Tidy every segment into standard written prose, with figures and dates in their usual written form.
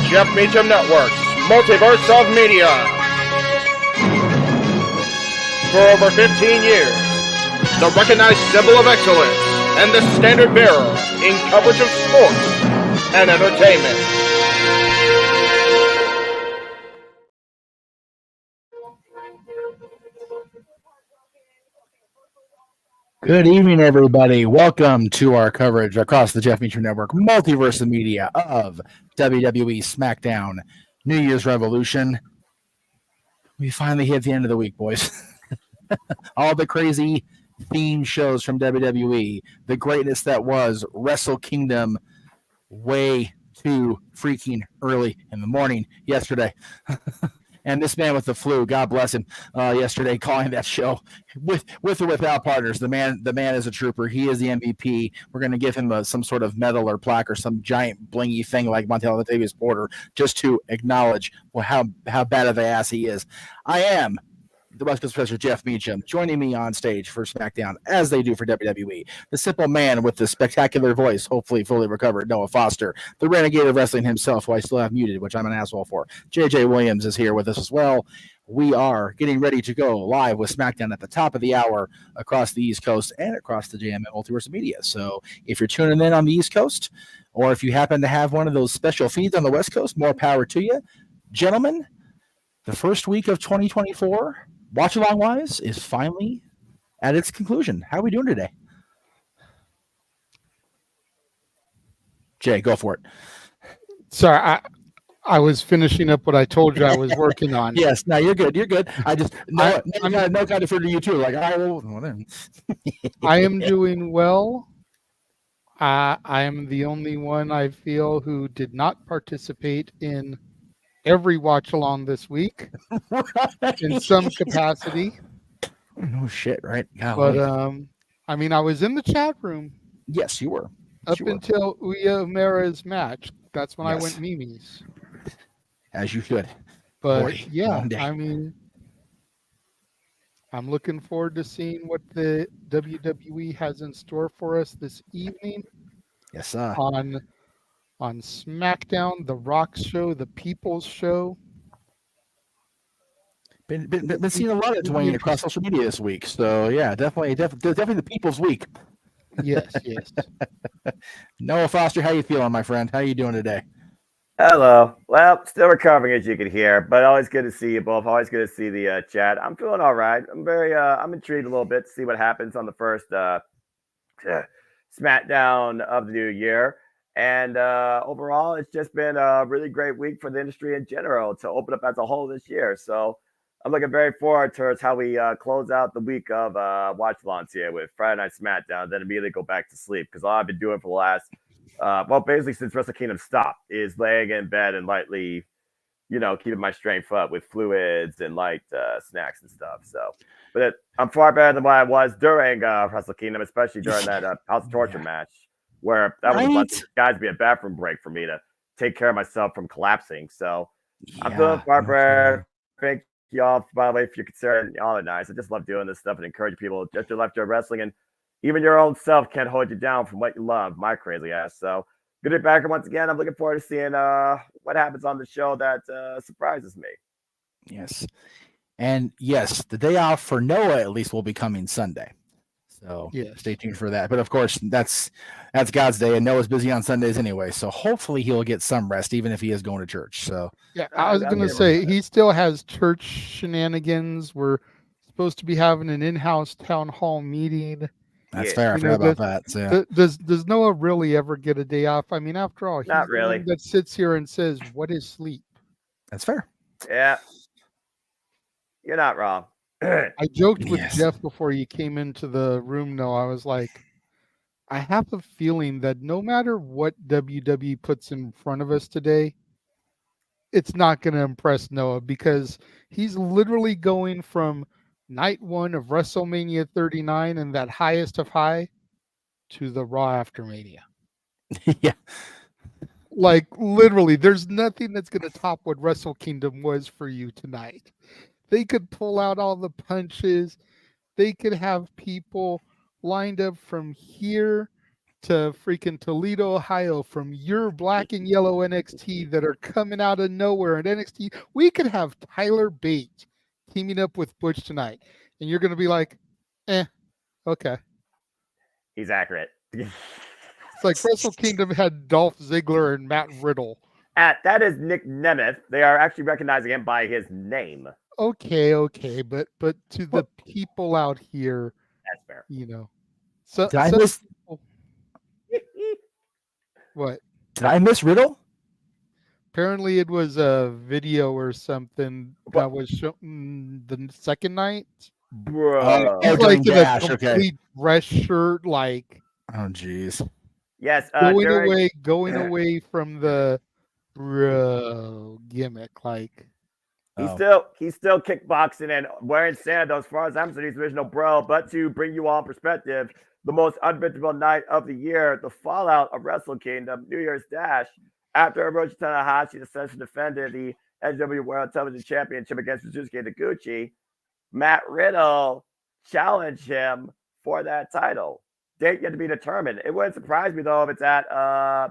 Jeff Meacham Network's Multiverse of Media. For over 15 years, the recognized symbol of excellence and the standard bearer in coverage of sports and entertainment. Good evening, everybody. Welcome to our coverage across the Jeff Meacham Network, Multiverse of Media of WWE SmackDown New Year's Revolution. We finally hit the end of the week, boys. All the crazy theme shows from WWE, the greatness that was Wrestle Kingdom way too freaking early in the morning yesterday. And this man with the flu, God bless him, yesterday calling that show with or without partners. The man is a trooper. He is the MVP. We're going to give him some sort of medal or plaque or some giant blingy thing like Montel Latavius Porter just to acknowledge how bad of the ass he is. I am the West Coast Professor Jeff Meacham, joining me on stage for SmackDown, as they do for WWE. The simple man with the spectacular voice, hopefully fully recovered, Noah Foster. The renegade of wrestling himself, who I still have muted, which I'm an asshole for. JJ Williams is here with us as well. We are getting ready to go live with SmackDown at the top of the hour across the East Coast and across the JMN Multiverse of Media. So if you're tuning in on the East Coast, or if you happen to have one of those special feeds on the West Coast, more power to you. Gentlemen, the first week of 2024, watch along wise, is finally at its conclusion. How are we doing today? Jay, go for it. Sorry, I was finishing up what I told you I was working on. Yes, no, you're good. You're good. I just no kind of defer to you too. Like I will. I am doing well. I am the only one I feel who did not participate in every watch along this week in some capacity. No shit, right? Golly. But I mean, I was in the chat room. Yes, you were. Until Uya Mera's match. That's when I went Mimi's. As you should. But Boy, yeah, I mean, I'm looking forward to seeing what the WWE has in store for us this evening. Yes, sir. On SmackDown, The Rock Show, The People's Show. Been seeing a lot of Dwayne across social media this week. So yeah, definitely the People's Week. Yes. Noah Foster, how you feeling, my friend? How you doing today? Hello. Well, still recovering, as you can hear, but always good to see you both. Always good to see the chat. I'm feeling all right. I'm intrigued a little bit to see what happens on the first SmackDown of the new year. And overall, it's just been a really great week for the industry in general to open up as a whole this year. So I'm looking very forward towards how we close out the week of watch-alongs here with Friday Night SmackDown, then immediately go back to sleep. Because all I've been doing for the last, basically since Wrestle Kingdom stopped, is laying in bed and lightly, keeping my strength up with fluids and light snacks and stuff. So, but I'm far better than what I was during Wrestle Kingdom, especially during that House of Torture match, where that was a blessing. Guys, be a bathroom break for me to take care of myself from collapsing. So I'm feeling far better. Thank y'all, by the way, if you're concerned. Y'all are nice. I just love doing this stuff and encourage people just to left your wrestling, and even your own self can't hold you down from what you love. My crazy ass. So good to be back once again. I'm looking forward to seeing what happens on the show that surprises me. Yes. And yes, the day off for Noah at least will be coming Sunday. So stay tuned for that. But of course, that's God's day, and Noah's busy on Sundays anyway. So hopefully he'll get some rest, even if he is going to church. So yeah, I was going to say he still has church shenanigans. We're supposed to be having an in-house town hall meeting. That's fair. I forgot about that. So, does Noah really ever get a day off? I mean, after all, he's not really the one that sits here and says, "What is sleep?" That's fair. Yeah, you're not wrong. I joked with Jeff before you came into the room. No, I was like, I have a feeling that no matter what WWE puts in front of us today, it's not going to impress Noah, because he's literally going from night one of WrestleMania 39 and that highest of high to the Raw after Mania. Yeah. Like literally, there's nothing that's going to top what Wrestle Kingdom was for you tonight. They could pull out all the punches. They could have people lined up from here to freaking Toledo, Ohio from your black and yellow NXT that are coming out of nowhere. And NXT, we could have Tyler Bate teaming up with Butch tonight. And you're going to be like, okay. He's accurate. It's like Wrestle Kingdom had Dolph Ziggler and Matt Riddle. That is Nick Nemeth. They are actually recognizing him by his name. Okay, but to the people out here, that's fair. So did I miss? What? Did I miss Riddle? Apparently, it was a video or something that was shown the second night. Bro, he's like in a complete dress shirt, like. Oh, jeez. Yes, going away from the bro gimmick, like. He's still kickboxing and wearing sandals. As far as I'm concerned, he's original bro. But to bring you all in perspective, the most unpredictable night of the year, the fallout of Wrestle Kingdom, New Year's Dash, after Hiroshi Tanahashi essentially defended the NW World Television Championship against Suzuki Taguchi, Matt Riddle challenged him for that title. Date yet to be determined. It wouldn't surprise me, though, if it's at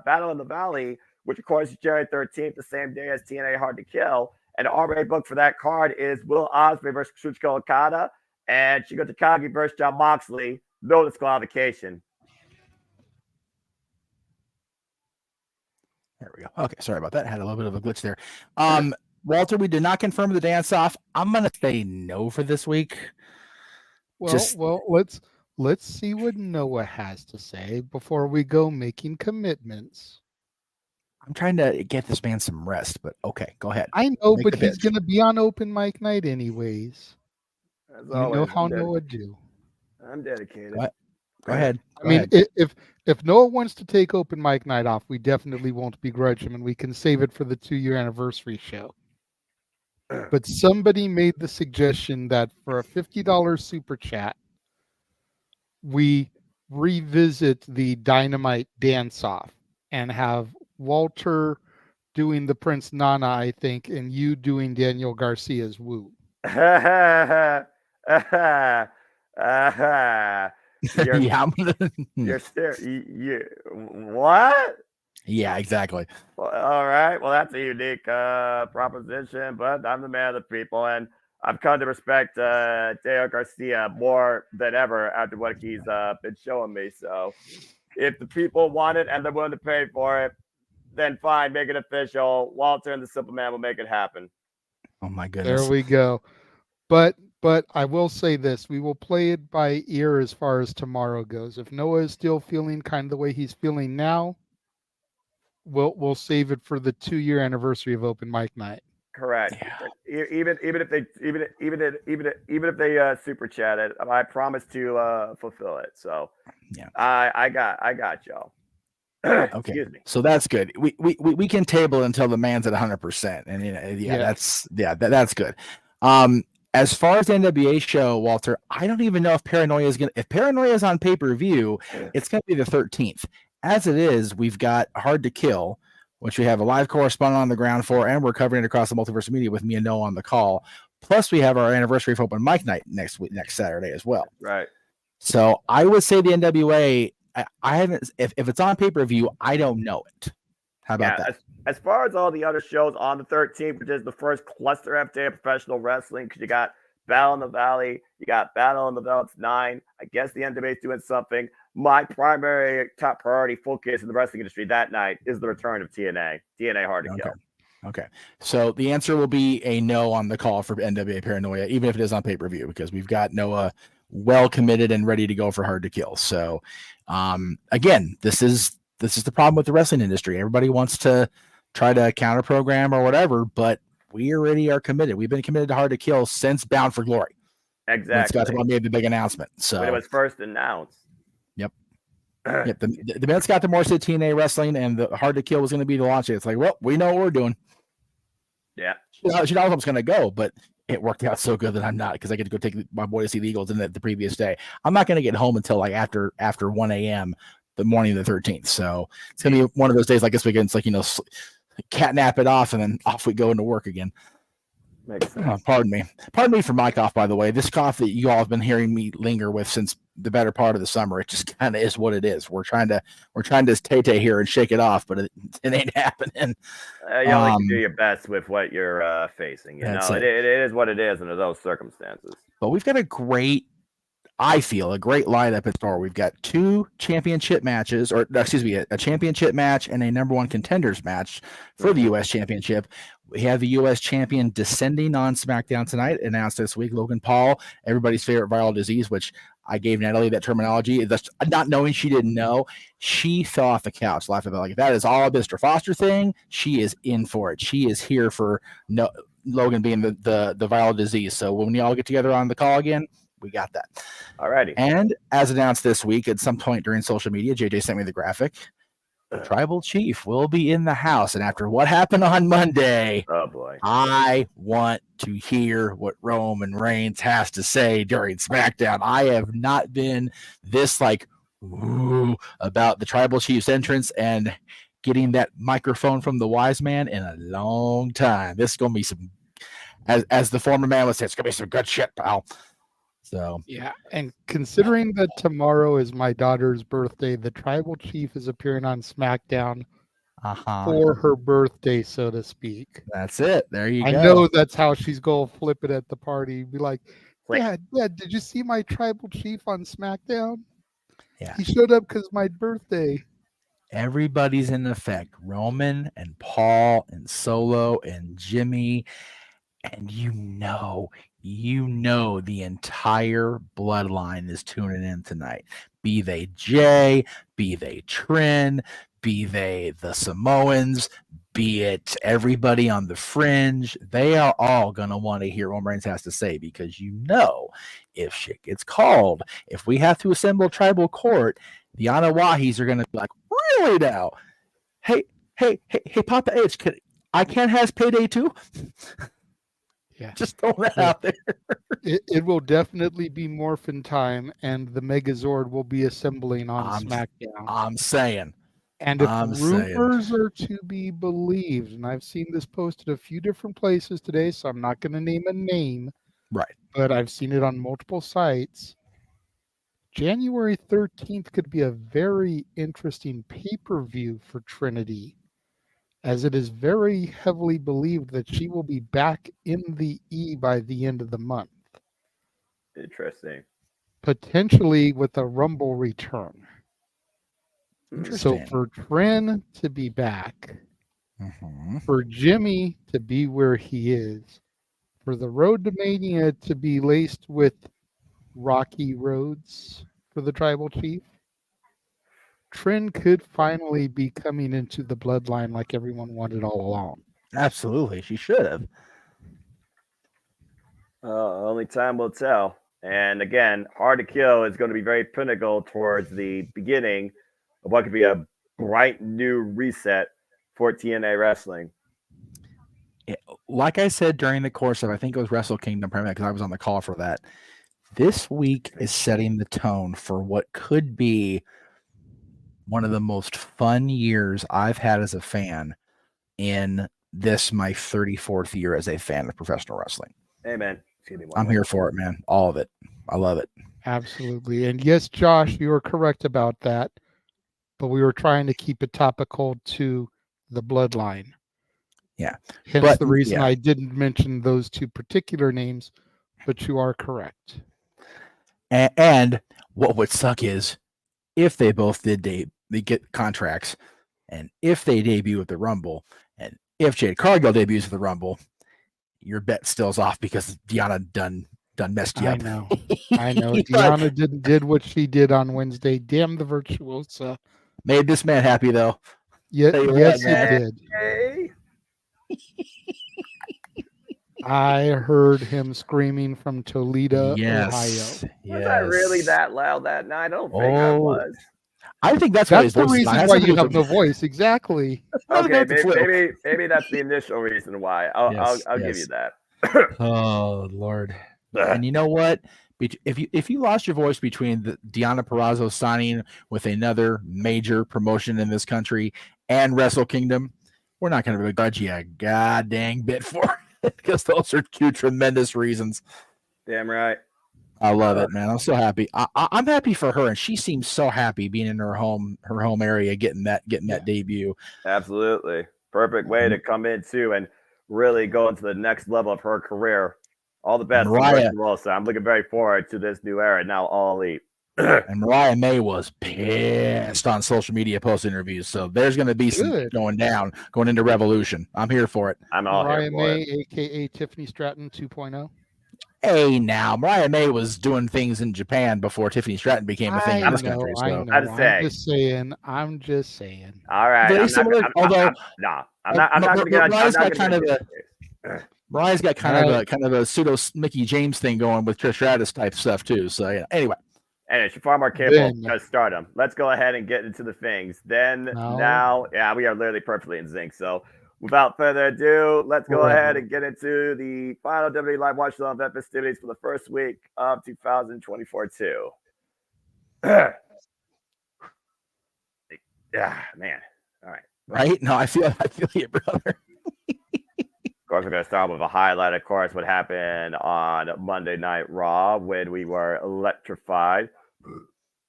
Battle in the Valley, which, of course, is January 13th, the same day as TNA Hard to Kill. And already booked for that card is Will Ospreay versus Kazuchika Okada and Shingo Takagi versus Jon Moxley. No disqualification. There we go. Okay, sorry about that. Had a little bit of a glitch there. Walter, we did not confirm the dance off. I'm gonna say no for this week. Well, let's see what Noah has to say before we go making commitments. I'm trying to get this man some rest, but okay, go ahead. I know, but he's going to be on open mic night anyways. You know how Noah do. I'm dedicated. Go ahead. I mean, if Noah wants to take open mic night off, we definitely won't begrudge him, and we can save it for the 2-year anniversary show. But somebody made the suggestion that for a $50 super chat, we revisit the Dynamite dance-off and have Walter doing the Prince Nana, I think, and you doing Daniel Garcia's Woo. What? Yeah, exactly. Well, all right. Well, that's a unique proposition, but I'm the man of the people, and I've come to respect Daniel Garcia more than ever after what he's been showing me. So if the people want it and they're willing to pay for it, then fine, make it official. Walter and the Simple Man will make it happen. Oh my goodness. There we go. But I will say this: we will play it by ear as far as tomorrow goes. If Noah is still feeling kind of the way he's feeling now, we'll save it for the 2-year anniversary of open mic night. Correct. Yeah. Even if they super chat it, I promise to fulfill it. So yeah, I got y'all. Okay, so that's good. We can table until the man's at 100%, and that's good. As far as the NWA show, Walter, I don't even know if Paranoia is on pay-per-view, it's gonna be the 13th. As it is, we've got Hard to Kill, which we have a live correspondent on the ground for, and we're covering it across the Multiverse Media with me and Noah on the call. Plus, we have our anniversary of open mic night next Saturday as well. Right. So I would say the NWA. I haven't. If it's on pay-per-view, I don't know it. How about that? As far as all the other shows on the 13th, which is the first cluster F day of professional wrestling, because you got Battle in the Valley, you got Battle in the Belts 9. I guess the NWA is doing something. My primary top priority focus in the wrestling industry that night is the return of TNA Hard to Kill. Okay. So the answer will be a no on the call for NWA Paranoia, even if it is on pay-per-view, because we've got Noah well committed and ready to go for Hard to Kill. So again, this is the problem with the wrestling industry. Everybody wants to try to counter program or whatever, but we already are committed. We've been committed to Hard to Kill since Bound for Glory. Exactly. Scott made the big announcement. So when it was first announced. Yep. Yep. The minute Scott D'Amore said TNA wrestling and the Hard to Kill was going to be the launch, it's like, well, we know what we're doing. Yeah. She knows I was going to go, but it worked out so good that I'm not, because I get to go take my boy to see the Eagles in the previous day. I'm not going to get home until like after 1 a.m. the morning of the 13th. So it's going to be one of those days like this weekend. It's like, catnap it off and then off we go into work again. Makes sense. Pardon me for my cough, by the way. This cough that you all have been hearing me linger with since the better part of the summer. It just kind of is what it is. We're trying to tay here and shake it off, but it ain't happening. You only can do your best with what you're facing. It is what it is under those circumstances. But we've got a great lineup in store. We've got 2 championship matches, a championship match and a number 1 contenders match for the U.S. Championship. We have the U.S. champion descending on SmackDown tonight, announced this week, Logan Paul, everybody's favorite viral disease, which I gave Natalie that terminology. That's not knowing she didn't know. She fell off the couch laughing about, like, if that is all a Mr. Foster thing, she is in for it. She is here for Logan being the viral disease. So when we all get together on the call again, we got that. Alrighty. And as announced this week, at some point during social media, JJ sent me the graphic. The Tribal Chief will be in the house. And after what happened on Monday, oh boy, I want to hear what Roman Reigns has to say during SmackDown. I have not been this about the Tribal Chief's entrance and getting that microphone from the wise man in a long time. This is going to be some, as the former man would say, it's going to be some good shit, pal. So yeah, and considering that tomorrow is my daughter's birthday, the Tribal Chief is appearing on SmackDown for her birthday, so to speak. That's it. There you go. I know that's how she's going to flip it at the party. Be like, Dad, did you see my Tribal Chief on SmackDown? Yeah, he showed up because my birthday. Everybody's in effect. Roman and Paul and Solo and Jimmy, and you know the entire bloodline is tuning in tonight. Be they Jay, be they Trin, be they the Samoans, be it everybody on the fringe, they are all going to want to hear what Reigns has to say, because if shit gets called, if we have to assemble tribal court, the Anawahis are going to be like, really now? Hey, Papa H, I can't have payday too? Yeah. Just throw that out there. It will definitely be morphin time, and the Megazord will be assembling on SmackDown. I'm saying. And if rumors are to be believed, and I've seen this posted a few different places today, so I'm not going to name a name. Right. But I've seen it on multiple sites. January 13th could be a very interesting pay-per-view for Trinity, as it is very heavily believed that she will be back in the E by the end of the month. Interesting. Potentially with a Rumble return. So Interesting. for Trin to be back, for Jimmy to be where he is, for the Road to Mania to be laced with rocky roads for the Tribal Chief, Trin could finally be coming into the bloodline like everyone wanted all along. Absolutely. She should have. Only time will tell. And again, Hard to Kill is going to be very pinnacle towards the beginning of what could be a bright new reset for TNA Wrestling. Like I said during the course of, I think it was Wrestle Kingdom, primarily because I was on the call for that, this week is setting the tone for what could be one of the most fun years I've had as a fan in this, my 34th year as a fan of professional wrestling. Amen. I'm here for it, man. All of it. I love it. Absolutely. And yes, Josh, you are correct about that. But we were trying to keep it topical to the bloodline. Yeah. Hence the reason I didn't mention those 2 particular names, but you are correct. And what would suck is if they both they get contracts, and if they debut at the Rumble, and if Jade Cargill debuts at the Rumble, your bet still's off because Deanna done messed you up. I know. Deanna did what she did on Wednesday. Damn the virtuosa. Made this man happy though. Yes, it did. Hey. I heard him screaming from Toledo, Ohio. Was I really that loud that night? I don't think I was. I think that's the reason why you have no voice. Exactly. Okay, maybe that's the initial reason why. I'll give you that. Oh Lord! And you know what? If you lost your voice between the Deonna Purrazzo signing with another major promotion in this country and Wrestle Kingdom, we're not going to begrudge you a god dang bit for it, because those are 2 tremendous reasons. Damn right. I love it, man. I'm so happy. I'm happy for her, and she seems so happy being in her home area, getting that debut. Absolutely. Perfect way to come in too and really go into the next level of her career. All the best, Mariah. Wilson. I'm looking very forward to this new era. Now All Elite. And Mariah May was pissed on social media post interviews. So there's going to be some going down, going into Revolution. I'm here for it. I'm all Mariah here for May, it. aka Tiffany Stratton 2.0. Hey, now Mariah May was doing things in Japan before Tiffany Stratton became a thing in this country. So I'm just saying. All right. Very similar. Although, I'm not going to get. Mariah's got kind of Mariah's got kind of a pseudo Mickey James thing going with Trish Stratus type stuff too. So yeah. Anyway. And she's far more capable of stardom. Let's go ahead and get into the things. Now, we are literally perfectly in sync. So without further ado, let's go ahead and get into the final WWE Live Watch Show event festivities for the first week of 2024 too. Yeah, man. All right. Right? No, I feel you, brother. Of course, we're going to start with a highlight, of course, what happened on Monday Night Raw when we were electrified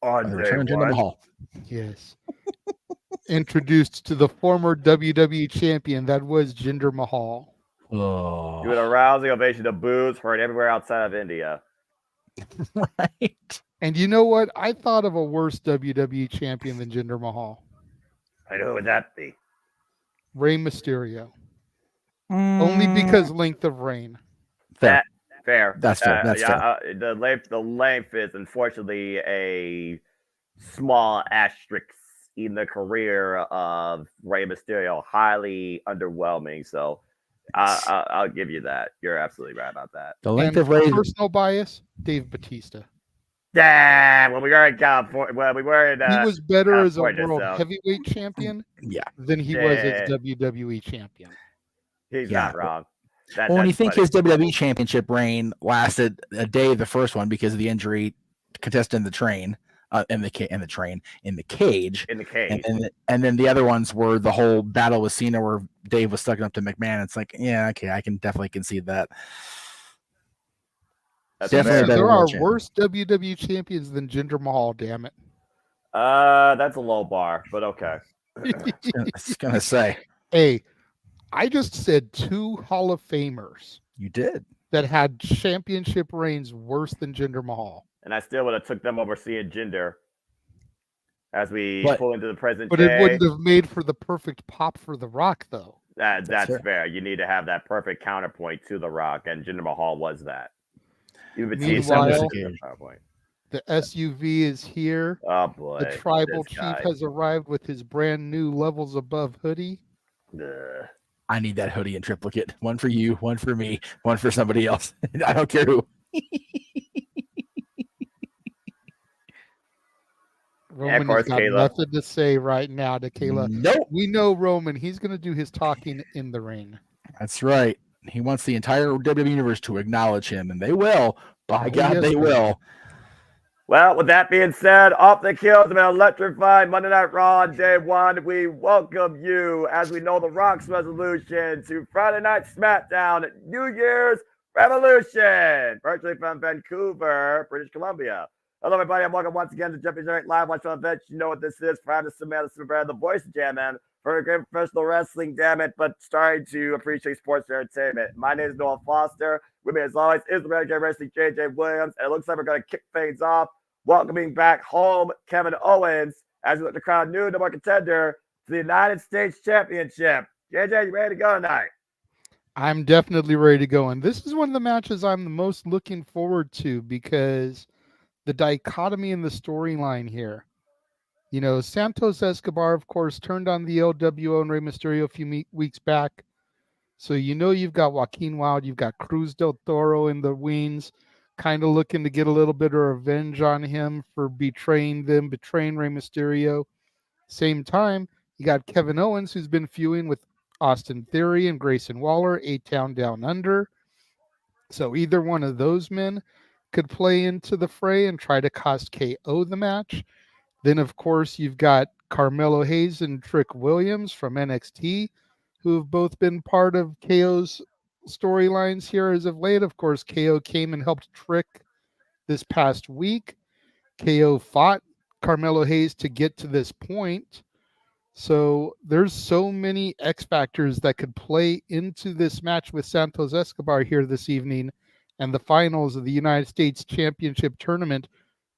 on day one. Jinder Mahal. Yes. Introduced to the former WWE champion, that was Jinder Mahal. Oh. Doing a rousing ovation of boos heard everywhere outside of India. Right. And you know what? I thought of a worse WWE champion than Jinder Mahal. And who would that be? Rey Mysterio. Only because length of reign. Fair. That's fair. That's fair. The length is unfortunately a small asterisk in the career of Rey Mysterio. Highly underwhelming. So I'll give you that. You're absolutely right about that. The length of Rey. Personal bias, Dave Bautista. Damn, when we were in California, he was better as a world heavyweight champion than he was as WWE champion. He's not wrong. When you think his WWE championship reign lasted a day, the first one, because of the injury contested in the cage, and then the other ones were the whole battle with Cena where Dave was stuck up to McMahon. It's like, yeah, okay, I can definitely concede that. Definitely there are worse WWE champions than Jinder Mahal. Damn it. That's a low bar, but okay. I was gonna say, hey. I just said 2 Hall of Famers. You did. That had championship reigns worse than Jinder Mahal. And I still would have took them over seeing Jinder as we pull into the present day. But it wouldn't have made for the perfect pop for The Rock, though. That's fair. You need to have that perfect counterpoint to The Rock, and Jinder Mahal was that. Meanwhile, the SUV is here. Oh, boy. The Tribal Chief has arrived with his brand new Levels Above hoodie. I need that hoodie in triplicate. One for you, one for me, one for somebody else. I don't care who. Roman has got nothing to say right now to Kayla. Nope. We know Roman. He's going to do his talking in the ring. That's right. He wants the entire WWE Universe to acknowledge him, and they will. By God, they will. Well, with that being said, off the heels of an electrified Monday Night Raw on day one, we welcome you, as we know the Rock's resolution, to Friday Night SmackDown New Year's Revolution, virtually from Vancouver, British Columbia. Hello, everybody, and welcome once again to Jeffy Direct Live Watch on Event. You know what this is. Friday, Samantha Superbrand, the voice of JMN, for a great professional wrestling, damn it, but starting to appreciate sports entertainment. My name is Noah Foster. With me, as always, is the Renegade Wrestling JJ Williams, and it looks like we're going to kick things off welcoming back home Kevin Owens as we look to crown new number contender to the United States Championship. JJ, you ready to go tonight? I'm definitely ready to go. And this is one of the matches I'm the most looking forward to because the dichotomy in the storyline here. You know, Santos Escobar, of course, turned on the LWO and Rey Mysterio a few weeks back. So you know you've got Joaquin Wilde, you've got Cruz del Toro in the wings, kind of looking to get a little bit of revenge on him for betraying Rey Mysterio. Same time, you got Kevin Owens, who's been feuding with Austin Theory and Grayson Waller, A-Town Down Under. So either one of those men could play into the fray and try to cost KO the match. Then, of course, you've got Carmelo Hayes and Trick Williams from NXT, who have both been part of KO's storylines here as of late. Of course, KO came and helped Trick this past week. KO fought Carmelo Hayes to get to this point. So there's so many X factors that could play into this match with Santos Escobar here this evening and the finals of the United States Championship Tournament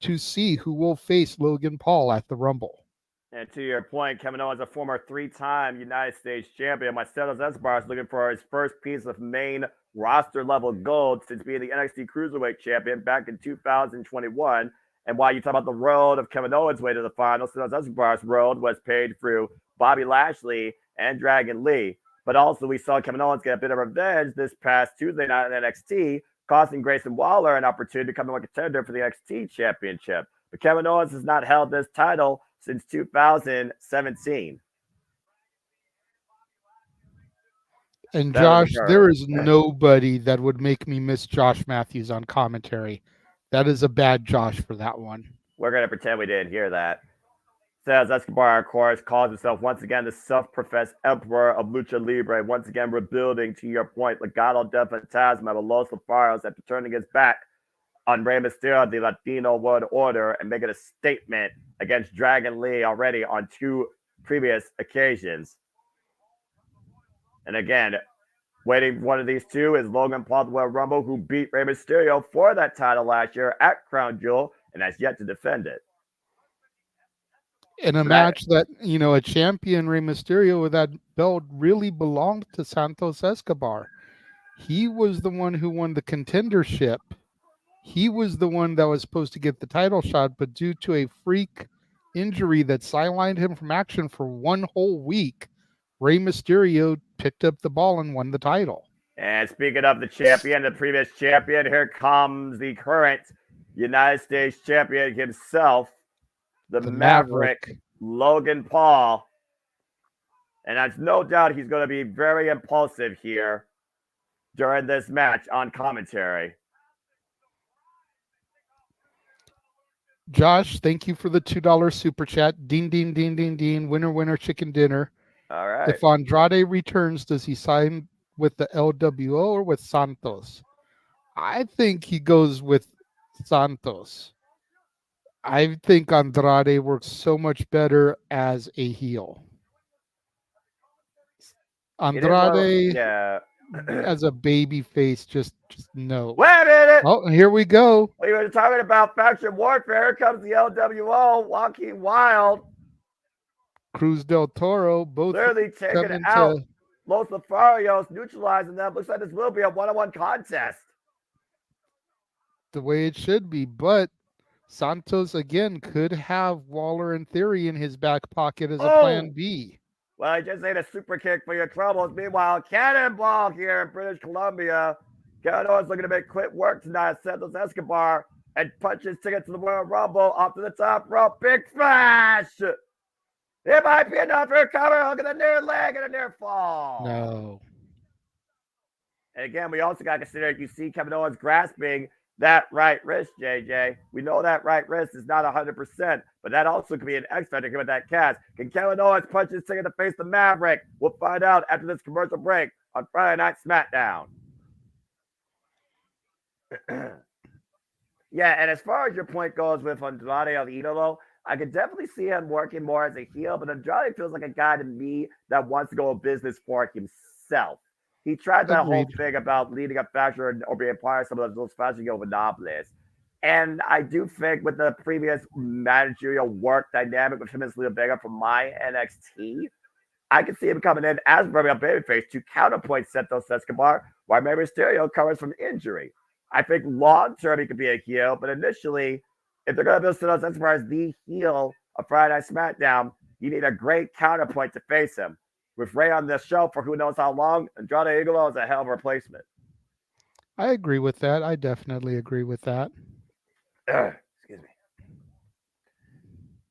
to see who will face Logan Paul at the Rumble. And to your point, Kevin Owens, a former 3-time United States champion. Santos Escobar is looking for his first piece of main roster level gold since being the NXT Cruiserweight champion back in 2021. And while you talk about the road of Kevin Owens' way to the finals, Santos Escobar's road was paved through Bobby Lashley and Dragon Lee. But also we saw Kevin Owens get a bit of revenge this past Tuesday night in NXT, costing Grayson Waller an opportunity to become a contender for the NXT championship. But Kevin Owens has not held this title since 2017. And Josh, there is nobody that would make me miss Josh Matthews on commentary. That is a bad Josh for that one. We're going to pretend we didn't hear that. Says Escobar, of course, calls himself once again the self-professed emperor of Lucha Libre, once again rebuilding, to your point, Legado del Fantasma of Los Lotharios after turning his back on Rey Mysterio, the Latino World Order, and making a statement against Dragon Lee already on 2 previous occasions. And again, waiting one of these two is Logan Paul, the Royal Rumble, who beat Rey Mysterio for that title last year at Crown Jewel and has yet to defend it. In a match that, a champion, Rey Mysterio, with that belt really belonged to Santos Escobar. He was the one who won the contendership. He was the one that was supposed to get the title shot, but due to a freak injury that sidelined him from action for 1 whole week, Rey Mysterio picked up the ball and won the title. And speaking of the champion, the previous champion, here comes the current United States champion himself, the Maverick, Logan Paul. And there's no doubt he's going to be very impulsive here during this match on commentary. Josh, thank you for the $2 super chat. Ding, ding, ding, ding, ding. Winner, winner, chicken dinner. All right. If Andrade returns, does he sign with the LWO or with Santos? I think he goes with Santos. I think Andrade works so much better as a heel. Andrade as a baby face, just no. Wait a minute. Oh, here we go. We were talking about faction warfare. Here comes the LWO, walking wild. Cruz del Toro, both clearly taking out Los Lotharios, neutralizing them. Looks like this will be a one-on-one contest. The way it should be, but Santos again could have Waller in theory in his back pocket as a plan B. Well, I just ate a super kick for your troubles. Meanwhile, Cannonball here in British Columbia. Kevin Owens looking to make quick work tonight. Santos Escobar and punches ticket to the Royal Rumble off to the top rope. Big splash! It might be enough for a cover. Look at the near leg and a near fall. No. And again, we also got to consider, you see Kevin Owens grasping that right wrist, JJ. We know that right wrist is not 100%, but that also could be an X factor with that cast. Can Kevin Owens punch his ticket to face the Maverick? We'll find out after this commercial break on Friday Night SmackDown. Yeah, and as far as your point goes with Andrade El Idolo, I could definitely see him working more as a heel, but Andrade feels like a guy to me that wants to go in business for himself. He tried that whole thing about leading a faction or being part of some of those faction monopolists. And I do think with the previous managerial work dynamic with him and Leo Vega from my NXT, I could see him coming in as a babyface to counterpoint Santos Escobar while Rey Mysterio covers from injury. I think long-term he could be a heel, but initially, if they're going to build Santos Escobar as the heel of Friday Night SmackDown, you need a great counterpoint to face him. With Rey on this show for who knows how long, Andrade Idolo is a hell of a replacement. I agree with that. I definitely agree with that. Excuse me.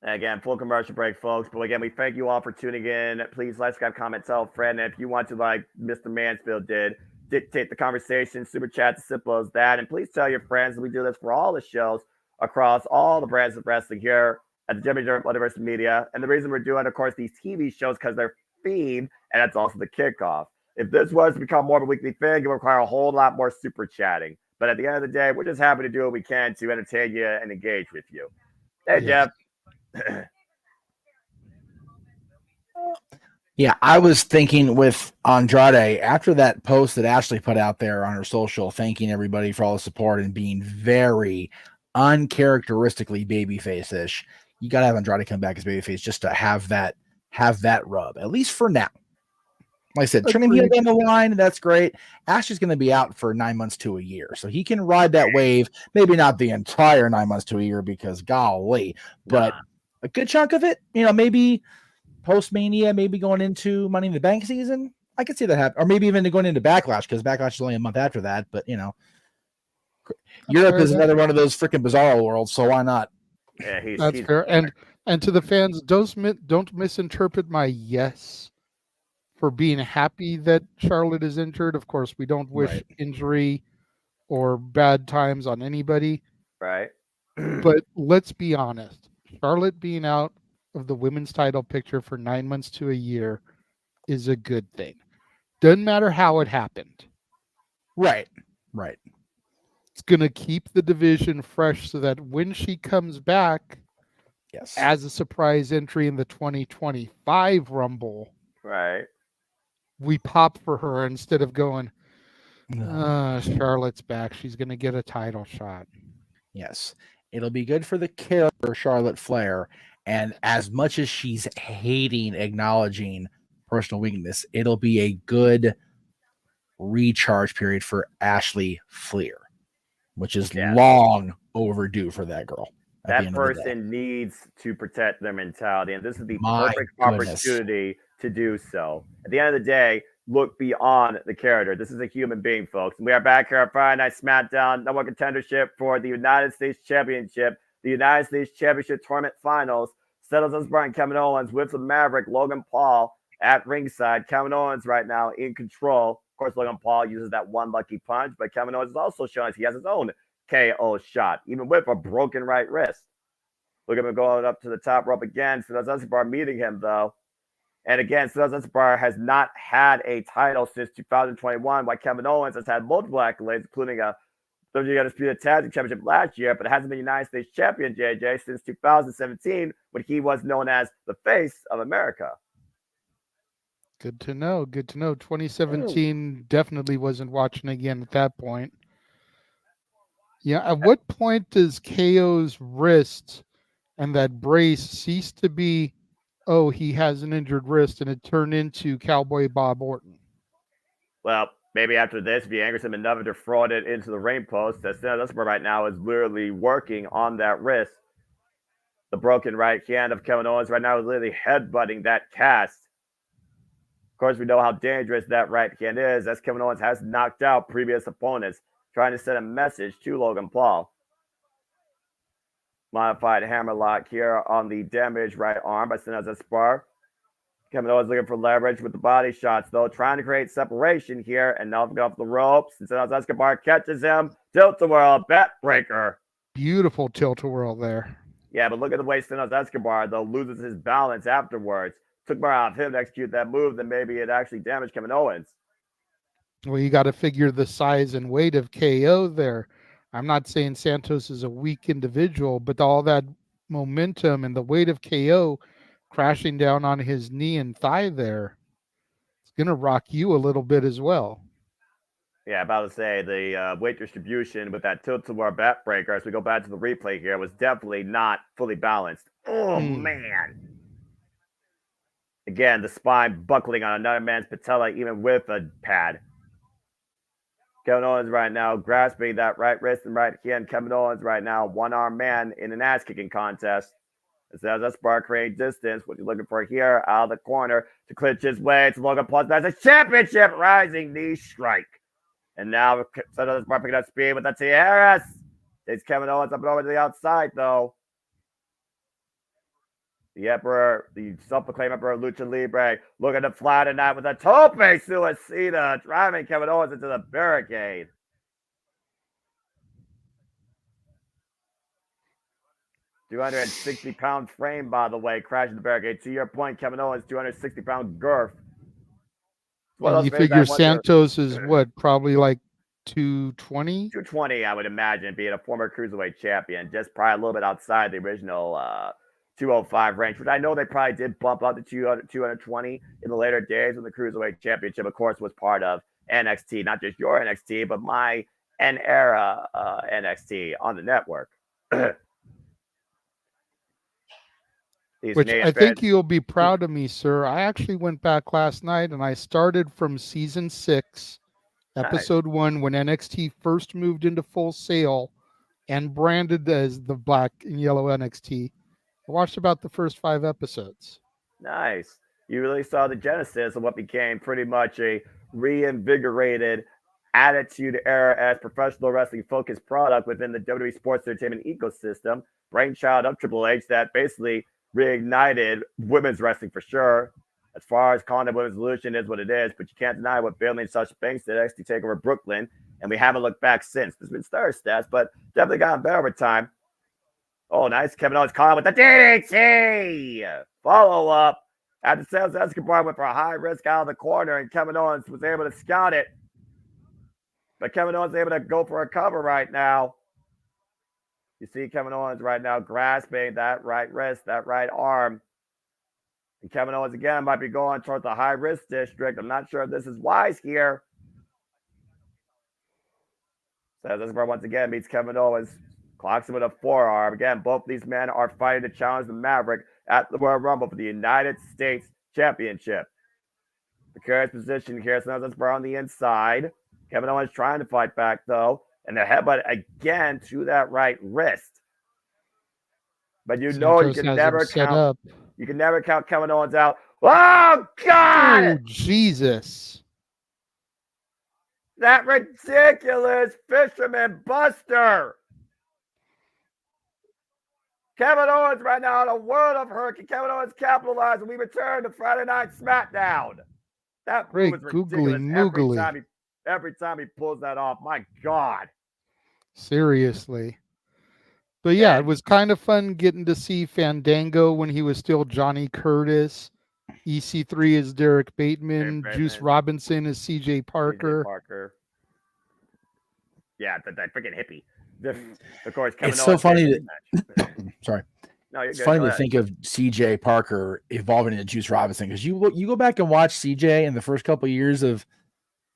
And again, full commercial break, folks. But again, we thank you all for tuning in. Please like, subscribe, comment, tell a friend. And if you want to, like Mr. Mansfield did, dictate the conversation, super chat, as simple as that. And please tell your friends that we do this for all the shows across all the brands of wrestling here at the JMN Multiverse Media. And the reason we're doing, of course, these TV shows because they're themed, and that's also the kickoff. If this was to become more of a weekly thing, it would require a whole lot more super chatting. But at the end of the day, we're just happy to do what we can to entertain you and engage with you. Hey, Jeff. Yeah, I was thinking with Andrade, after that post that Ashley put out there on her social, thanking everybody for all the support and being very uncharacteristically babyface-ish, you got to have Andrade come back as babyface just to have that rub, at least for now. Like I said, turn him heel down the line, that's great. Ashley's going to be out for 9 months to a year, so he can ride that wave. Maybe not the entire 9 months to a year because golly, but a good chunk of it, maybe post-Mania, maybe going into Money in the Bank season. I could see that happen. Or maybe even going into Backlash, because Backlash is only a month after that. But, Europe is another one of those freaking bizarro worlds, so why not? Yeah, that's fair. And to the fans, don't misinterpret my yes for being happy that Charlotte is injured. Of course, we don't wish injury or bad times on anybody. Right. But let's be honest. Charlotte being out of the women's title picture for 9 months to a year is a good thing. Doesn't matter how it happened. Right. It's going to keep the division fresh so that when she comes back as a surprise entry in the 2025 Rumble, right, we pop for her instead of going, Charlotte's back. She's going to get a title shot. Yes. It'll be good for the character Charlotte Flair. And as much as she's hating acknowledging personal weakness, it'll be a good recharge period for Ashley Flair, which is long overdue for that girl. That person needs to protect their mentality, and this is the perfect opportunity to do so. At the end of the day, look beyond the character. This is a human being, folks. And we are back here at Friday Night SmackDown, number one contendership for the United States Championship. The United States Championship Tournament Finals settles us Brian Kevin Owens with the Maverick Logan Paul at ringside. Kevin Owens right now in control. Of course, Logan Paul uses that one lucky punch, but Kevin Owens is also showing us he has his own KO shot, even with a broken right wrist. Look at him going up to the top rope again. Santos Escobar meeting him, though. And again, Santos Escobar has not had a title since 2021, while Kevin Owens has had multiple accolades, including a WWE Undisputed Tag Team Championship last year, but it hasn't been United States Champion, JJ, since 2017, when he was known as the face of America. Good to know. 2017 definitely wasn't watching again at that point. Yeah, at what point does KO's wrist and that brace cease to be, he has an injured wrist, and it turned into Cowboy Bob Orton? Well, maybe after this, if he angers him enough to fraud it into the ring post, that Santos Escobar right now is literally working on that wrist. The broken right hand of Kevin Owens right now is literally headbutting that cast. Of course, we know how dangerous that right hand is, as Kevin Owens has knocked out previous opponents, trying to send a message to Logan Paul. Modified hammerlock here on the damaged right arm by Santos Escobar. Kevin Owens looking for leverage with the body shots, though, trying to create separation here, and now off the ropes. And Santos Escobar catches him. Tilt-a-whirl, backbreaker. Beautiful tilt-a-whirl there. Yeah, but look at the way Santos Escobar, though, loses his balance afterwards. Took more out of him to execute that move than maybe it actually damaged Kevin Owens. Well, you got to figure the size and weight of KO there. I'm not saying Santos is a weak individual, but all that momentum and the weight of KO crashing down on his knee and thigh there, it's going to rock you a little bit as well. Yeah, about to say the weight distribution with that tilt-a-whirl backbreaker, as we go back to the replay here, was definitely not fully balanced. Oh, man. Again, the spine buckling on another man's patella, even with a pad. Kevin Owens right now grasping that right wrist and right hand. Kevin Owens right now, one-armed man in an ass-kicking contest. As Escobar creating distance, what you're looking for here, out of the corner to clinch his way to Logan Paul's a championship rising knee strike. And now Santos Escobar picking up speed with the Tijeras. Takes Kevin Owens up and over to the outside, though. The Emperor, the self-proclaimed Emperor of Lucha Libre, looking to fly tonight with a tope suicida, driving Kevin Owens into the barricade. £260-pound frame, by the way, crashing the barricade. To your point, Kevin Owens, 260-pound girth. Well, you figure Santos is what, probably like 220. 220, I would imagine, being a former cruiserweight champion, just probably a little bit outside the original 205 range, which I know they probably did bump up to 220 in the later days when the cruiserweight championship, of course, was part of NXT, not just your NXT, but my N era NXT on the network. Which I think you'll be proud of me, sir. I actually went back last night and I started from season 6, episode 1, when NXT first moved into Full Sail and branded as the black and yellow NXT. I watched about the first 5 episodes. Nice. You really saw the genesis of what became pretty much a reinvigorated attitude era as professional wrestling focused product within the WWE sports entertainment ecosystem, brainchild of Triple H that basically reignited women's wrestling for sure. As far as calling it women's solution is what it is, but you can't deny what Bayley and Sasha Banks did NXT TakeOver Brooklyn, and we haven't looked back since. There's been star stats, but definitely gotten better over time. Oh, nice. Kevin Owens calling with the DDT. Follow up. At the sales Escobar went for a high risk out of the corner, and Kevin Owens was able to scout it. But Kevin Owens is able to go for a cover right now. You see Kevin Owens right now grasping that right wrist, that right arm. And Kevin Owens again might be going towards the high risk district. I'm not sure if this is wise here. So this is where once again meets Kevin Owens. Clocks him with a forearm. Again, both these men are fighting to challenge the Maverick at the Royal Rumble for the United States Championship. The current position here, so that's on the inside. Kevin Owens trying to fight back though. And the headbutt again to that right wrist. But you know you can never count. You can never count Kevin Owens out. Oh God! Oh Jesus! That ridiculous fisherman buster. Kevin Owens right now in a world of hurt. Can Kevin Owens capitalize when we return to Friday Night SmackDown? That move is ridiculous. Every time he pulls that off, my God. Seriously. But yeah, it was kind of fun getting to see Fandango when he was still Johnny Curtis. EC3 is Derek Bateman. Juice Robinson is CJ Parker. Yeah, that freaking hippie. Of course, Kevin it's Owens so funny that sorry. No, it's funny to think of CJ Parker evolving into Juice Robinson, because you go back and watch CJ in the first couple of years of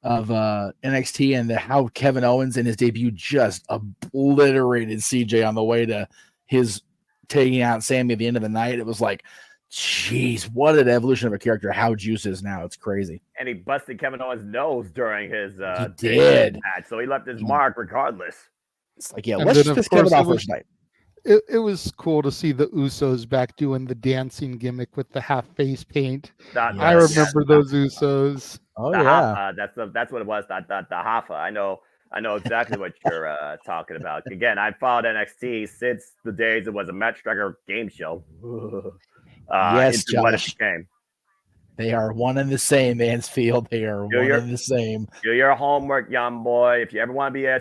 NXT and how Kevin Owens in his debut just obliterated CJ on the way to his taking out Sammy at the end of the night. It was like, jeez, what an evolution of a character. How Juice is now. It's crazy. And he busted Kevin Owens' nose during his he did match, so he left his mark regardless. It's like, yeah, let's just Kevin off first night. It was cool to see the Usos back doing the dancing gimmick with the half face paint. I remember those Usos. Oh yeah, that's what it was. The Hoffa. I know exactly what you're talking about. Again, I followed NXT since the days it was a Match Striker game show. Yes, Josh. What it became. They are one and the same, Mansfield. They are one and the same. Do your homework, young boy. If you ever want to be a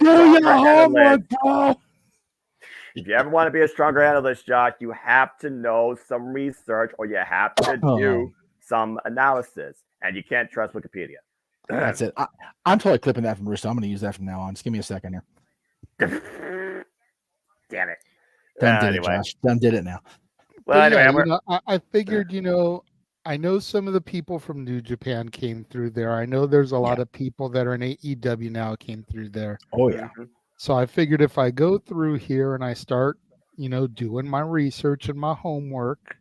If you ever want to be a stronger analyst, Josh, you have to know some research, or you have to do some analysis, and you can't trust Wikipedia. That's it. I'm totally clipping that from Russo. I'm going to use that from now on. Just give me a second here. Damn it. Done did it, Josh. Done did it now. Well, anyway, I figured, I know some of the people from New Japan came through there. I know there's a lot of people that are in AEW now came through there. Oh, yeah. So I figured if I go through here and I start, doing my research and my homework,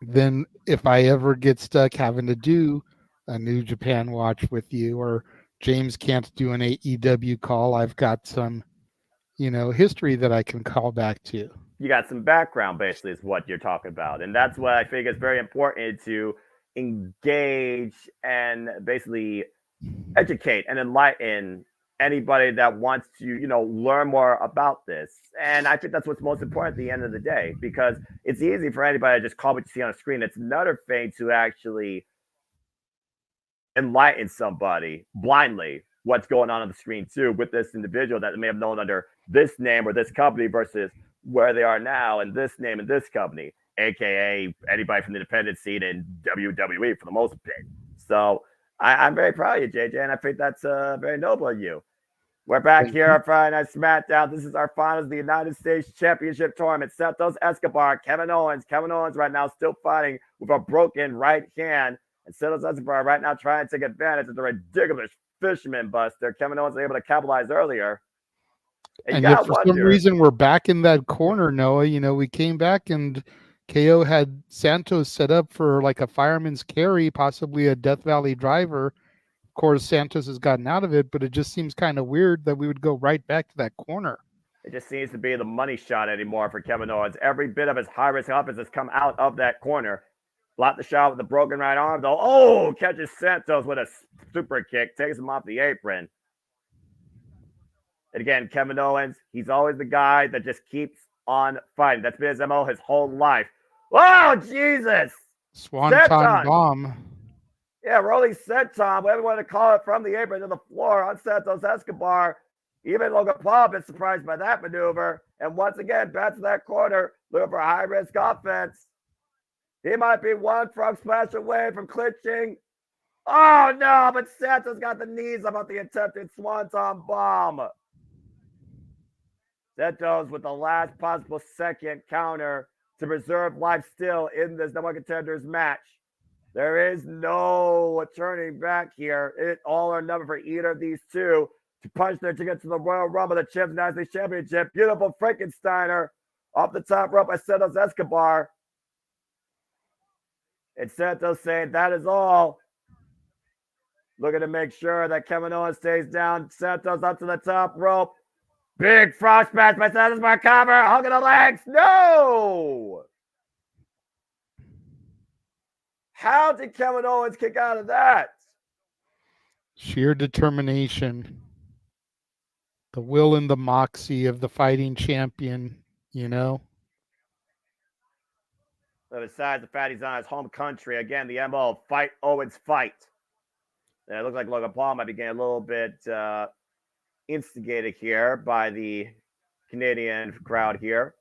then if I ever get stuck having to do a New Japan watch with you, or James can't do an AEW call, I've got some, history that I can call back to. You got some background, basically, is what you're talking about. And that's what I think is very important, to engage and basically educate and enlighten anybody that wants to, learn more about this. And I think that's what's most important at the end of the day, because it's easy for anybody to just call what you see on a screen. It's another thing to actually enlighten somebody blindly what's going on the screen too, with this individual that they may have known under this name or this company versus where they are now and this name and this company, aka anybody from the independent scene in WWE for the most part. So I'm very proud of you, JJ, and I think that's very noble of you. We're back Thank here you. on Friday Night SmackDown. This is our finals of the United States Championship Tournament. Santos Escobar, Kevin Owens. Kevin Owens right now still fighting with a broken right hand. And Santos Escobar right now trying to take advantage of the ridiculous fisherman buster Kevin Owens was able to capitalize earlier. And yet, for some reason, we're back in that corner, Noah. You know, we came back and KO had Santos set up for like a fireman's carry, possibly a Death Valley driver. Of course, Santos has gotten out of it, but it just seems kind of weird that we would go right back to that corner. It just seems to be the money shot anymore for Kevin Owens. Every bit of his high-risk offense has come out of that corner. Blocked the shot with the broken right arm, though. Oh, catches Santos with a super kick, takes him off the apron. And again, Kevin Owens, he's always the guy that just keeps on fighting. That's been his MO his whole life. Oh, Jesus! Swanton bomb. Yeah, rolling senton, whatever you want to call it, from the apron to the floor on Santos Escobar. Even Logan Paul been surprised by that maneuver. And once again, back to that corner, looking for high-risk offense. He might be one frog splash away from clinching. Oh, no, but Santos got the knees about the attempted swanton bomb. Santos with the last possible second counter to preserve life still in this number one contenders match. There is no turning back here. It all or nothing for either of these two to punch their ticket to the Royal Rumble, the Champs United States Championship. Beautiful Frankensteiner off the top rope by Santos Escobar. And Santos saying that is all. Looking to make sure that Kevin Owens stays down. Santos up to the top rope. Big frog smash by Santos by cover. Hugging the legs. No! How did Kevin Owens kick out of that? Sheer determination. The will and the moxie of the fighting champion, you know? So besides the fact he's on his home country, again, the MO, fight Owens, fight. And it looks like Logan Paul might be getting a little bit instigated here by the Canadian crowd here.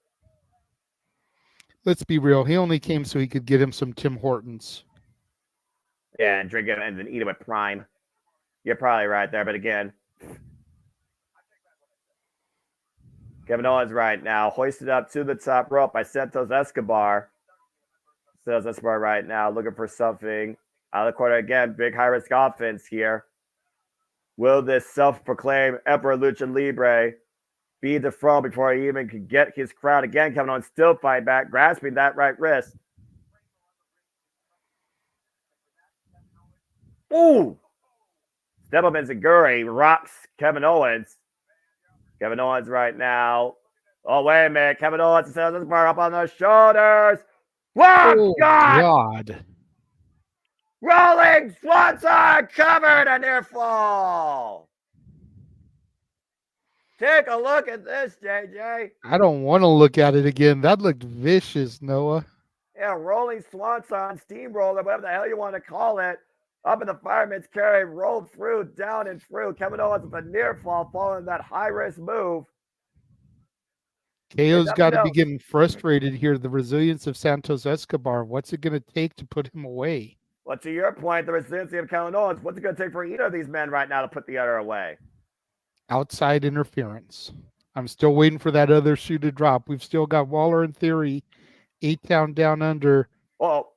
Let's be real. He only came so he could get him some Tim Hortons. Yeah, and drink it and then eat it with Prime. You're probably right there, but again, Kevin Owens right now hoisted up to the top rope by Santos Escobar. Santos Escobar right now looking for something out of the corner again. Big high risk offense here. Will this self-proclaimed Emperor Lucha Libre be dethroned before he even could get his crowd again? Kevin Owens still fight back, grasping that right wrist. Ooh! Step up and Zaguri rocks Kevin Owens. Kevin Owens right now. Oh, wait a minute. Kevin Owens says this bar up on the shoulders. Whoa, Oh, God. Rolling Swanson covered a near fall. Take a look at this, JJ. I don't want to look at it again. That looked vicious, Noah. Yeah, rolling Swanson, steamroller, whatever the hell you want to call it. Up in the fireman's carry, rolled through, down and through. Kevin Owens with a near fall, following that high-risk move. KO's got to be getting frustrated here. The resilience of Santos Escobar. What's it going to take to put him away? Well, to your point, the resiliency of Kevin Owens, what's it going to take for either of these men right now to put the other away? Outside interference. I'm still waiting for that other shoe to drop. We've still got Waller in theory. 8-Town down under. Oh,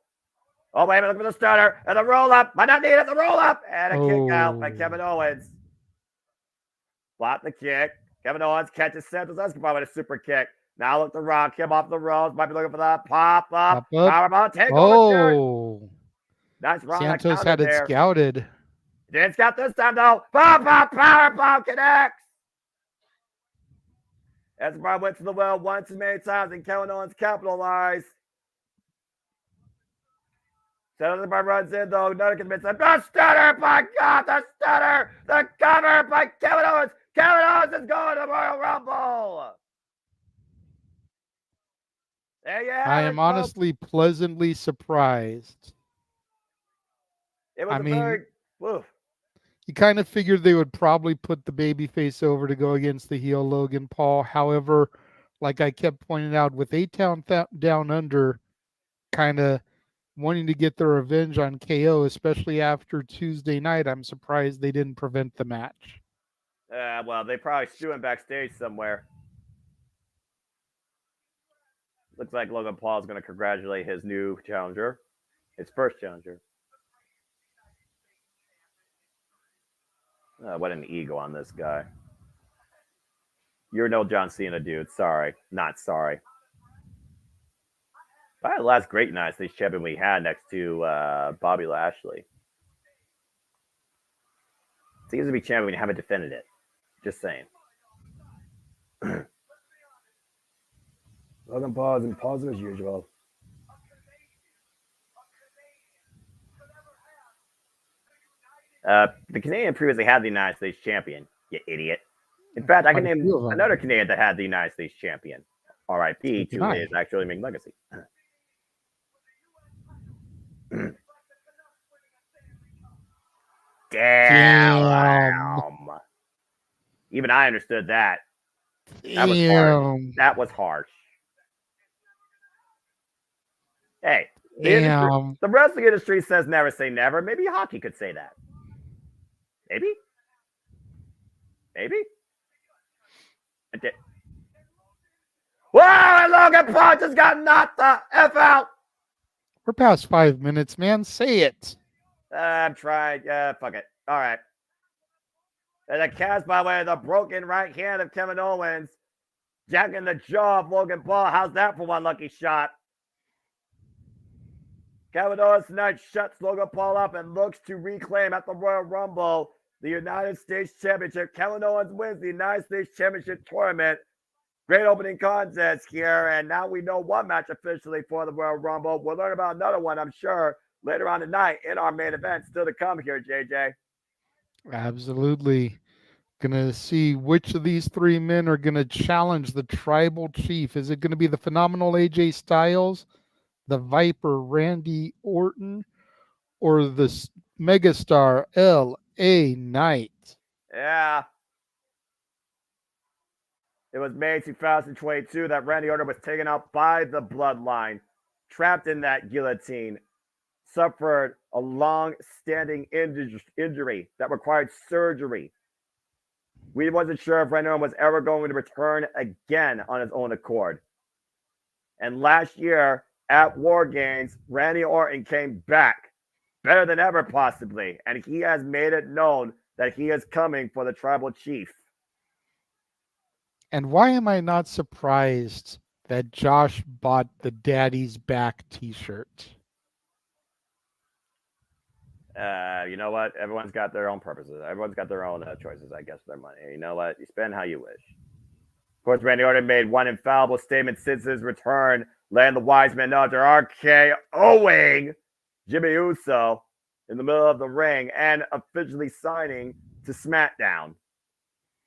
wait a minute, look for the stunner. And the roll-up. Might not need it, the roll-up. And a kick out by Kevin Owens. Block the kick. Kevin Owens catches Santos Escobar with a super kick. Now look to rock him off the ropes. Might be looking for that pop-up. Powerbomb. Take over. Nice run. Santos had it scouted. Didn't scout this time, though. Pop-up. Powerbomb connects. Escobar went to the well once as many times, and Kevin Owens capitalized. Santos Escobar runs in, though. None can miss him. The stunner, by God, the stunner. The cover by Kevin Owens. Kevin Owens is going to Royal Rumble. There you have I it, am folks. honestly pleasantly surprised. It was very woof. You kind of figured they would probably put the babyface over to go against the heel Logan Paul. However, like I kept pointing out, with 8-Town down under kind of wanting to get their revenge on KO, especially after Tuesday night. I'm surprised they didn't prevent the match. Well, they probably stewing backstage somewhere. Looks like Logan Paul is going to congratulate his new challenger, his first challenger. What an ego on this guy. You're no John Cena, dude. Sorry. Not sorry. Probably the last great United States champion we had next to Bobby Lashley. Seems to be champion when you haven't defended it. Just saying. Logan Paul is impulsive as usual. The Canadian previously had the United States champion, you idiot. In fact, I can name another Canadian that had the United States champion. R.I.P. to his actually main legacy. Damn. Even I understood that. That was harsh. That was harsh. Hey, the wrestling industry says never say never. Maybe hockey could say that. Maybe. Wow, Logan Paul just got knocked the F out. We're past 5 minutes, man. Say it. I'm trying. Fuck it. All right. And a cast by way of the broken right hand of Kevin Owens. Jacking the jaw of Logan Paul. How's that for one lucky shot? Kevin Owens tonight shuts Logan Paul up and looks to reclaim at the Royal Rumble the United States Championship. Kevin Owens wins the United States Championship tournament. Great opening contest here, and now we know one match officially for the Royal Rumble. We'll learn about another one, I'm sure, later on tonight in our main event. Still to come here, JJ. Absolutely. Gonna see which of these three men are gonna challenge the Tribal Chief. Is it gonna be the phenomenal AJ Styles, the Viper Randy Orton, or the megastar LA Knight? Yeah. It was May 2022 that Randy Orton was taken out by the Bloodline, trapped in that guillotine, suffered a long-standing injury that required surgery. We wasn't sure if Randy Orton was ever going to return again on his own accord. And last year at War Games, Randy Orton came back better than ever possibly, and he has made it known that he is coming for the Tribal Chief. And why am I not surprised that Josh bought the Daddy's Back t-shirt? You know what? Everyone's got their own purposes. Everyone's got their own choices, I guess, with their money. You know what? You spend how you wish. Of course, Randy Orton made one infallible statement since his return, laying the wise man after RKOing Jimmy Uso in the middle of the ring and officially signing to SmackDown.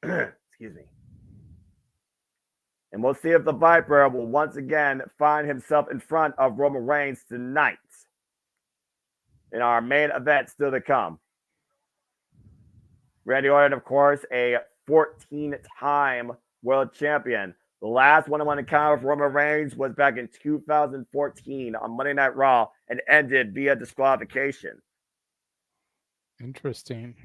Excuse me. And we'll see if the Viper will once again find himself in front of Roman Reigns tonight in our main event still to come. Randy Orton, of course, a 14-time world champion. The last one-on-one encounter with Roman Reigns was back in 2014 on Monday Night Raw and ended via disqualification. Interesting.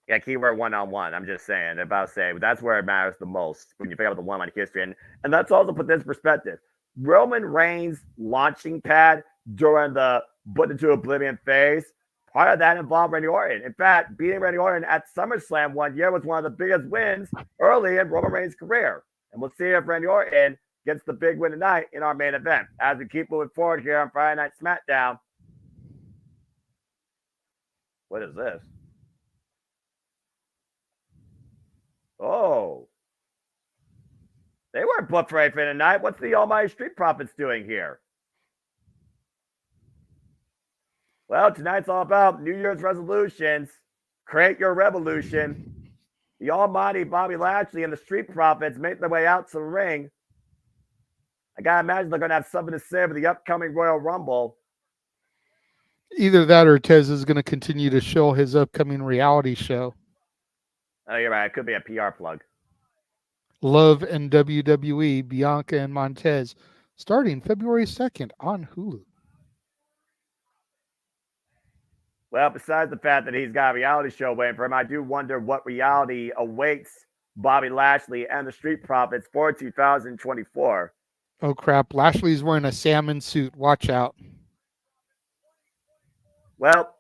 Yeah, keyword one-on-one. I'm just saying. That's where it matters the most when you figure out the one-on-one history. And let's also put this in perspective. Roman Reigns' launching pad during the Put Into Oblivion phase, part of that involved Randy Orton. In fact, beating Randy Orton at SummerSlam one year was one of the biggest wins early in Roman Reigns' career. And we'll see if Randy Orton gets the big win tonight in our main event as we keep moving forward here on Friday Night SmackDown. What is this? Oh. They weren't booked for anything tonight. What's the Almighty Street Profits doing here? Well, tonight's all about New Year's resolutions. Create your revolution. The almighty Bobby Lashley and the Street Profits make their way out to the ring. I gotta imagine they're gonna have something to say for the upcoming Royal Rumble. Either that or Tez is gonna continue to show his upcoming reality show. Oh, you're right. It could be a PR plug. Love and WWE, Bianca and Montez, starting February 2nd on Hulu. Well, besides the fact that he's got a reality show waiting for him, I do wonder what reality awaits Bobby Lashley and the Street Profits for 2024. Oh crap! Lashley's wearing a salmon suit. Watch out. Well,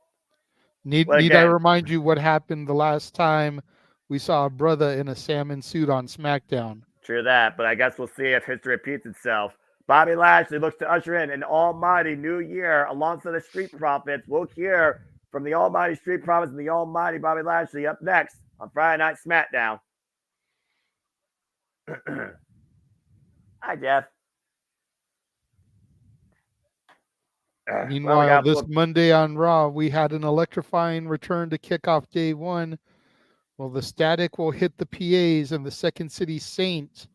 Need I remind you what happened the last time we saw a brother in a salmon suit on SmackDown? True that, but I guess we'll see if history repeats itself. Bobby Lashley looks to usher in an almighty new year alongside the Street Profits. We'll hear from the almighty Street Profits and the almighty Bobby Lashley up next on Friday Night SmackDown. Hi, Jeff. Meanwhile, this Monday on Raw, we had an electrifying return to kickoff day one. Well, the static will hit the PAs, and the Second City Saints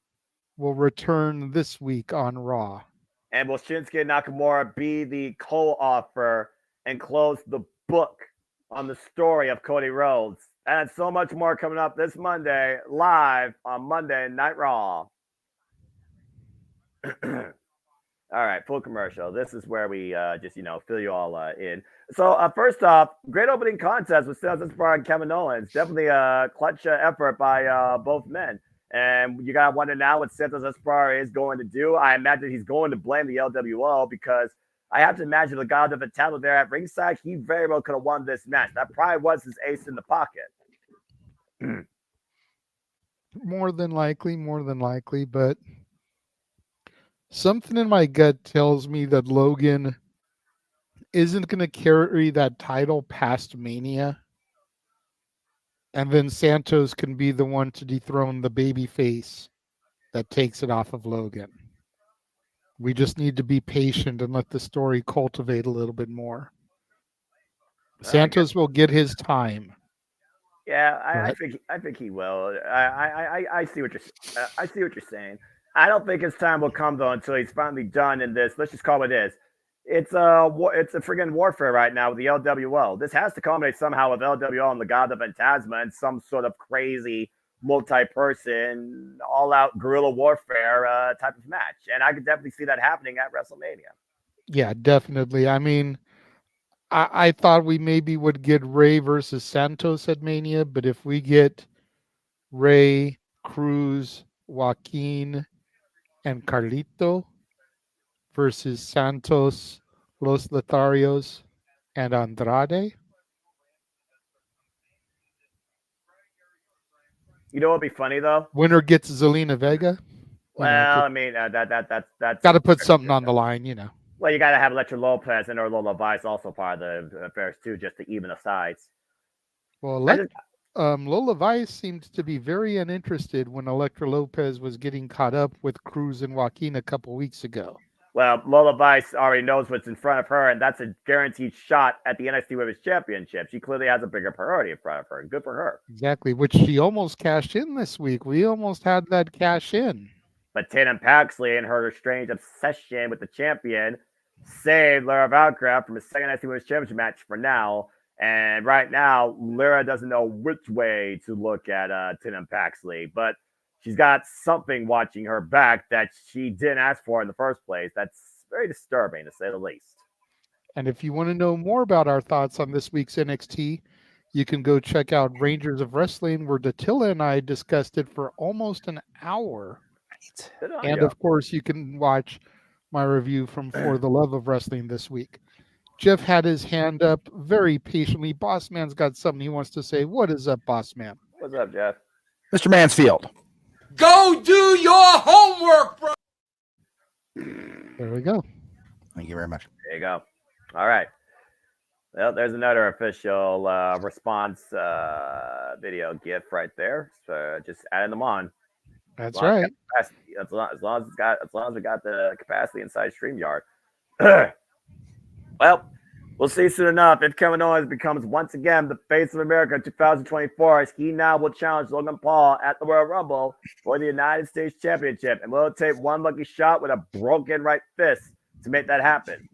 will return this week on Raw. And will Shinsuke Nakamura be the co-author and close the book on the story of Cody Rhodes? And so much more coming up this Monday, live on Monday Night Raw. All right, full commercial. This is where we just, fill you all in. So first off, great opening contest with Santos Escobar and Kevin Owens. Definitely a clutch effort by both men. And you got to wonder now what Santos Escobar is going to do. I imagine he's going to blame the LWO because I have to imagine the God of the talent there at ringside, he very well could have won this match. That probably was his ace in the pocket. More than likely, but something in my gut tells me that Logan isn't going to carry that title past Mania. And then Santos can be the one to dethrone the babyface that takes it off of Logan. We just need to be patient and let the story cultivate a little bit more. Santos will get his time. Yeah, I think he will. I see what you're saying. I don't think his time will come though until he's finally done in this. Let's just call it is. It's a friggin' warfare right now with the LWO. This has to culminate somehow with LWO and Legado of Fantasma and some sort of crazy multi-person, all-out guerrilla warfare type of match. And I could definitely see that happening at WrestleMania. Yeah, definitely. I mean, I thought we maybe would get Ray versus Santos at Mania, but if we get Ray, Cruz, Joaquin, and Carlito versus Santos, Los Lotharios, and Andrade. You know what would be funny though? Winner gets Zelina Vega. Well, I mean that's got to put something on the line, Well, you got to have Electra Lopez and or Lola Vice also part of the affairs too, just to even the sides. Well, Lola Vice seemed to be very uninterested when Electra Lopez was getting caught up with Cruz and Joaquin a couple weeks ago. Well, Lola Vice already knows what's in front of her, and that's a guaranteed shot at the NXT Women's Championship. She clearly has a bigger priority in front of her, and good for her. Exactly, which she almost cashed in this week. We almost had that cash in. But Tatum Paxley and her strange obsession with the champion saved Lyra Valkyrie from a second NXT Women's Championship match for now. And right now, Lyra doesn't know which way to look at Tatum Paxley, but she's got something watching her back that she didn't ask for in the first place. That's very disturbing, to say the least. And if you want to know more about our thoughts on this week's NXT, you can go check out Rangers of Wrestling, where Dattila and I discussed it for almost an hour. And of course, you can watch my review from For the Love of Wrestling this week. Jeff had his hand up very patiently. Boss Man's got something he wants to say. What is up, Boss Man? What's up, Jeff? Mr. Mansfield. Go do your homework, bro. There we go. Thank you very much. There you go. All right. Well, there's another official response video GIF right there. So just adding them on. That's right. As long as we got the capacity inside StreamYard. Well, we'll see soon enough if Kevin Owens becomes once again the face of America in 2024, as he now will challenge Logan Paul at the Royal Rumble for the United States Championship, and will take one lucky shot with a broken right fist to make that happen.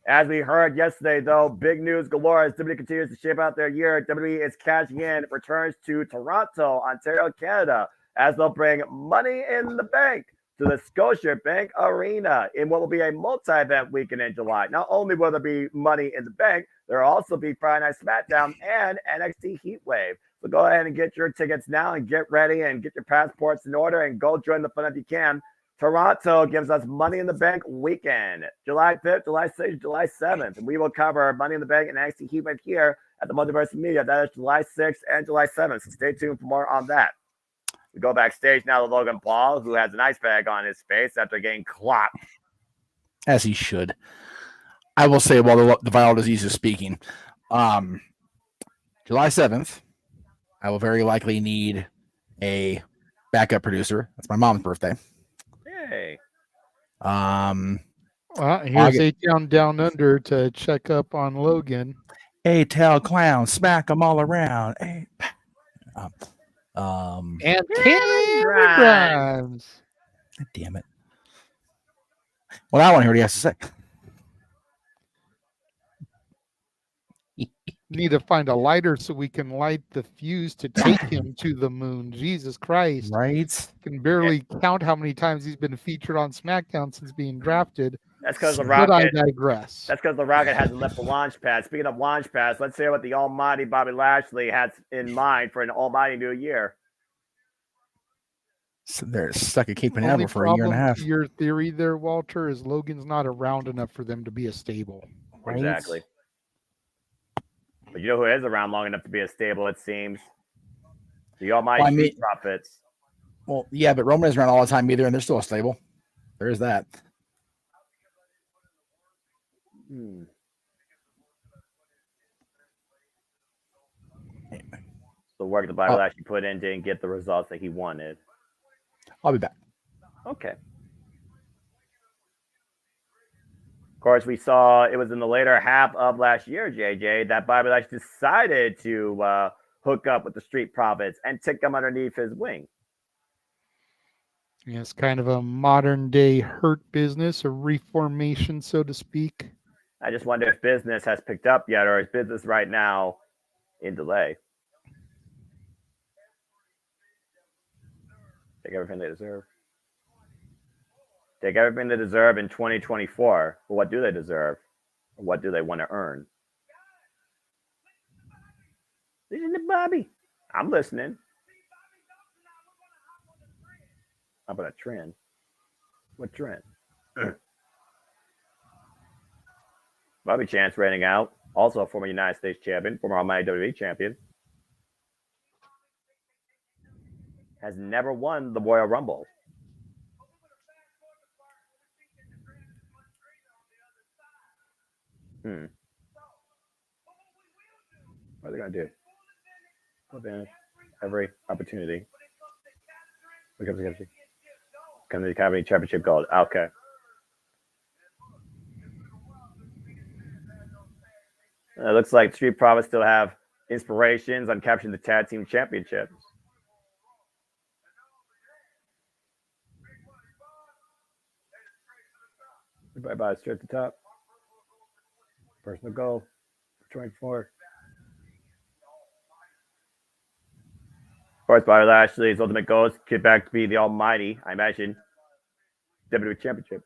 As we heard yesterday, though, big news galore as WWE continues to shape out their year. WWE is cashing in, returns to Toronto, Ontario, Canada, as they'll bring Money in the Bank to the Scotiabank Arena in what will be a multi-event weekend in July. Not only will there be Money in the Bank, There will also be Friday Night SmackDown and NXT Heatwave. So go ahead and get your tickets now and get ready and get your passports in order and go join the fun if you can. Toronto gives us Money in the Bank weekend, July 5th, July 6th, July 7th. And we will cover Money in the Bank and NXT Heatwave here at the Multiverse Media. That is July 6th and July 7th. So stay tuned for more on that. We go backstage now to Logan Paul, who has an ice bag on his face after getting clocked. As he should. I will say, while the viral disease is speaking, July 7th, I will very likely need a backup producer. That's my mom's birthday. Hey. Here's A-Town Down Under to check up on Logan. A-Tail Clown, smack them all around. And Cameron Grimes. Damn it. Well, I want to hear what he has to say. Need to find a lighter so we can light the fuse to take him to the moon. Jesus Christ. Right? Can barely count how many times he's been featured on SmackDown since being drafted. That's because the But I Rocket. digress. That's because the Rocket hasn't left the launch pad. Speaking of launch pads, let's hear what the almighty Bobby Lashley has in mind for an almighty new year. So they're stuck at Cape Only Canaveral for a year and a problem half. to your theory there, Walter, is Logan's not around enough for them to be a stable. Right? Exactly. But you know who is around long enough to be a stable, it seems? The almighty Street Profits. Well, yeah, but Roman is around all the time either, and they're still a stable. There is that. The work that Bobby Lashley put in didn't get the results that he wanted. I'll be back. Okay. Of course, we saw it was in the later half of last year, JJ, that Bobby Lashley decided to hook up with the Street Profits and take them underneath his wing. Yeah, it's kind of a modern day Hurt business, a reformation, so to speak. I just wonder if business has picked up yet, or is business right now in delay? Take everything they deserve. Take everything they deserve in 2024. But what do they deserve? Or what do they want to earn? Listen to Bobby. I'm listening. How about a trend? What trend? Bobby Chance reigning out. Also a former United States champion, former Almighty WWE champion. Has never won the Royal Rumble. What are they going to do? Advantage every opportunity. Come to the Academy Championship Gold. Okay. It looks like Street Profits still have inspirations on capturing the Tag Team Championships. Bye-bye, straight at the top. Personal goal, 24. Of course, Bobby Lashley's ultimate goal is to get back to be the almighty, I imagine, WWE Championship.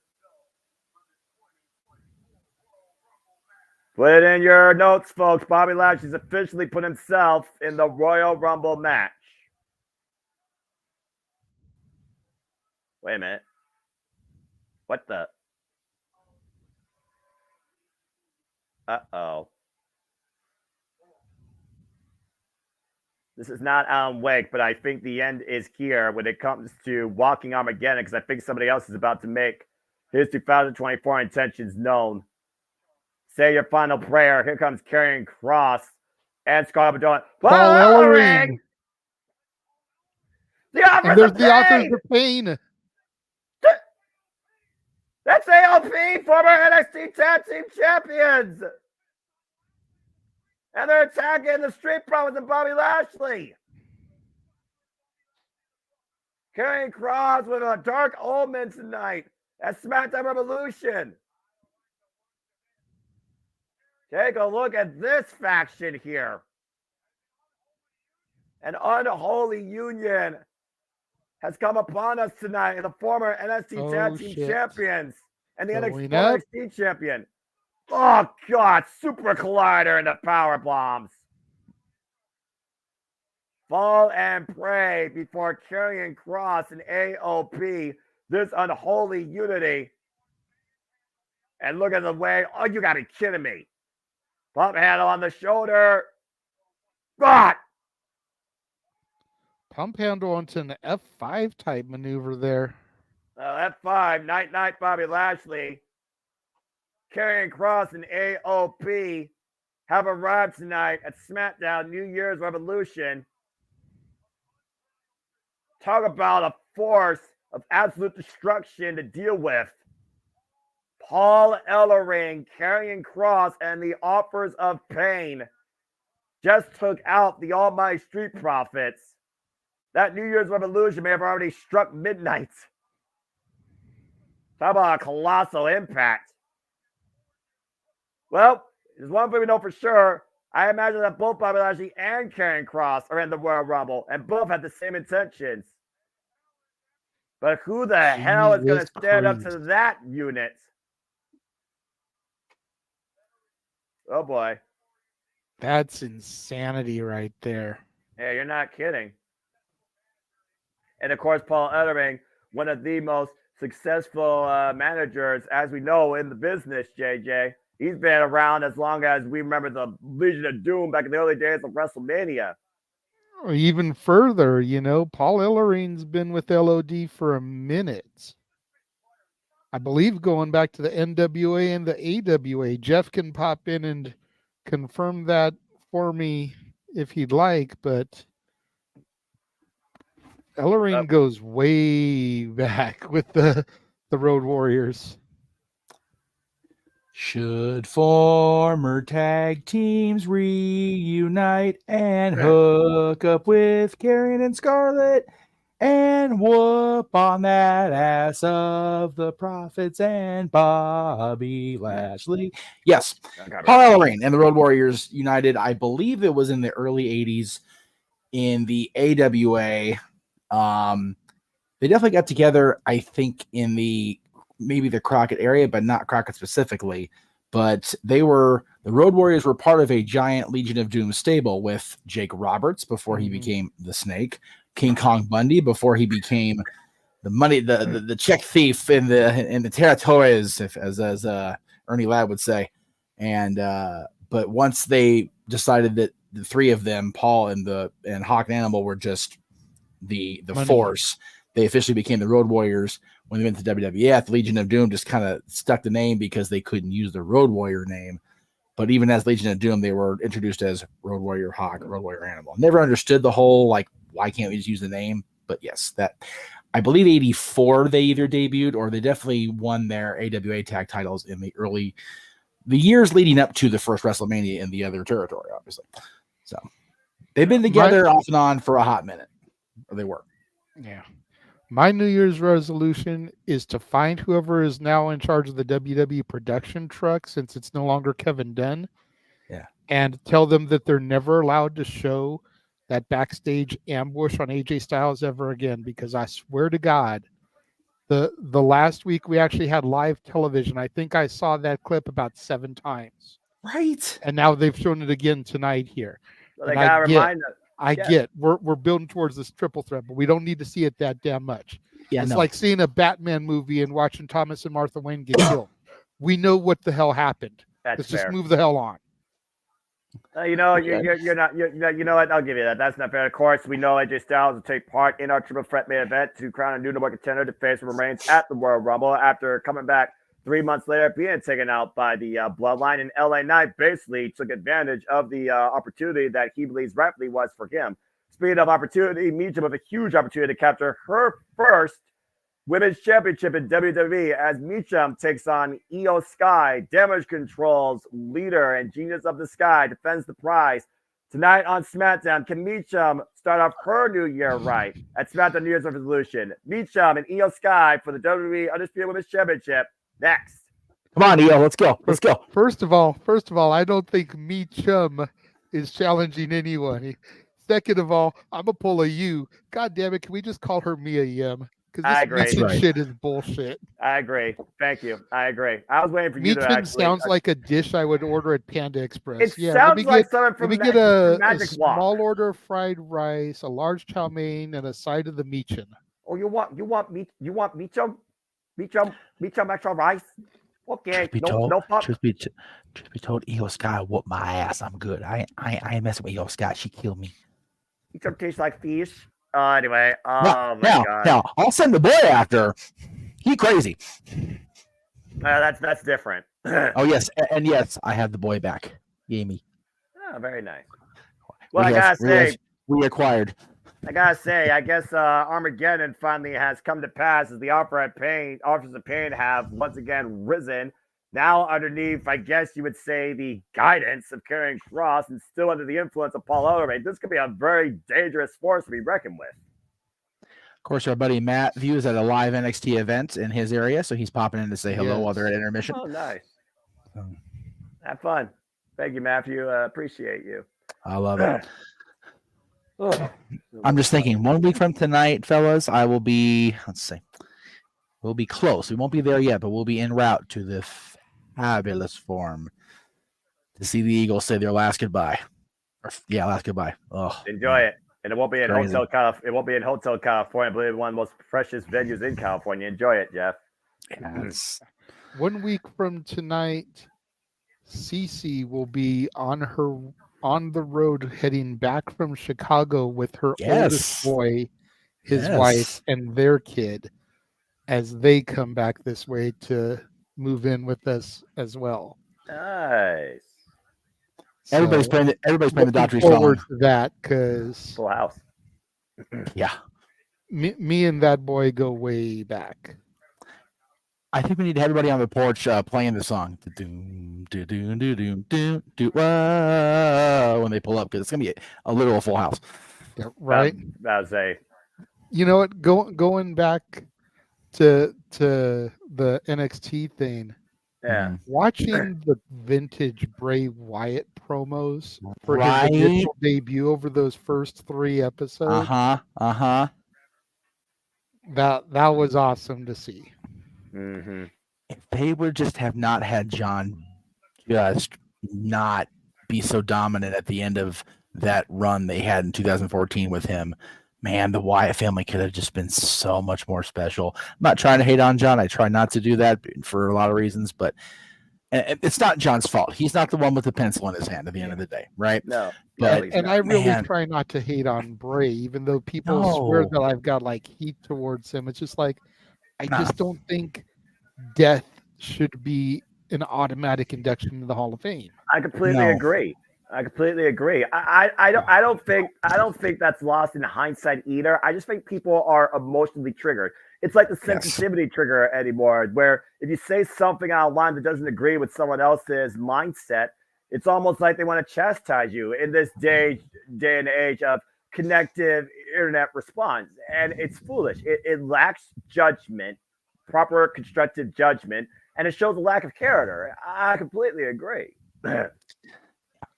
Put it in your notes, folks. Bobby Lashley's officially put himself in the Royal Rumble match. Wait a minute. What the? Uh-oh. This is not Alan Wake, but I think the end is here when it comes to Walking Armageddon, because I think somebody else is about to make his 2024 intentions known. Say your final prayer. Here comes Karrion Kross and Scarlett Bordeaux. Paul Ellering. The Authors And there's of the Pain. Authors of Pain. That's ALP, former NXT Tag Team Champions. And they're attacking the Street Profits and Bobby Lashley. Karrion Kross with a Dark Omen tonight at SmackDown Revolution. Take a look at this faction here. An unholy union has come upon us tonight in the former NXT Tag Team Champions and the NXT champion. Oh, God. Super collider and the power bombs. Fall and pray before Karrion Kross and AOP. This unholy unity. And look at the way. Oh, you got to be kidding me. Pump handle on the shoulder. God. Pump handle onto an F5 type maneuver there. F5. Night, Bobby Lashley. Karrion Kross and AOP have arrived tonight at SmackDown New Year's Revolution. Talk about a force of absolute destruction to deal with. Paul Ellering, Karrion Kross, and the Offers of Pain just took out the Almighty Street Profits. That New Year's Revolution may have already struck midnight. Talk about a colossal impact. Well, there's one thing we know for sure. I imagine that both Bobby Lashley and Karrion Kross are in the Royal Rumble, and both have the same intentions. But who the hell is going to stand up to that unit? Oh, boy. That's insanity right there. Yeah, you're not kidding. And, of course, Paul Ellering, one of the most successful managers, as we know, in the business, JJ. He's been around as long as we remember the Legion of Doom back in the early days of WrestleMania. Even further, Paul Ellering's been with LOD for a minute. I believe going back to the NWA and the AWA. Jeff can pop in and confirm that for me if he'd like, but Ellering goes way back with the Road Warriors. Should former tag teams reunite and hook up with Karrion and Scarlett and whoop on that ass of the Prophets and Bobby Lashley? Yes, Paul Ellering and the Road Warriors united. I believe it was in the early 80s in the AWA. They definitely got together, I think, in maybe the Crockett area, but not Crockett specifically. But the Road Warriors were part of a giant Legion of Doom stable with Jake Roberts before he became the Snake, King Kong Bundy before he became the check thief in the territories, as Ernie Ladd would say. And but once they decided that the three of them, Paul and Hawk and Animal, were just the force, they officially became the Road Warriors. When they went to WWF, the Legion of Doom just kind of stuck the name because they couldn't use the Road Warrior name. But even as Legion of Doom, they were introduced as Road Warrior Hawk, Road Warrior Animal. Never understood the whole, why can't we just use the name? But yes, I believe 84 they either debuted or they definitely won their AWA tag titles in the years leading up to the first WrestleMania in the other territory, obviously. So they've been together off and on for a hot minute. Or they were. Yeah. My New Year's resolution is to find whoever is now in charge of the WWE production truck, since it's no longer Kevin Dunn. Yeah. And tell them that they're never allowed to show that backstage ambush on AJ Styles ever again, because I swear to God, the last week we actually had live television. I think I saw that clip about 7 times. Right. And now they've shown it again tonight here. Well, they gotta remind us. I get we're building towards this triple threat, but we don't need to see it that damn much. Yeah, it's like seeing a Batman movie and watching Thomas and Martha Wayne get killed. We know what the hell happened. Let's just move the hell on. You're not. You know what? I'll give you that. That's not fair. Of course, we know AJ Styles will take part in our triple threat main event to crown a new number one contender to face Roman Reigns at the Royal Rumble after coming back 3 months later, being taken out by the Bloodline. And LA Knight basically took advantage of the opportunity that he believes rightfully was for him. Speaking of opportunity, Meacham with a huge opportunity to capture her first women's championship in WWE as Meacham takes on Io Sky, Damage Control's leader and Genius of the Sky, defends the prize. Tonight on SmackDown, can Meacham start off her new year right at SmackDown New Year's Revolution? Meacham and Io Sky for the WWE Undisputed Women's Championship. Next. Come on, Io, let's go. Let's go. First of all, I don't think Meacham is challenging anyone. Second of all, I'm a pull a U. God damn it, can we just call her Mia Yim? Because I this agree. Meechin shit is bullshit. I agree. Thank you. I agree. I was waiting for you to Meechin actually. sounds like a dish I would order at Panda Express. It Yeah, sounds like something let from me get from a Magic Walk. small order of fried rice, a large chow mein, and a side of the Meechin. Oh, you want micho extra rice? Okay, Truth be told, Io Sky whooped my ass. I'm good. I ain't messing with Io Sky. She killed me. Micho tastes like fish. Anyway, Now, God. now, I'll send the boy after. He crazy. That's different. Oh yes, and yes, I have the boy back. Yay me. Oh, very nice. Well, I gotta say, we acquired. I guess Armageddon finally has come to pass as the offers of pain have once again risen. Now underneath, I guess you would say, the guidance of Karrion Kross and still under the influence of Paul Ellering. This could be a very dangerous force to be reckoned with. Of course, our buddy Matt views at a live NXT event in his area, so he's popping in to say hello while they're at intermission. Oh, nice. Have fun. Thank you, Matthew. Appreciate you. I love it. I'm just thinking 1 week from tonight, fellas, I will be, we'll be close. We won't be there yet, but we'll be en route to the fabulous Forum to see the Eagles say their last goodbye. Last goodbye. Oh, enjoy it. And it won't be in Hotel California. It won't be in Hotel California. I believe one of the most precious venues in California. Enjoy it, Jeff. Yes. 1 week from tonight, Cece will be on the road heading back from Chicago with her oldest boy, his wife, and their kid as they come back this way to move in with us as well. Nice. So everybody's playing the Daughtry forward song. to that because Full house. Yeah. Me and that boy go way back. I think we need everybody on the porch playing the song. When they pull up, because it's gonna be a literal full house. Yeah, right. That was a. You know what? Going back to the NXT thing. Yeah. Watching the vintage Bray Wyatt promos for his initial debut over those first 3 episodes. That was awesome to see. Mm-hmm. If they would just have not had John just not be so dominant at the end of that run they had in 2014 with him, man, the Wyatt family could have just been so much more special. I'm not trying to hate on John. I try not to do that for a lot of reasons, but it's not John's fault. He's not the one with the pencil in his hand at the end of the day, right? No. But, and I really try not to hate on Bray, even though people swear that I've got like heat towards him. It's just like, I just don't think death should be an automatic induction into the Hall of Fame. I completely agree. I don't think that's lost in hindsight either. I just think people are emotionally triggered. It's like the sensitivity trigger anymore, where if you say something out of line that doesn't agree with someone else's mindset, it's almost like they want to chastise you in this day and age of connective internet response. And it's foolish. It lacks judgment, proper constructive judgment, and it shows a lack of character. I completely agree. That's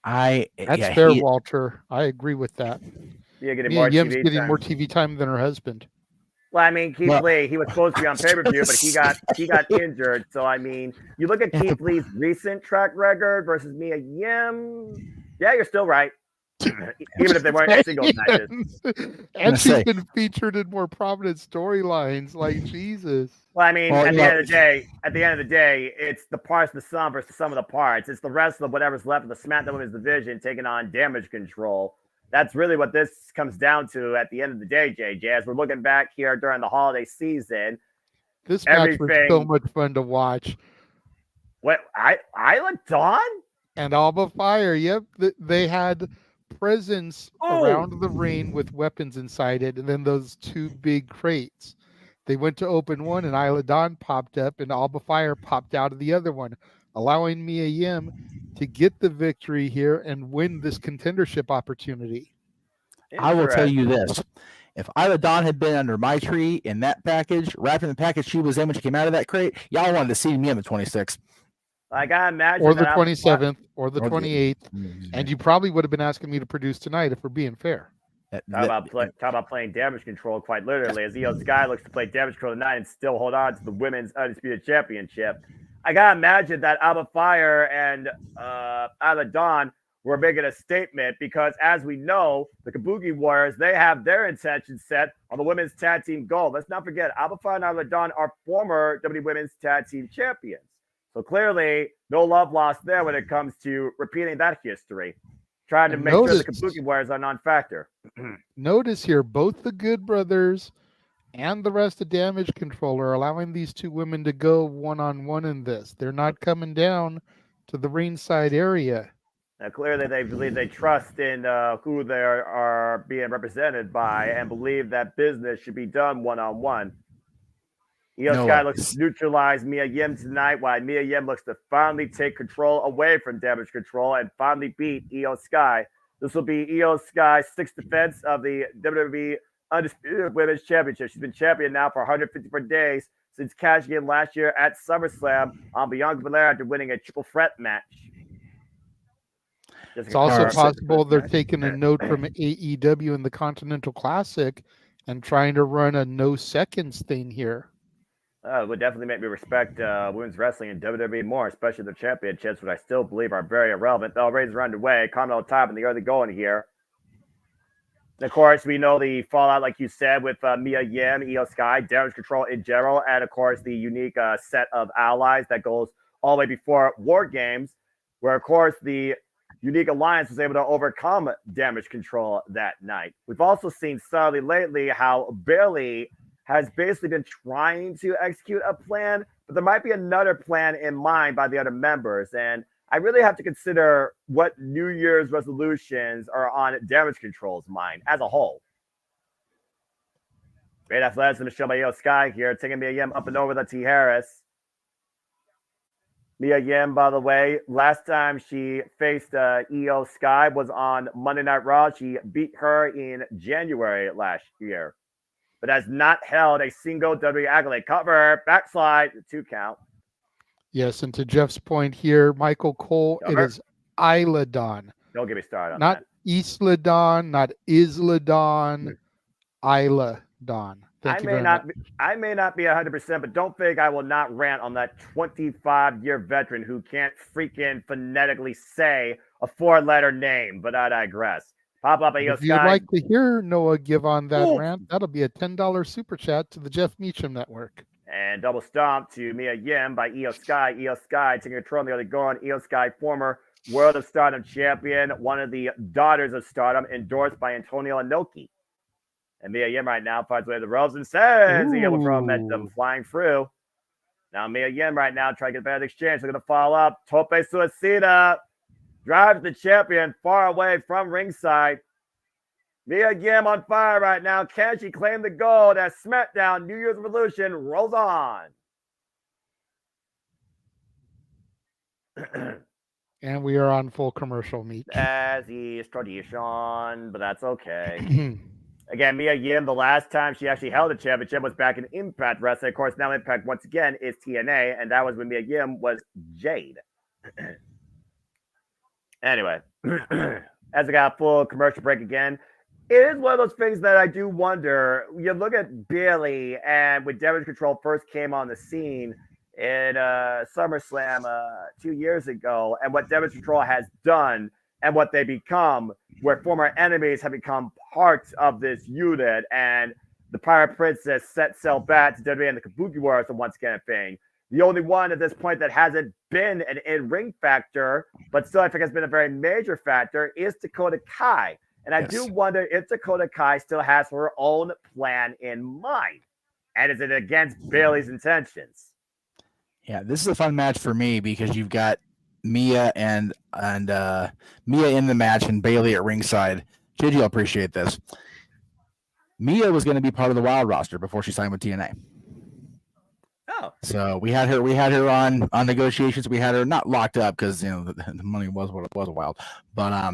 fair, Walter. I agree with that. Yim's getting more TV time than her husband. Well, I mean, Keith Lee, he was supposed to be on pay-per-view, but he got injured. So, I mean, you look at Keith Lee's recent track record versus Mia Yim. Yeah, you're still right. Even if they weren't singles matches. And she's been featured in more prominent storylines, like Jesus. Well, I mean, at the end of the day, it's the parts of the sum versus the sum of the parts. It's the rest of whatever's left of the SmackDown Women's division taking on Damage Control. That's really what this comes down to at the end of the day, JJ. As we're looking back here during the holiday season, this match was so much fun to watch. What Isla Dawn and Alba Fire? Yep, they had presents around the ring with weapons inside it, and then those 2 big crates. They went to open one, and Isla Dawn popped up, and Alba Fire popped out of the other one, allowing Mia Yim to get the victory here and win this contendership opportunity. I will tell you this. If Isla Dawn had been under my tree in that package, wrapping the package she was in when she came out of that crate, y'all wanted to see me on the 26th. Like I imagine. Or the 27th, or the 28th. And you probably would have been asking me to produce tonight if we're being fair. Talk about playing damage control quite literally, as Io Sky looks to play damage control tonight and still hold on to the women's undisputed championship. I gotta imagine that Alba Fire and Isla Dawn were making a statement because, as we know, the Kabuki Warriors, they have their intentions set on the women's tag team gold. Let's not forget, Alba Fire and Isla Dawn are former WWE Women's Tag Team Champions. So clearly, no love lost there when it comes to repeating that history. Trying to make sure the Kabuki Warriors are non-factor. Notice here, both the Good Brothers and the rest of Damage Control are allowing these two women to go one-on-one in this. They're not coming down to the ringside area. Now, clearly, they trust in who they are being represented by and believe that business should be done one-on-one. Io Sky looks to neutralize Mia Yim tonight, while Mia Yim looks to finally take control away from Damage Control and finally beat Io Sky. This will be Io Sky's sixth defense of the WWE Undisputed Women's Championship. She's been champion now for 154 days since cashing in last year at SummerSlam on Bianca Belair after winning a triple threat match. It's also possible they're taking a note from AEW in the Continental Classic and trying to run a no seconds thing here. It would definitely make me respect women's wrestling in WWE more, especially the championships, which I still believe are very irrelevant. The ratings are underway. Continental top in the early going here. And of course, we know the fallout, like you said, with Mia Yim, Io Sky, Damage Control in general, and of course, the unique set of allies that goes all the way before War Games, where, of course, the unique alliance was able to overcome Damage Control that night. We've also seen subtly lately how Bayley has basically been trying to execute a plan, but there might be another plan in mind by the other members. And I really have to consider what New Year's resolutions are on Damage Control's mind as a whole. Great athleticism shown by Io Sky here, taking Mia Yim up and over the T. Harris. Mia Yim, by the way, last time she faced Io Sky was on Monday Night Raw. She beat her in January last year, but has not held a single WWE accolade. Cover, backslide, 2 count. Yes, and to Jeff's point here, Michael Cole, it is Isla Dawn. Don't get me started on not that. Isla Dawn, not Isla Dawn, Isla Dawn. I may not be 100%, but don't think I will not rant on that 25-year veteran who can't freaking phonetically say a 4-letter name, but I digress. Pop up Io Sky. If you'd like to hear Noah give on that rant, that'll be a $10 super chat to the Jeff Meacham Network. And double stomp to Mia Yim by Io Sky. Io Sky taking control on the other going. Io Sky, former World of Stardom champion, one of the daughters of Stardom, endorsed by Antonio Inoki. And Mia Yim right now finds way to the ropes and sends the yellow from momentum flying through. Now Mia Yim right now trying to get a bad exchange. They're going to follow up. Tope Suicida drives the champion far away from ringside. Mia Yim on fire right now. Can she claim the gold as SmackDown New Year's Revolution rolls on? And we are on full commercial meet. As is tradition, but that's okay. Again, Mia Yim, the last time she actually held a championship was back in Impact Wrestling. Of course, now Impact once again is TNA, and that was when Mia Yim was Jade. Anyway, as I got a full commercial break again, it is one of those things that I do wonder. You look at Bayley, and when Damage Control first came on the scene in SummerSlam 2 years ago, and what Damage Control has done and what they become, where former enemies have become parts of this unit, and the Pirate Princess set sail back to WWE and the Kabuki Warriors are once again a thing. The only one at this point that hasn't been an in-ring factor, but still I think has been a very major factor, is Dakota Kai. And I do wonder if Dakota Kai still has her own plan in mind. And is it against Bayley's intentions? Yeah, this is a fun match for me because you've got Mia and Mia in the match and Bayley at ringside. JJ will appreciate this. Mia was going to be part of the Wild roster before she signed with TNA. Oh, so we had her on negotiations. We had her not locked up because the money was what it was a Wild, but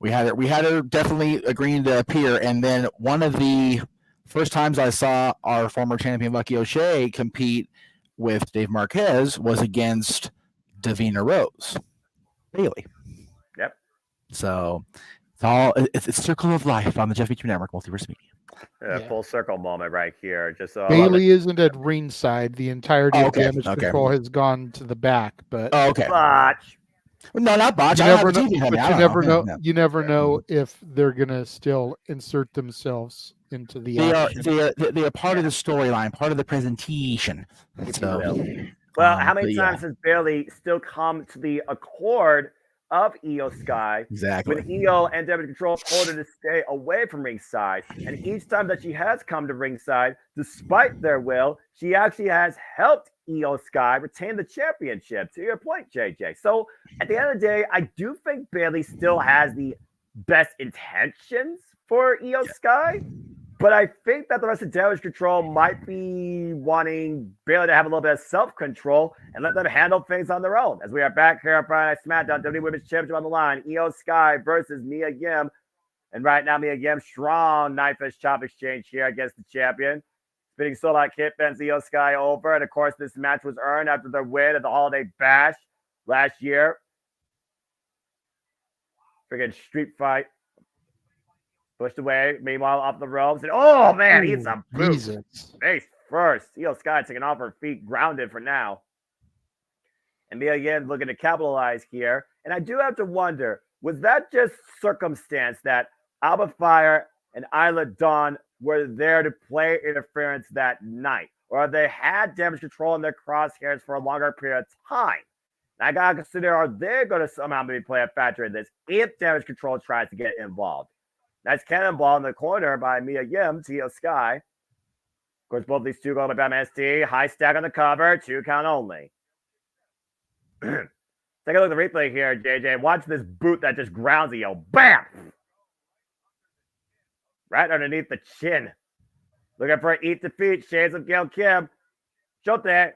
we had her definitely agreeing to appear. And then one of the first times I saw our former champion Lucky O'Shea compete with Dave Marquez was against Davina Rose, Bayley. Yep. So It's circle of life on the Jeff Beachman Network Multiverse Media. Yeah. Full circle moment right here. Just so Bailey isn't at ringside. The entirety of okay, Damage okay. Control has gone to the back, but Okay. botch. No, not botch. you I don't never have the know. TV on me. But I you don't never know. Yeah. You never know if they're gonna still insert themselves into the action. They are part of the storyline, part of the presentation. If So, you will. Well, how many times has Bailey still come to the accord of Io Sky exactly when Io and Damage Control told her to stay away from ringside? And each time that she has come to ringside, despite their will, she actually has helped Io Sky retain the championship, to your point, JJ. So at the end of the day, I do think Bailey still has the best intentions for Io Sky. But I think that the rest of Damage Control might be wanting Bailey to have a little bit of self-control and let them handle things on their own. As we are back here on Friday Night SmackDown, WWE Women's Championship on the line, Io Sky versus Mia Yim. And right now, Mia Yim, strong knife edge chop exchange here against the champion. Spinning sold out Kit bends Io Sky over. And of course, this match was earned after their win at the Holiday Bash last year. Freaking street fight. Pushed away, meanwhile, off the ropes. And oh, man, he's a boot. Face first. Io Sky taking off her feet, grounded for now. And Mia again looking to capitalize here. And I do have to wonder, was that just circumstance that Alba Fire and Isla Dawn were there to play interference that night? Or they had Damage Control in their crosshairs for a longer period of time? And I got to consider, are they going to somehow maybe play a factor in this if Damage Control tries to get involved? Nice cannonball in the corner by Mia Yim to Io Sky. Of course, both these two go to Bam ST. High stack on the cover, 2 count only. Take a look at the replay here, JJ. Watch this boot that just grounds Io. Bam! Right underneath the chin. Looking for an eat defeat. Shades of Gail Kim. Shote.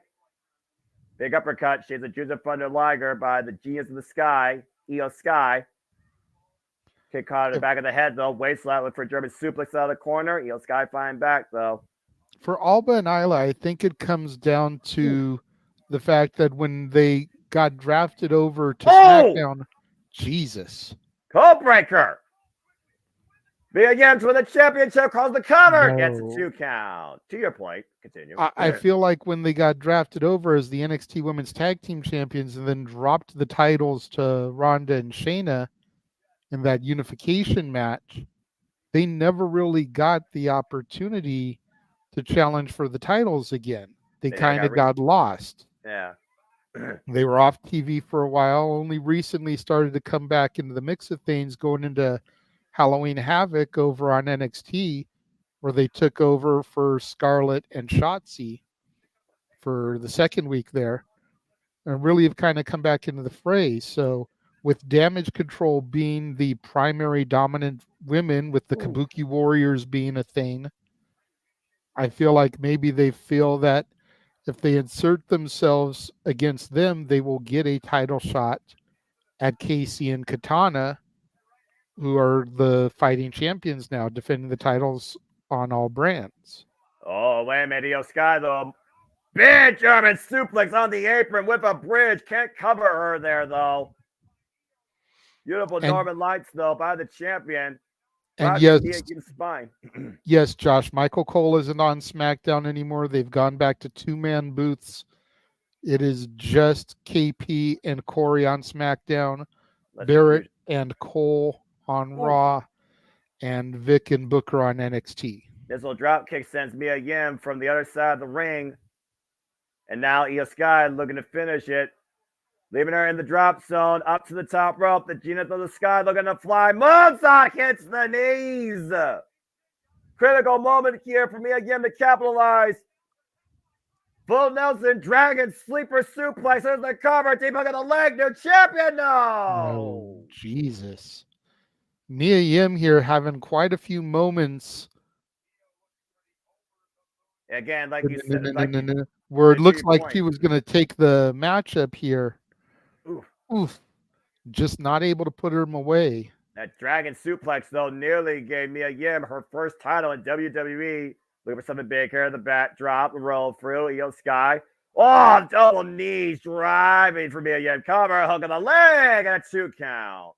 Big uppercut. Shades of Joseph Thunder Liger by the Genius of the Sky, Io Sky. Kick caught in the back of the head, though. Waist slap for a German suplex out of the corner. Io Sky flying back, though. For Alba and Isla, I think it comes down to the fact that when they got drafted over to SmackDown, Jesus. Code breaker. Mia Yim for the championship, calls the cover. Gets a 2 count. To your point, continue. I feel like when they got drafted over as the NXT Women's Tag Team Champions and then dropped the titles to Ronda and Shayna, in that unification match, they never really got the opportunity to challenge for the titles again. They kind of got lost. Yeah. They were off TV for a while, only recently started to come back into the mix of things going into Halloween Havoc over on NXT, where they took over for Scarlett and Shotzi for the second week there, and really have kind of come back into the fray. So with Damage Control being the primary dominant women, with the Kabuki Warriors being a thing, I feel like maybe they feel that if they insert themselves against them, they will get a title shot at Casey and Katana, who are the fighting champions now, defending the titles on all brands. Oh, wait a minute. Io Sky, though. Big German suplex on the apron with a bridge. Can't cover her there, though. Beautiful Northern Lights, though, by the champion. And yes, Josh, Michael Cole isn't on SmackDown anymore. They've gone back to 2-man booths. It is just KP and Corey on SmackDown, Barrett and Cole on Raw, and Vic and Booker on NXT. This little drop kick sends Mia Yim from the other side of the ring. And now Io Sky looking to finish it. Leaving her in the drop zone, up to the top rope. The Genius of the Sky looking to fly. Moonsault hits the knees. Critical moment here for Mia Yim to capitalize. Full Nelson, Dragon, Sleeper Suplex. There's the cover. Deep hook of the leg. New champion. No. Oh, Jesus. Mia Yim here having quite a few moments. Again, like you said. Where it looks like he was going to take the matchup here. Oof. Just not able to put him away. That Dragon Suplex, though, nearly gave Mia Yim her first title in WWE. Looking for something big here. The back drop, roll through. Io Sky. Oh, double knees driving for Mia Yim. Cover, hook of the leg, and a 2 count.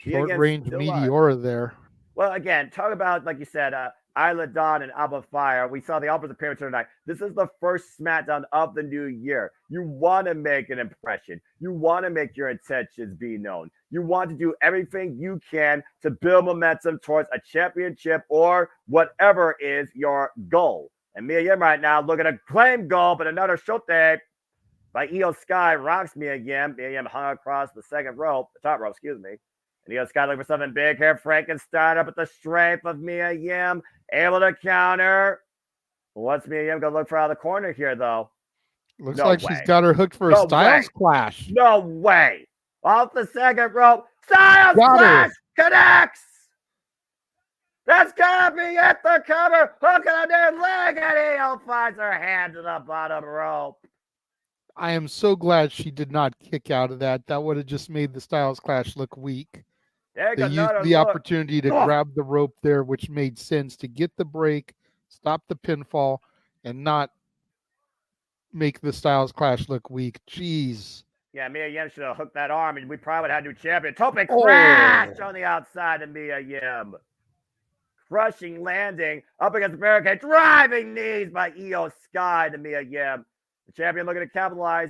Short range Meteora there. Well, again, talk about, like you said, Isla Dawn and Alba Fire. We saw the Alba's appearance tonight. This is the first SmackDown of the new year. You want to make an impression. You want to make your intentions be known. You want to do everything you can to build momentum towards a championship or whatever is your goal. And Mia Yim right now looking to claim goal, but another shote by Io Sky rocks Mia Yim. Mia Yim hung across the top rope, excuse me. And Io Sky looking for something big here. Frankenstein up at the strength of Mia Yim. Able to counter. What's Mia Yim going to look for out of the corner here, though? Looks like she's got her hooked for a Styles Clash. No way. Off the second rope. Styles Clash connects. That's got to be at the cover. Hooking on their leg. And Io finds her hand to the bottom rope. I am so glad she did not kick out of that. That would have just made the Styles Clash look weak. They used the opportunity to grab the rope there, which made sense to get the break, stop the pinfall, and not make the Styles Clash look weak. Jeez. Yeah, Mia Yim should have hooked that arm, and we probably would have had a new champion. Tope crash on the outside of Mia Yim. Crushing landing up against the barricade. Driving knees by Io Sky to Mia Yim. The champion looking to capitalize.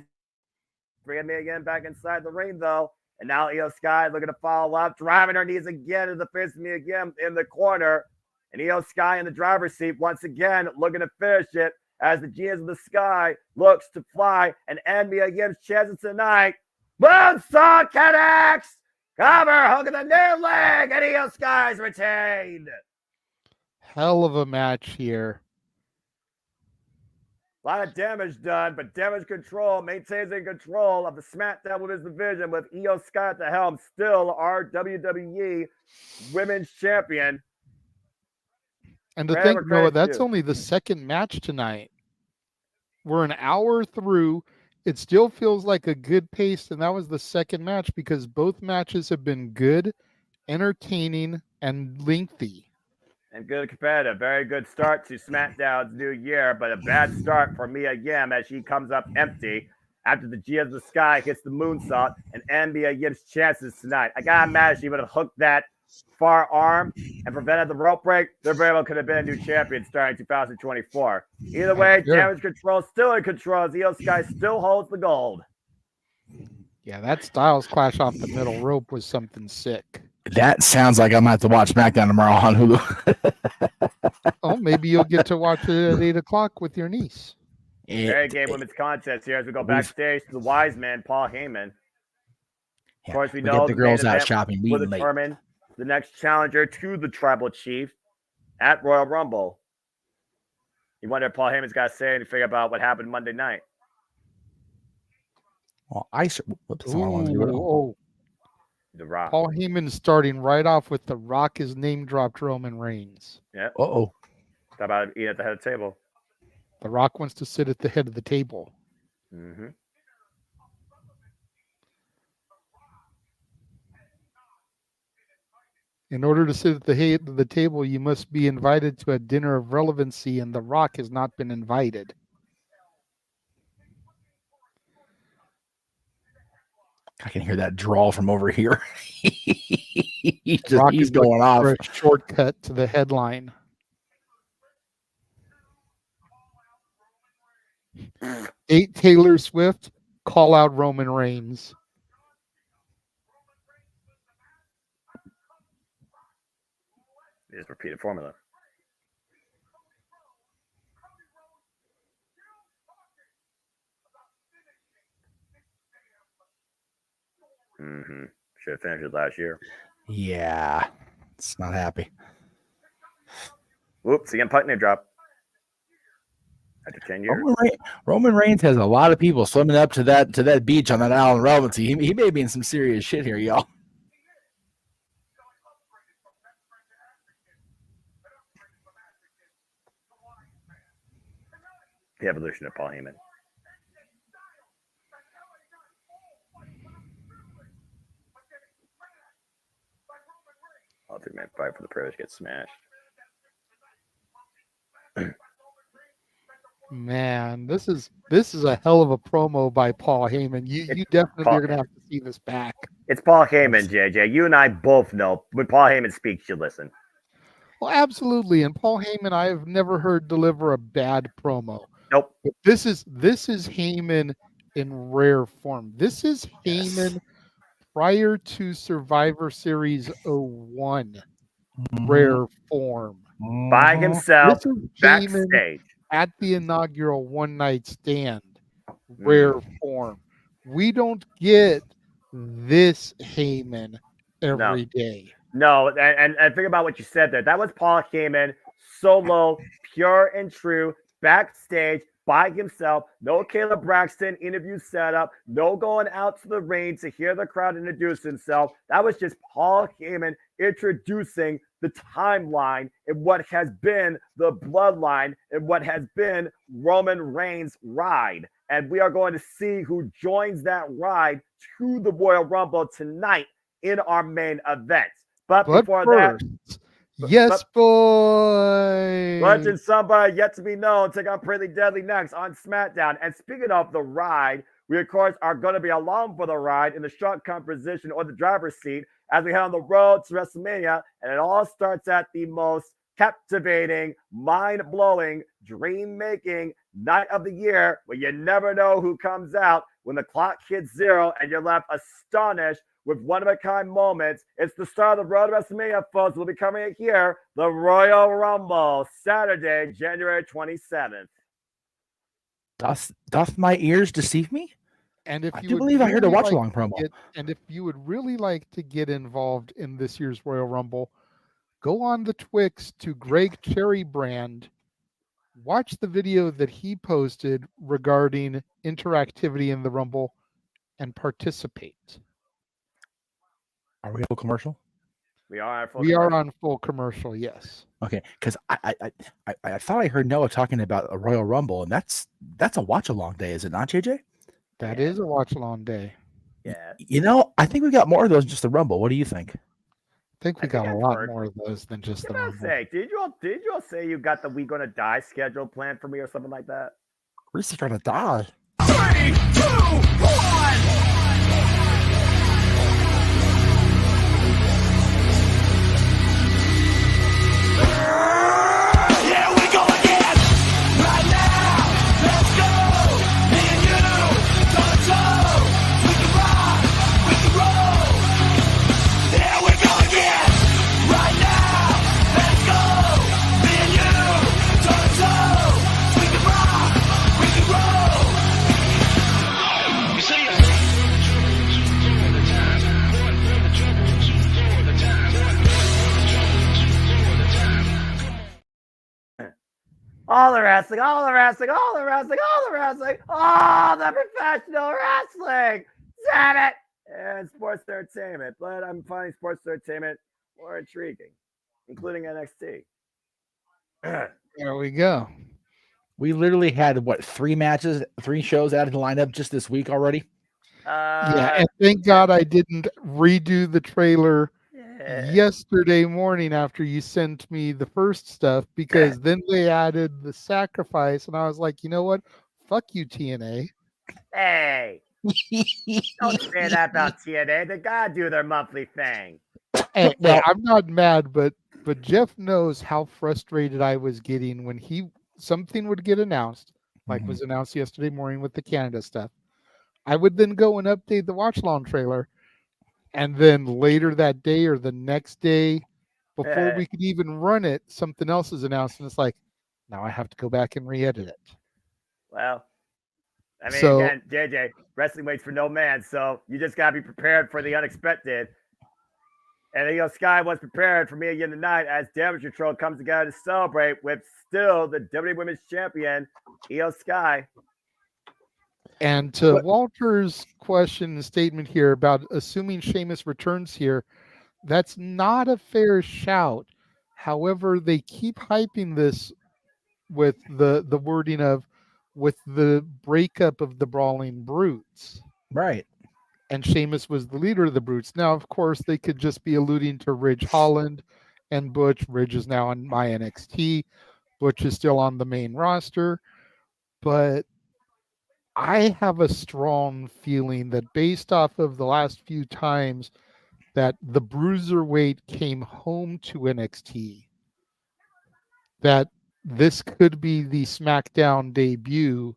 Bringing Mia Yim back inside the ring, though. And now Io Sky looking to follow up, driving her knees again to the face of Mia Yim in the corner. And Io Sky in the driver's seat once again looking to finish it as the Genius of the Sky looks to fly and end Mia Yim's chances tonight. Moonsault connects! Cover, hooking the near leg, and Io Sky's retained. Hell of a match here. A lot of damage done, but damage control maintains in control of the SmackDown Women's Division with Io Sky at the helm, still our WWE Women's Champion. And to think, Noah, that's only the second match tonight. We're an hour through. It still feels like a good pace, and that was the second match because both matches have been good, entertaining, and lengthy. And good competitive. Very good start to SmackDown's new year, but a bad start for Mia Yim as she comes up empty after the G of the Sky hits the moonsault and end Mia Yim's chances tonight. I gotta imagine she would have hooked that far arm and prevented the rope break. There very well could have been a new champion starting 2024. Either way, damage control still in control as Io Sky still holds the gold. Yeah, that Styles Clash off the middle rope was something sick. That sounds like I'm going to have to watch SmackDown tomorrow on Hulu. Oh, maybe you'll get to watch it at 8 o'clock with your niece. Very gay women's contest here as we go backstage to the wise man, Paul Heyman. Of course, we know the girls out shopping. We will determine the next challenger to the Tribal Chief at Royal Rumble. You wonder if Paul Heyman's got to say anything about what happened Monday night. Well, The Rock. Paul Heyman starting right off with The Rock is name dropped Roman Reigns. Yeah. Uh-oh. How about eating at the head of the table? The Rock wants to sit at the head of the table. Mm-hmm. In order to sit at the head of the table, you must be invited to a dinner of relevancy, and The Rock has not been invited. I can hear that drawl from over here. he's going off. For a shortcut to the headline. Date Taylor Swift, call out Roman Reigns. Just repeated formula. Mm-hmm. Should have finished it last year. Yeah. It's not happy. Whoops, again, puck name drop. After 10 years. Roman Reigns has a lot of people swimming up to that beach on that island relevancy. He may be in some serious shit here, y'all. The evolution of Paul Heyman. All 3-man fight for the privilege gets smashed. Man, this is a hell of a promo by Paul Heyman. You definitely are going to have to see this back. It's Paul Heyman, JJ. You and I both know when Paul Heyman speaks, you listen. Well, absolutely. And Paul Heyman, I have never heard deliver a bad promo. Nope. But this is Heyman in rare form. This is Heyman prior to Survivor Series 01 rare form. By himself, backstage. At the inaugural one night stand, rare form. We don't get this Heyman every day. No, and think about what you said there. That was Paul Heyman, solo, pure and true, backstage by himself. No Caleb Braxton interview setup. No going out to the ring to hear the crowd introduce himself. That was just Paul Heyman introducing the timeline and what has been the bloodline and what has been Roman Reigns' ride. And we are going to see who joins that ride to the Royal Rumble tonight in our main event. But before first, boy. Legend somebody yet to be known take on Pretty Deadly next on SmackDown. And speaking of the ride, we of course are going to be along for the ride in the shotgun position or the driver's seat as we head on the road to WrestleMania. And it all starts at the most captivating, mind-blowing, dream-making night of the year where you never know who comes out when the clock hits 0 and you're left astonished with one-of-a-kind moments. It's the start of the road to WrestleMania, folks. We'll be coming here, the Royal Rumble, Saturday, January 27th. Doth my ears deceive me? And if I you do believe I heard a watch-along promo. And if you would really like to get involved in this year's Royal Rumble, go on the Twix to Greg Cherrybrand. Watch the video that he posted regarding interactivity in the Rumble and participate. Are we full commercial? We are on full commercial, yes. Okay, because I thought I heard Noah talking about a Royal Rumble, and that's a watch-along day, is it not, JJ? That is a watch-along day. Yeah. You know, I think we got more of those than just the Rumble. What do you think? I think we got a lot more of those than just the Rumble. Did you all say you got the We Gonna Die schedule planned for me or something like that? We're just gonna die. 3, 2, 1. All the wrestling, all the wrestling, all the wrestling, all the wrestling, all the professional wrestling. Damn it! And sports entertainment. But I'm finding sports entertainment more intriguing, including NXT. There we go. We literally had, 3 shows added to the lineup just this week already? Yeah, and thank God I didn't redo the trailer yesterday morning after you sent me the first stuff, because then they added the sacrifice, and I was like, you know what? Fuck you, TNA. Hey, don't say that about TNA. They gotta do their monthly thing. Hey, I'm not mad, but Jeff knows how frustrated I was getting when something would get announced, like was announced yesterday morning with the Canada stuff. I would then go and update the watch-along trailer. And then later that day or the next day, before we could even run it, something else is announced. And it's like, now I have to go back and re-edit it. Well, I mean, again, JJ, wrestling waits for no man. So you just got to be prepared for the unexpected. And Sky was prepared for me again tonight as Damage Control comes together to celebrate with still the WWE Women's Champion, Sky. And to Walter's question and statement here about assuming Sheamus returns here, that's not a fair shout. However, they keep hyping this with the wording of with the breakup of the Brawling Brutes. Right. And Sheamus was the leader of the Brutes. Now, of course, they could just be alluding to Ridge Holland and Butch. Ridge is now on my NXT. Butch is still on the main roster. but I have a strong feeling that based off of the last few times that the Bruiserweight came home to NXT, that this could be the SmackDown debut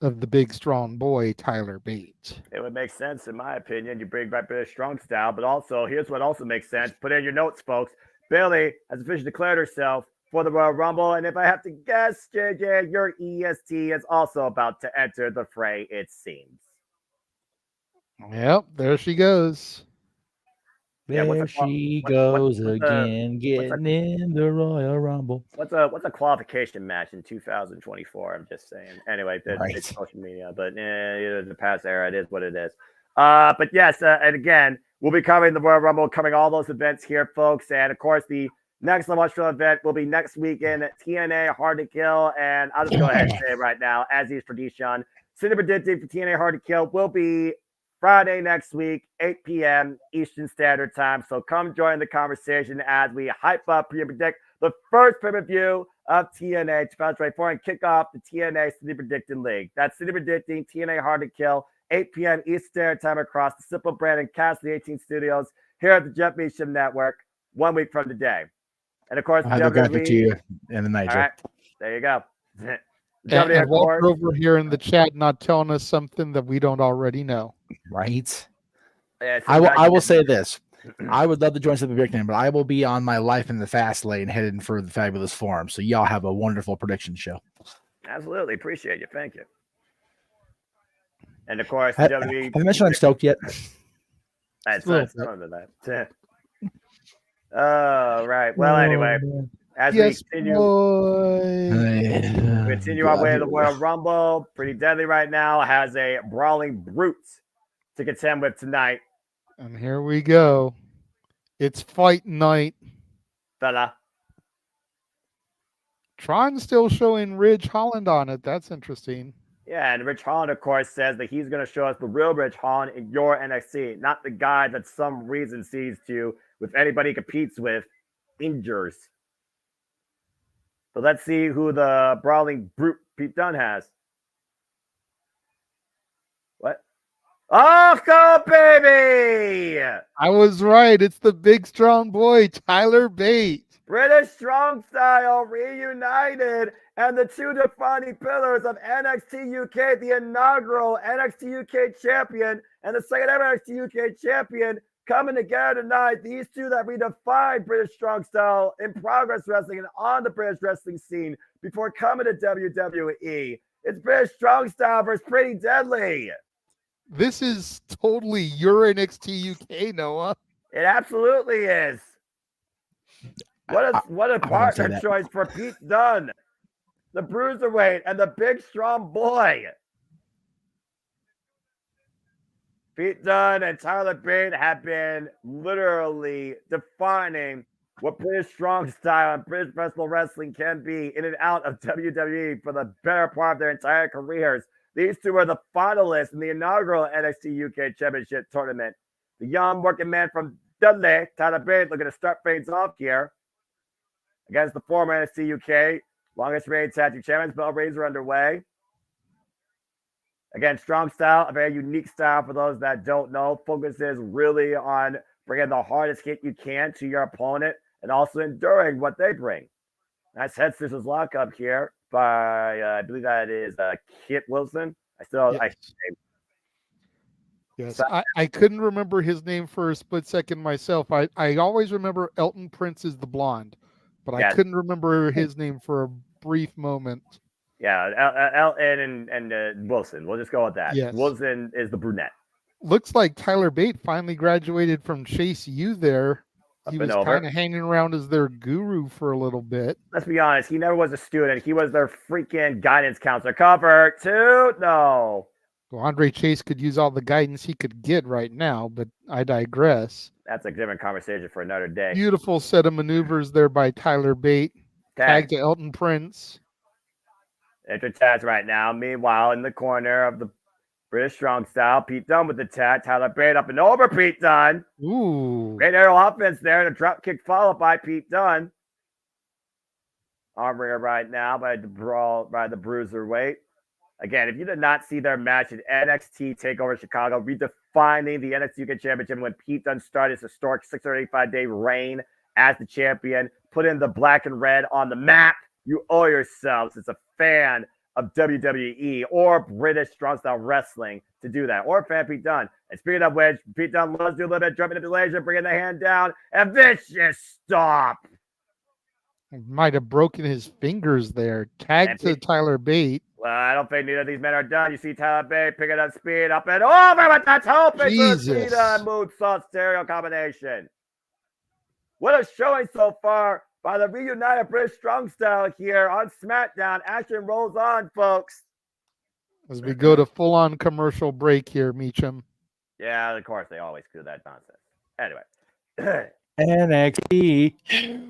of the big strong boy, Tyler Bate. It would make sense, in my opinion. You bring back British Strong Style, but also, here's what also makes sense. Put in your notes, folks. Bayley has officially declared herself for the Royal Rumble, and if I have to guess, JJ, your EST is also about to enter the fray, it seems. Yep, there she goes. There she goes again, getting in the Royal Rumble. What's a qualification match in 2024? I'm just saying. Anyway, Right. it's social media, but the past era, it is what it is. But yes, and again, we'll be covering the Royal Rumble, covering all those events here, folks. And of course, the next Australia event will be next weekend at TNA Hard to Kill. And I'll just go ahead and say it right now, as is tradition. Cindy predicted for TNA Hard to Kill will be Friday next week, 8 p.m. Eastern Standard Time. So come join the conversation as we hype up and predict the first pay-per-view of TNA 2024 and kick off the TNA City Predicting League. That's City Predicting TNA Hard to Kill, 8 p.m. Eastern Standard Time across the Simple Brand and Castle 18 Studios here at the Jeff Meacham Network 1 week from today. And of course, I'll get to you in the night. All right, there you go. And Walter over here in the chat not telling us something that we don't already know. Right. Yeah, I will say this. I would love to join something big, but I will be on my life in the fast lane headed for the Fabulous Forum. So y'all have a wonderful prediction show. Absolutely. Appreciate you. Thank you. And of course, Have I mentioned I'm stoked yet? That's not that. Oh, right. Well, anyway, as we continue our way to the Royal Rumble, Pretty Deadly right now has a Brawling Brute to contend with tonight. And here we go. It's fight night. Fella. Tron still showing Ridge Holland on it. That's interesting. Yeah, and Rich Holland, of course, says that he's going to show us the real Rich Holland in your NXT, not the guy that some reason sees to, with anybody he competes with, injures. So let's see who the Brawling Brute Pete Dunne has. What? Oh, go, baby! I was right. It's the big strong boy, Tyler Bate. British Strong Style reunited, and the two defining pillars of NXT UK, the inaugural NXT UK champion and the second ever NXT UK champion, coming together tonight. These two that redefined British Strong Style in Progress Wrestling and on the British wrestling scene before coming to WWE. It's British Strong Style versus Pretty Deadly. This is totally your NXT UK, Noah. It absolutely is. What a partner choice for Pete Dunne, the Bruiserweight and the big strong boy. Pete Dunne and Tyler Bate have been literally defining what British Strong Style and British Professional Wrestling can be in and out of WWE for the better part of their entire careers. These two are the finalists in the inaugural NXT UK Championship Tournament. The young working man from Dudley, Tyler Bate, looking to start things off here against the former NXT UK longest reigning tag team champions. Bell raids are underway. Again, Strong Style, a very unique style for those that don't know. Focuses really on bringing the hardest hit you can to your opponent and also enduring what they bring. Nice head scissors lockup here by, I believe that is Kit Wilson. Yes, I couldn't remember his name for a split second myself. I always remember Elton Prince is the blonde, but I couldn't remember his name for a brief moment. Yeah, Elton and Wilson. We'll just go with that. Yes. Wilson is the brunette. Looks like Tyler Bate finally graduated from Chase U there. He was kind of hanging around as their guru for a little bit. Let's be honest. He never was a student. He was their freaking guidance counselor. Cover two. No. Well, Andre Chase could use all the guidance he could get right now, but I digress. That's a different conversation for another day. Beautiful set of maneuvers there by Tyler Bate. Tag to Elton Prince. Enter tags right now. Meanwhile, in the corner of the British Strong Style, Pete Dunne with the tag. Tyler Bate up and over Pete Dunne. Ooh. Great aerial offense there and a drop kick followed by Pete Dunne. Arm ringer right now by the Bruiserweight. Again, if you did not see their match in NXT TakeOver Chicago, redefining the NXT UK Championship when Pete Dunne started his historic 685-day reign as the champion, put in the black and red on the map, you owe yourselves as a fan of WWE or British strong style wrestling to do that, or fan Pete Dunne. And speaking of which, Pete Dunne loves to do a little bit of drum manipulation, bringing the hand down, and vicious stop. Might have broken his fingers there. Tag to Tyler Bate. Well, I don't think neither of these men are done. You see Tyler Bate picking up speed, up and over, but that's hoping Jesus. for a speed moonsault stereo combination. What a showing so far by the reunited British Strong Style here on SmackDown. Action rolls on, folks. As we go to full-on commercial break here, Meacham. Yeah, of course, they always do that nonsense. Anyway. NXT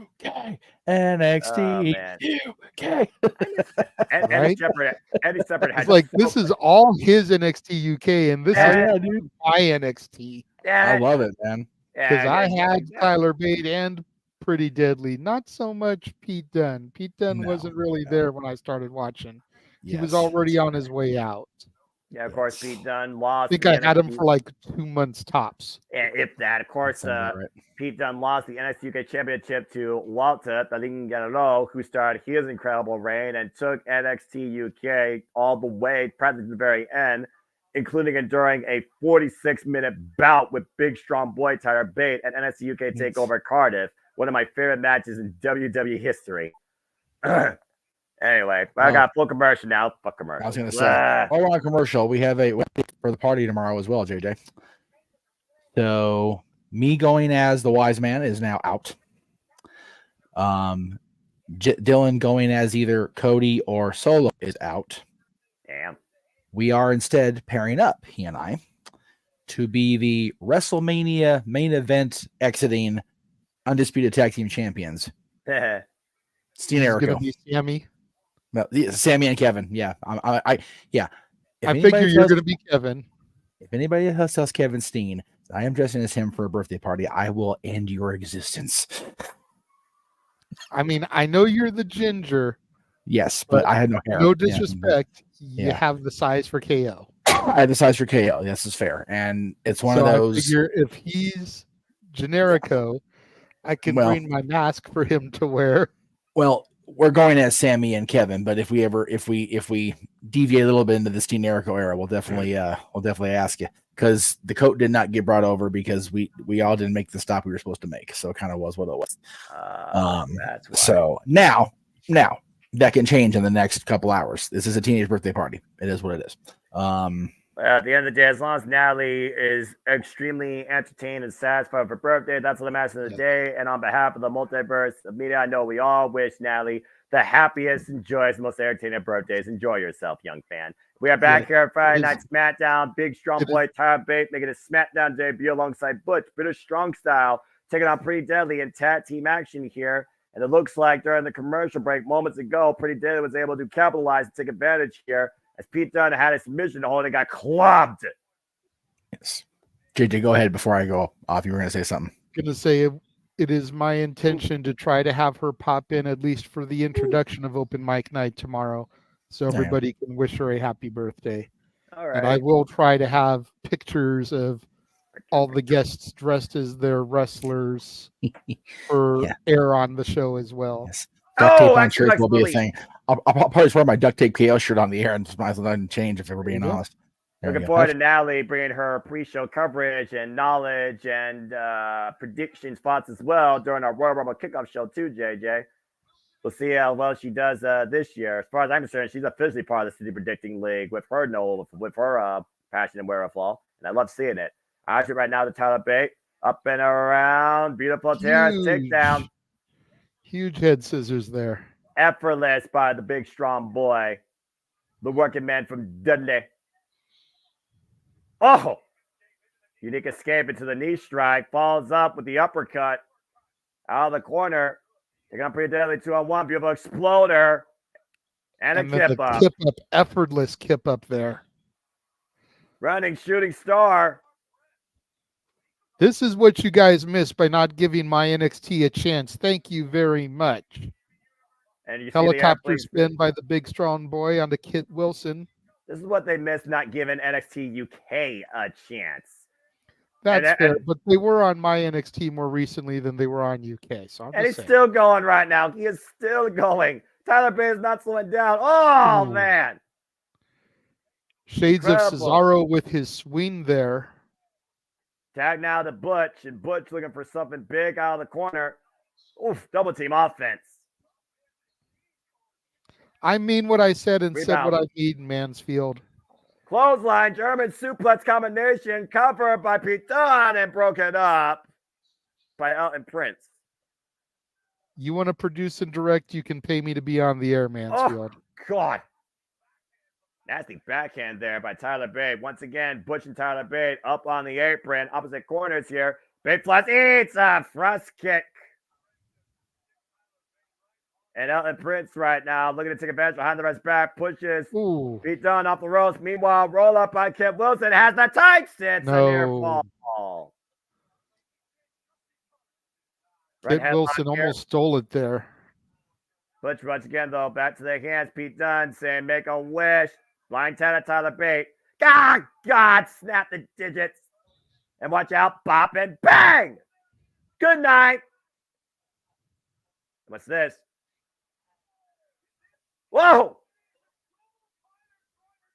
UK, NXT UK. Eddie Shepherd It's like this is all his NXT UK, and this is dude. my NXT. I love it, man. Because I had Tyler Bate and Pretty Deadly, not so much Pete Dunne. Pete Dunne wasn't really there when I started watching. He was already on his way out. Yeah, of course, Pete Dunne lost. I think I had him for like 2 months tops. Yeah, if that. Of course, Pete Dunne lost the NXT UK Championship to Walter Talingarolo, who started his incredible reign and took NXT UK all the way, practically to the very end, including enduring a 46-minute bout with big, strong boy Tyler Bate at NXT UK TakeOver Cardiff, one of my favorite matches in WWE history. Anyway, I got full commercial now. Fuck commercial. I was going to say, while we're on commercial, we have a for the party tomorrow as well, JJ. So me going as the wise man is now out. Dylan going as either Cody or Solo is out. Damn. We are instead pairing up, he and I, to be the WrestleMania main event exiting undisputed tag team champions. Steen Erico. Going to be Sammy. Well, Sammy and Kevin. Yeah. I figure you're going to be Kevin. If anybody else tells Kevin Steen, I am dressing as him for a birthday party, I will end your existence. I mean, I know you're the ginger. Yes, but I had no hair. No disrespect. You have the size for KO. I had the size for KO. This is fair. And it's one of those. I figure if he's Generico, I can bring my mask for him to wear. Well, we're going as Sammy and Kevin, but if we deviate a little bit into the Steen Erico era, we'll definitely ask you, because the coat did not get brought over because we all didn't make the stop we were supposed to make, so it kind of was what it was. That's why. So now that can change in the next couple hours. This is a teenage birthday party. It is what it is. At the end of the day, as long as Natalie is extremely entertained and satisfied with her birthday, that's what matters in the day. And on behalf of the Multiverse of media, I know we all wish Natalie the happiest and joyous, most entertaining birthdays. Enjoy yourself, young fan. We are back here on Friday Night SmackDown. Big, strong boy Tyler Bate making his SmackDown debut alongside Butch, British Strong Style, taking on Pretty Deadly in tag team action here. And it looks like during the commercial break moments ago, Pretty Deadly was able to capitalize and take advantage here, as Pete Dunne had a submission to hold and got clubbed. Yes. JJ, go ahead before I go off. You were going to say something. I'm going to say it is my intention to try to have her pop in at least for the introduction of Open Mic Night tomorrow, so everybody can wish her a happy birthday. All right. And I will try to have pictures of all the guests dressed as their wrestlers for air on the show as well. Yes. Duct tape on shirts will be a thing. I'll probably just wear my duct tape KO shirt on the air and just might as well not change if we're being honest. Looking forward to Natalie bringing her pre-show coverage and knowledge and prediction spots as well during our Royal Rumble kickoff show too, JJ. We'll see how well she does this year. As far as I'm concerned, she's officially part of the City Predicting League with her passion and wherewithal, and I love seeing it. Actually, right now, the Tyler Bate up and around, beautiful terrace takedown. Huge head scissors there. Effortless by the big, strong boy, the working man from Dudley. Oh! Unique escape into the knee strike. Follows up with the uppercut. Out of the corner. Taking on Pretty Deadly 2-on-1. Beautiful exploder. And a kip up. Effortless kip up there. Running shooting star. This is what you guys missed by not giving my NXT a chance. Thank you very much. And you helicopter spin by the big strong boy onto Kit Wilson. This is what they missed, not giving NXT UK a chance. That's fair, but they were on my NXT more recently than they were on UK. So he's still going right now. He is still going. Tyler Bate is not slowing down. Oh, man. Shades of Cesaro with his swing there. Tag now to Butch, and Butch looking for something big out of the corner. Oof, double team offense. I mean what I said and said what I mean, Mansfield. Clothesline, German suplex combination, covered by Pete Dunne and broken up by Elton Prince. You want to produce and direct, you can pay me to be on the air, Mansfield. Oh, God. Nasty backhand there by Tyler Bate. Once again, Butch and Tyler Bate up on the apron, opposite corners here. Bate plus eats a thrust kick. And Elton Prince right now looking to take advantage behind the ref's back, pushes Pete Dunne off the ropes. Meanwhile, roll up by Kip Wilson has the tight stance. A near fall. Kip Wilson almost stole it there. Butch once again, though, back to their hands. Pete Dunne saying, make a wish. Blind tap at Tyler Bate. God, snap the digits. And watch out, bop and bang. Good night. What's this? Whoa.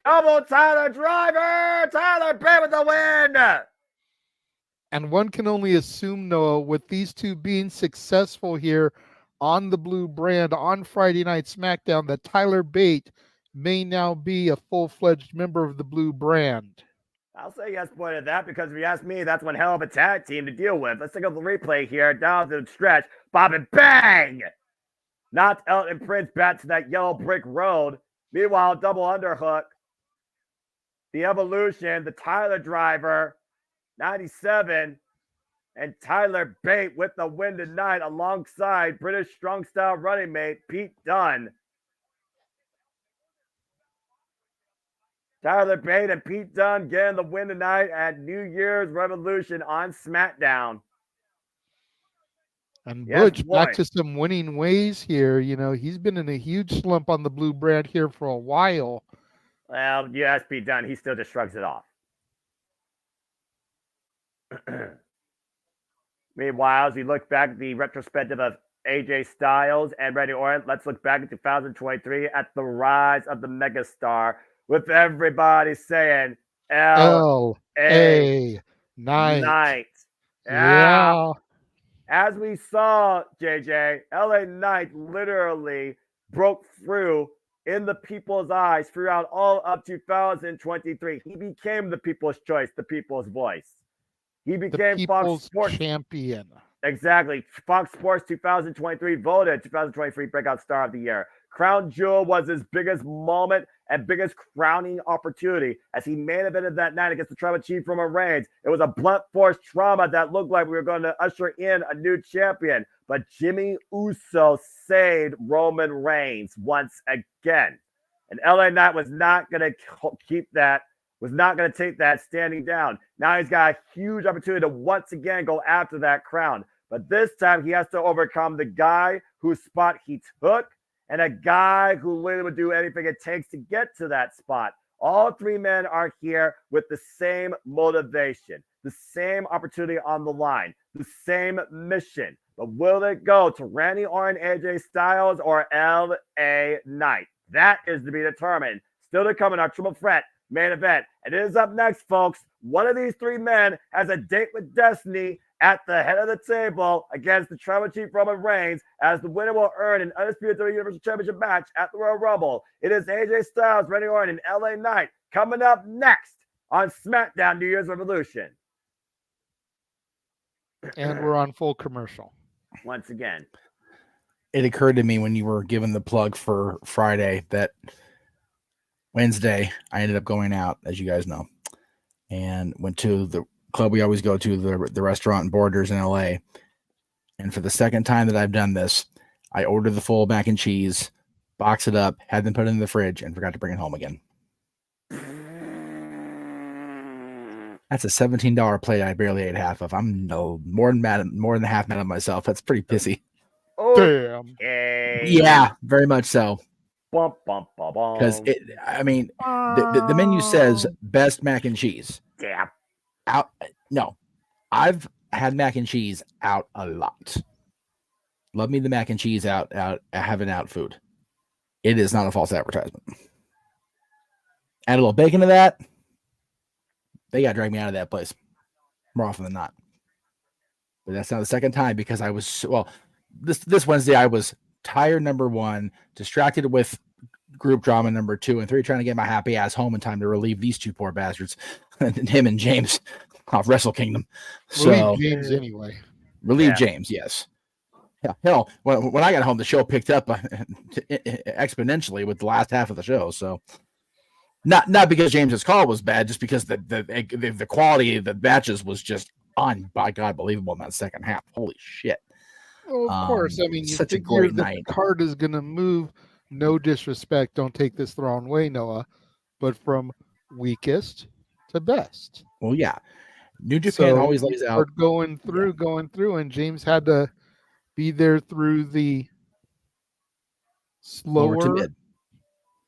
Double Tyler driver. Tyler Bate with the win. And one can only assume, Noah, with these two being successful here on the blue brand on Friday Night SmackDown, that Tyler Bate may now be a full-fledged member of the blue brand. I'll say yes, boy, to that, because if you ask me, that's one hell of a tag team to deal with. Let's take a replay here, down the stretch. Bob and bang! Knocked Elton Prince back to that yellow brick road. Meanwhile, double underhook. The Evolution, the Tyler driver, 97, and Tyler Bate with the win tonight alongside British Strong Style running mate Pete Dunne. Tyler Bate and Pete Dunne getting the win tonight at New Year's Revolution on SmackDown. And Butch back to some winning ways here. You know, he's been in a huge slump on the blue brand here for a while. Well, you ask Pete Dunne, he still just shrugs it off. Meanwhile, as we look back at the retrospective of AJ Styles and Randy Orton, let's look back at 2023 at the rise of the megastar, with everybody saying L.A. Knight. Yeah. As we saw, JJ, L.A. Knight literally broke through in the people's eyes throughout all of 2023. He became the people's choice, the people's voice. He became Fox Sports champion. Exactly. Fox Sports 2023 voted 2023 Breakout Star of the Year. Crown Jewel was his biggest moment and biggest crowning opportunity as he main evented that night against the tribal chief Roman Reigns. It was a blunt force trauma that looked like we were going to usher in a new champion, but Jimmy Uso saved Roman Reigns once again. And LA Knight was not going to keep that, was not going to take that standing down. Now he's got a huge opportunity to once again go after that crown. But this time he has to overcome the guy whose spot he took, and a guy who literally would do anything it takes to get to that spot. All three men are here with the same motivation, the same opportunity on the line, the same mission. But will it go to Randy Orton, AJ Styles, or LA Knight? That is to be determined. Still to come in our triple threat main event. And it is up next, folks. One of these three men has a date with destiny at the head of the table against the tribal chief Roman Reigns, as the winner will earn an undisputed Universal Championship match at the Royal Rumble. It is AJ Styles, Randy Orton, and LA Knight coming up next on SmackDown New Year's Revolution. And we're on full commercial. Once again. It occurred to me when you were giving the plug for Friday that Wednesday I ended up going out, as you guys know, and went to the club we always go to, the restaurant and Borders in LA. And for the second time that I've done this, I ordered the full mac and cheese, boxed it up, had them put it in the fridge, and forgot to bring it home again. That's a $17 plate I barely ate half of. I'm more than half mad at myself. That's pretty pissy. Oh, damn. Yeah, very much so. Bum, bum, bum, bum. Because I mean, the menu says best mac and cheese. Yeah. No, I've had mac and cheese out a lot. Love me the mac and cheese out having out food. It is not a false advertisement. Add a little bacon to that. They got to drag me out of that place more often than not. But that's not the second time because I was this Wednesday I was tired, number one, distracted with group drama number 2 and 3, trying to get my happy ass home in time to relieve these two poor bastards, him and James off Wrestle Kingdom. So Relieve James anyway. Relieve James, yes. Yeah, hell, when I got home, the show picked up exponentially with the last half of the show. So, not because James's call was bad, just because the quality of the matches was just by God believable in that second half. Holy shit! Well, of course, I mean, you such a figure great that night. the card is going to move. No disrespect, don't take this the wrong way, Noah, but from weakest to best. Well, yeah, New Japan always lays out going through, and James had to be there through the lower to slower, mid.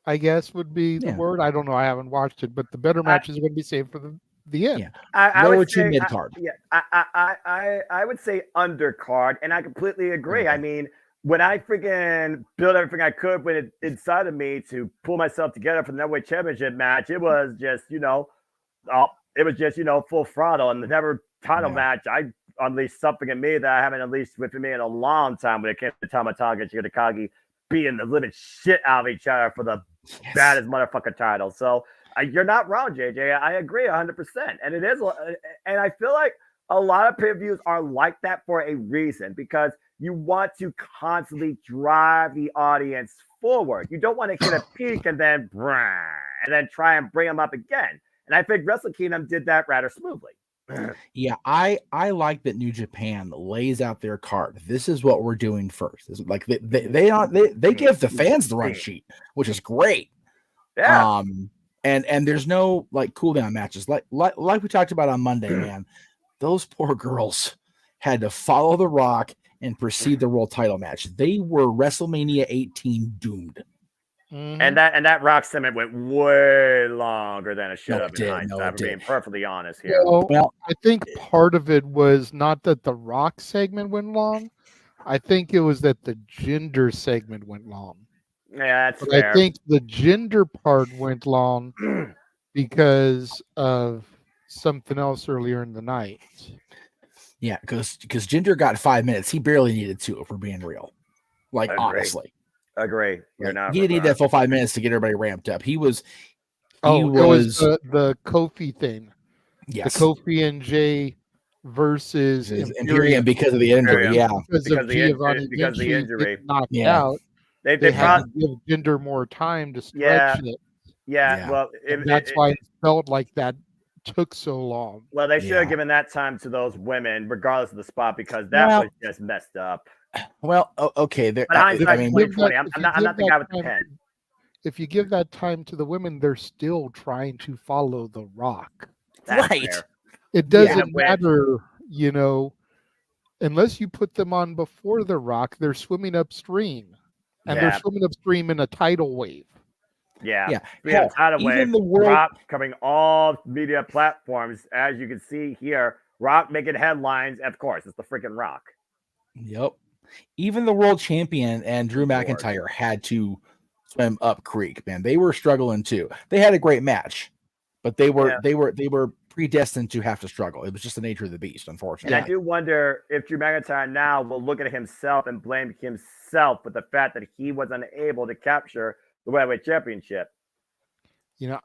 I guess would be the word. I don't know. I haven't watched it, but the better matches are going to be saved for the end. Yeah, I lower would to say, mid card. I would say undercard, and I completely agree. I mean, when I freaking built everything I could inside of me to pull myself together for the Network Championship match, it was just, full throttle. And the never title match, I unleashed something in me that I haven't unleashed within me in a long time when it came to Tamatanga and Shitakagi beating the living shit out of each other for the baddest motherfucking title. So you're not wrong, JJ. I agree 100%. And it is, and I feel like a lot of pay-per-views are like that for a reason, because you want to constantly drive the audience forward. You don't want to hit a peak and then try and bring them up again. And I think Wrestle Kingdom did that rather smoothly. Yeah, I like that New Japan lays out their card. This is what we're doing first. It's like they give the fans the run sheet, which is great. Yeah. And there's no like cool down matches like we talked about on Monday, man. Those poor girls had to follow The Rock and proceed the world title match. They were WrestleMania 18 doomed. Mm-hmm. And that Rock segment went way longer than it should have been. I'm being perfectly honest here. Well, I think part of it was not that the Rock segment went long. I think it was that the gender segment went long. Yeah, that's fair. I think the gender part went long because of something else earlier in the night. Yeah, because Jinder got 5 minutes. He barely needed 2, if we're being real. Like, honestly. Agree. You're like, not. He didn't need that full 5 minutes to get everybody ramped up. It was the Kofi thing. Yes. The Kofi and Jay versus Imperium because of the injury. Yeah. Because of the injury. Knocked out. They had to give Jinder more time to stretch it. Yeah. Well, that's why it felt like that took so long. Well, they should have given that time to those women, regardless of the spot, because that was just messed up. Well, okay. But hindsight 2020. I'm not the guy with the pen. If you give that time to the women, they're still trying to follow The Rock. That's fair. It doesn't matter, unless you put them on before The Rock, they're swimming upstream. And they're swimming upstream in a tidal wave. Yeah. Tidal wave. Rock covering all media platforms. As you can see here, Rock making headlines. Of course, it's the freaking Rock. Yep. Even the world champion and Drew McIntyre had to swim up creek, man. They were struggling too. They had a great match, but they were predestined to have to struggle. It was just the nature of the beast, unfortunately. And I do wonder if Drew McIntyre now will look at himself and blame himself for the fact that he was unable to capture the Heavyweight Championship.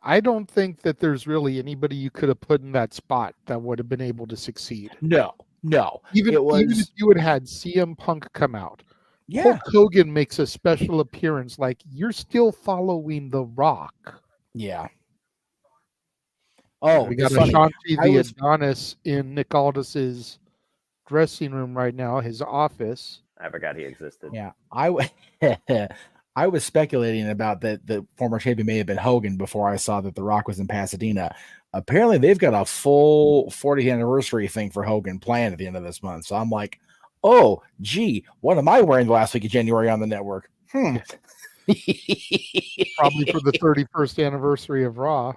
I don't think that there's really anybody you could have put in that spot that would have been able to succeed. No. Even if you had had CM Punk come out, Hulk Hogan makes a special appearance. Like, you're still following The Rock. Yeah. Oh, we got Ashanti the Adonis in Nick Aldis's dressing room right now, his office. I forgot he existed. Yeah, I was speculating about that the former champion may have been Hogan before I saw that The Rock was in Pasadena. Apparently, they've got a full 40th anniversary thing for Hogan planned at the end of this month. So I'm like, oh, gee, what am I wearing the last week of January on the network? Probably for the 31st anniversary of Raw. I'm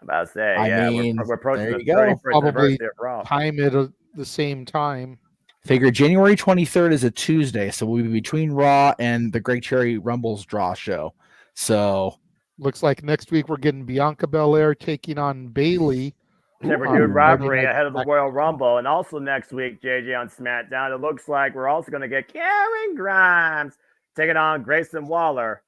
about to say, I yeah, mean, we're approaching there the you go. 31st Probably anniversary of Raw. time it at the same time. Figure January 23rd is a Tuesday, so we'll be between Raw and the Great Cherry Rumbles draw show. So Looks like next week we're getting Bianca Belair taking on Bailey. Pay-per-view Ooh. rivalry Monday Night ahead of the Royal Rumble. And also next week, JJ on SmackDown, it looks like we're also going to get Karen Grimes taking on Grayson Waller.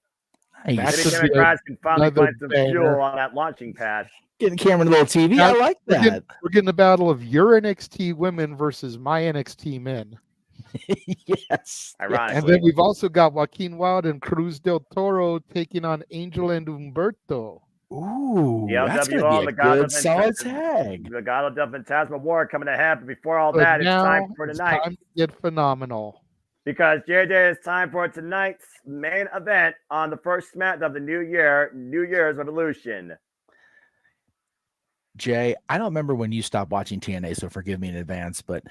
nice. Maybe could Karen be Grimes can finally another find some banger. fuel on that launching pad. Getting Cameron a little TV. Now, I like that. We're getting a battle of your NXT women versus my NXT men. Yes. Ironically. And then we've also got Joaquin Wilde and Cruz del Toro taking on Angel and Humberto. Ooh, The that's going LWO, to the be a God good, of solid tag. The God of Phantasma coming ahead. But before all But that, it's now time for it's tonight. time to get phenomenal. Because JJ, it's time for tonight's main event on the first SmackDown of the new year, New Year's Revolution. Jay, I don't remember when you stopped watching TNA, so forgive me in advance, but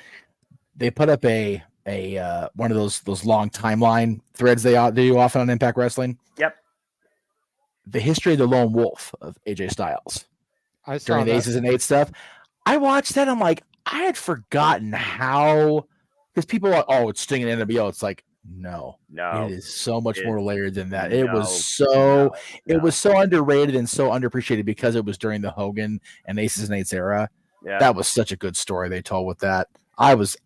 they put up a one of those long timeline threads they do often on Impact Wrestling. Yep. The history of the Lone Wolf of AJ Styles I saw during the that. Aces and Eights stuff. I watched that. I'm like, I had forgotten how, because people are, oh, it's Sting and NWO. It's like, no, it is so much more layered than that. It was so underrated and so underappreciated because it was during the Hogan and Aces and Eights era. Yeah. That was such a good story they told with that. I was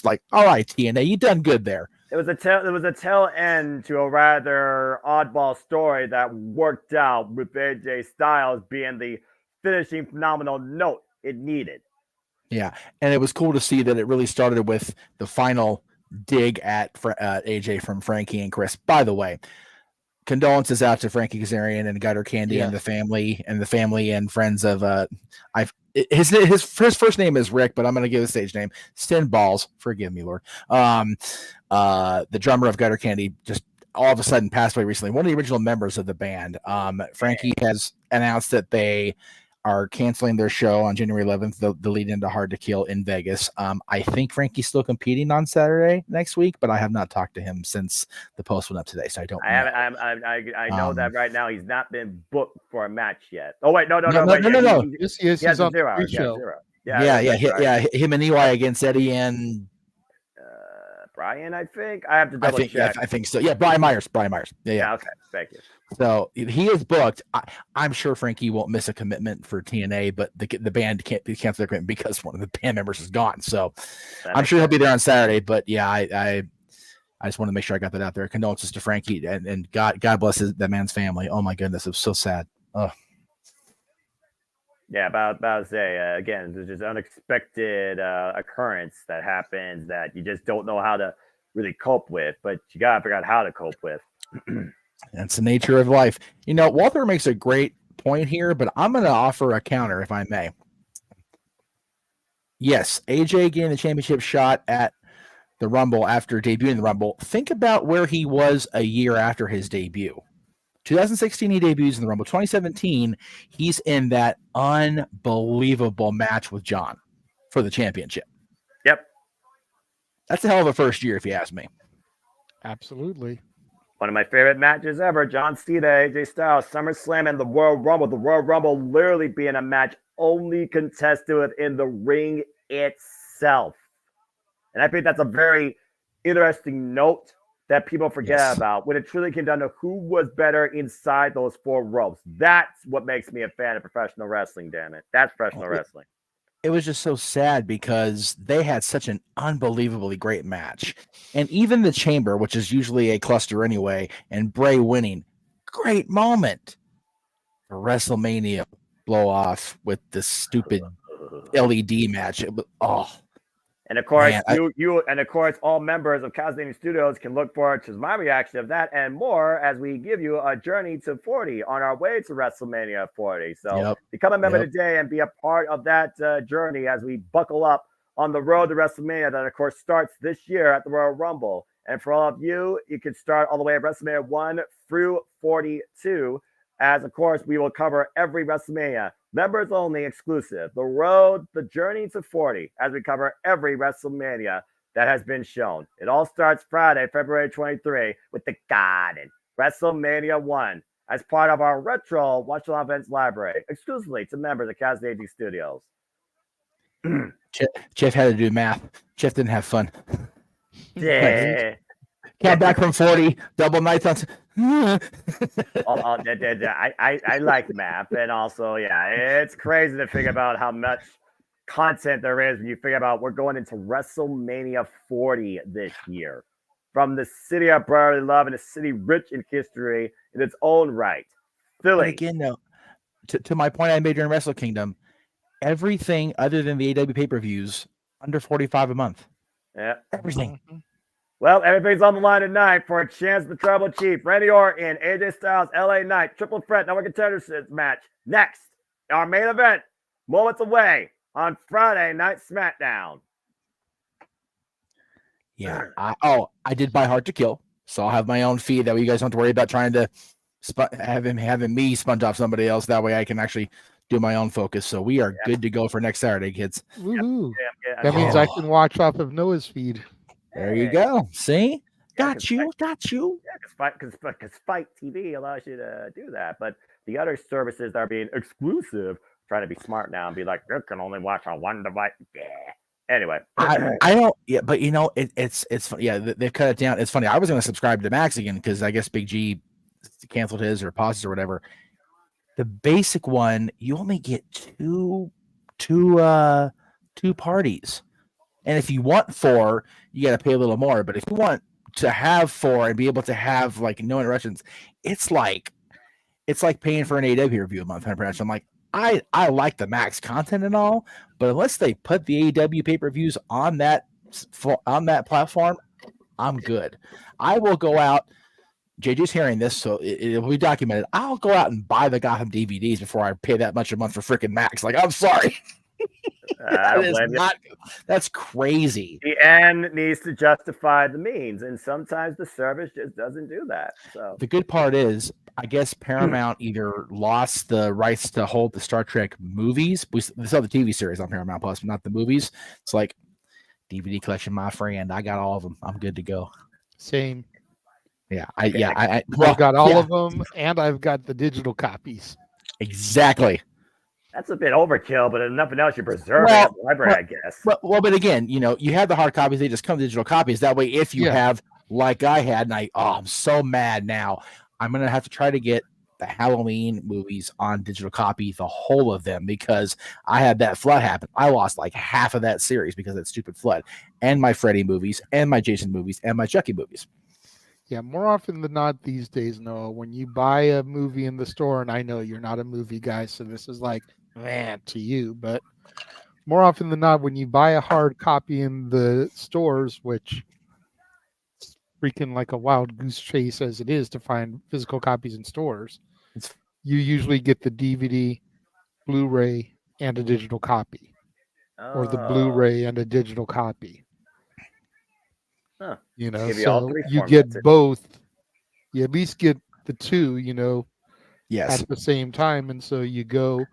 like, all right, TNA, you done good there. It was a tail end to a rather oddball story that worked out with AJ Styles being the finishing phenomenal note it needed. Yeah, and it was cool to see that it really started with the final dig at AJ from Frankie and Chris. By the way, condolences out to Frankie Kazarian and Gutter Candy and the family and friends of his first name is Rick, but I'm going to give the stage name Stin Balls. Forgive me, Lord. The drummer of Gutter Candy just all of a sudden passed away recently. One of the original members of the band. Frankie has announced that they are canceling their show on January 11th, the lead into Hard to Kill in Vegas. I think Frankie's still competing on Saturday next week, but I have not talked to him since the post went up today, so I don't know. I know that right now he's not been booked for a match yet. Oh wait, no. Yes, he's on the pre-show. Yeah. Him and EY against Eddie and Brian, I think. I have to double check. I think so. Yeah, Brian Myers. Yeah. Okay, thank you. So he is booked. I'm sure Frankie won't miss a commitment for TNA, but the band can't cancel their commitment because one of the band members is gone. So I'm sure he'll be there on Saturday. But yeah, I just want to make sure I got that out there. Condolences to Frankie and God bless that man's family. Oh my goodness, it was so sad. Oh. Yeah, about to say again, there's just unexpected occurrence that happens that you just don't know how to really cope with, but you gotta figure out how to cope with. That's the nature of life. You know, Walter makes a great point here, but I'm going to offer a counter, if I may. Yes, AJ getting the championship shot at the Rumble after debuting the Rumble. Think about where he was a year after his debut. 2016, he debuts in the Rumble. 2017, he's in that unbelievable match with John for the championship. Yep. That's a hell of a first year, if you ask me. Absolutely. One of my favorite matches ever, John Cena, AJ Styles, SummerSlam, and the Royal Rumble. The Royal Rumble literally being a match only contested within the ring itself. And I think that's a very interesting note that people forget about when it truly came down to who was better inside those four ropes. That's what makes me a fan of professional wrestling, damn it. That's professional wrestling. It was just so sad because they had such an unbelievably great match. And even the Chamber, which is usually a cluster anyway, and Bray winning, great moment. The WrestleMania blow off with this stupid LED match. It was, and of course, man, all members of Castlevania Studios can look forward to my reaction of that and more as we give you a journey to 40 on our way to WrestleMania 40. So become a member today and be a part of that journey as we buckle up on the road to WrestleMania that, of course, starts this year at the Royal Rumble. And for all of you, you can start all the way at WrestleMania 1 through 42, as, of course, we will cover every WrestleMania. Members only exclusive. The road, the journey to 40, as we cover every WrestleMania that has been shown. It all starts Friday, February 23, with the Garden. WrestleMania 1 as part of our retro watch-along events library, exclusively to members of Castle AG Studios. Jeff had to do math. Jeff didn't have fun. Yeah. Count back from 40, double nights on. I like math, and also, yeah, it's crazy to think about how much content there is when you figure about we're going into WrestleMania 40 this year. From the city of brotherly love and a city rich in history in its own right. Philly. But again, though, to my point I made during Wrestle Kingdom, everything other than the AW pay-per-views under 45 a month. Yeah. Everything. Well, everything's on the line tonight for a chance to Tribal Chief, Randy Orton, AJ Styles, LA Knight, Triple Threat, Number Contenders match. Next, our main event, moments away on Friday Night SmackDown. Yeah. I did buy Hard to Kill, so I'll have my own feed. That way you guys don't have to worry about trying to having me sponge off somebody else. That way I can actually do my own focus. So we are good to go for next Saturday, kids. Woohoo. That means I can watch off of Noah's feed. There you go. See? Got you. Yeah, because Fight TV allows you to do that. But the other services that are being exclusive, trying to be smart now and be like, you can only watch on one device. Yeah. Anyway, I don't. Yeah, but it's yeah. They've cut it down. It's funny. I was going to subscribe to Max again because I guess Big G canceled his or paused or whatever. The basic one, you only get two parties, and if you want 4, you got to pay a little more. But if you want to have 4 and be able to have like no interruptions, it's like paying for an AW review a month. I'm like, I like the Max content and all, but unless they put the AEW pay-per-views on that platform, I'm good. I will go out. JJ's hearing this, so it will be documented. I'll go out and buy the Gotham DVDs before I pay that much a month for freaking Max. Like, I'm sorry. That's crazy. The end needs to justify the means, and sometimes the service just doesn't do that. So the good part is, I guess Paramount either lost the rights to hold the Star Trek movies. We saw the TV series on Paramount Plus, but not the movies. It's like DVD collection, my friend. I got all of them. I'm good to go. Same. Yeah, I've got all of them, and I've got the digital copies. Exactly. That's a bit overkill, but if nothing else, you preserve it in the library, I guess. But again, you have the hard copies. They just come digital copies. That way, if you have, like I had, and I'm so mad now. I'm going to have to try to get the Halloween movies on digital copy, the whole of them, because I had that flood happen. I lost like half of that series because of that stupid flood, and my Freddy movies, and my Jason movies, and my Chucky movies. Yeah, more often than not these days, Noah, when you buy a movie in the store, and I know you're not a movie guy, so this is like, man, to you, but more often than not, when you buy a hard copy in the stores, which is freaking like a wild goose chase as it is to find physical copies in stores, you usually get the DVD, Blu-ray, and a digital copy, or the Blu-ray and a digital copy. Huh. So you get both. You at least get the two, yes, at the same time. And so you go,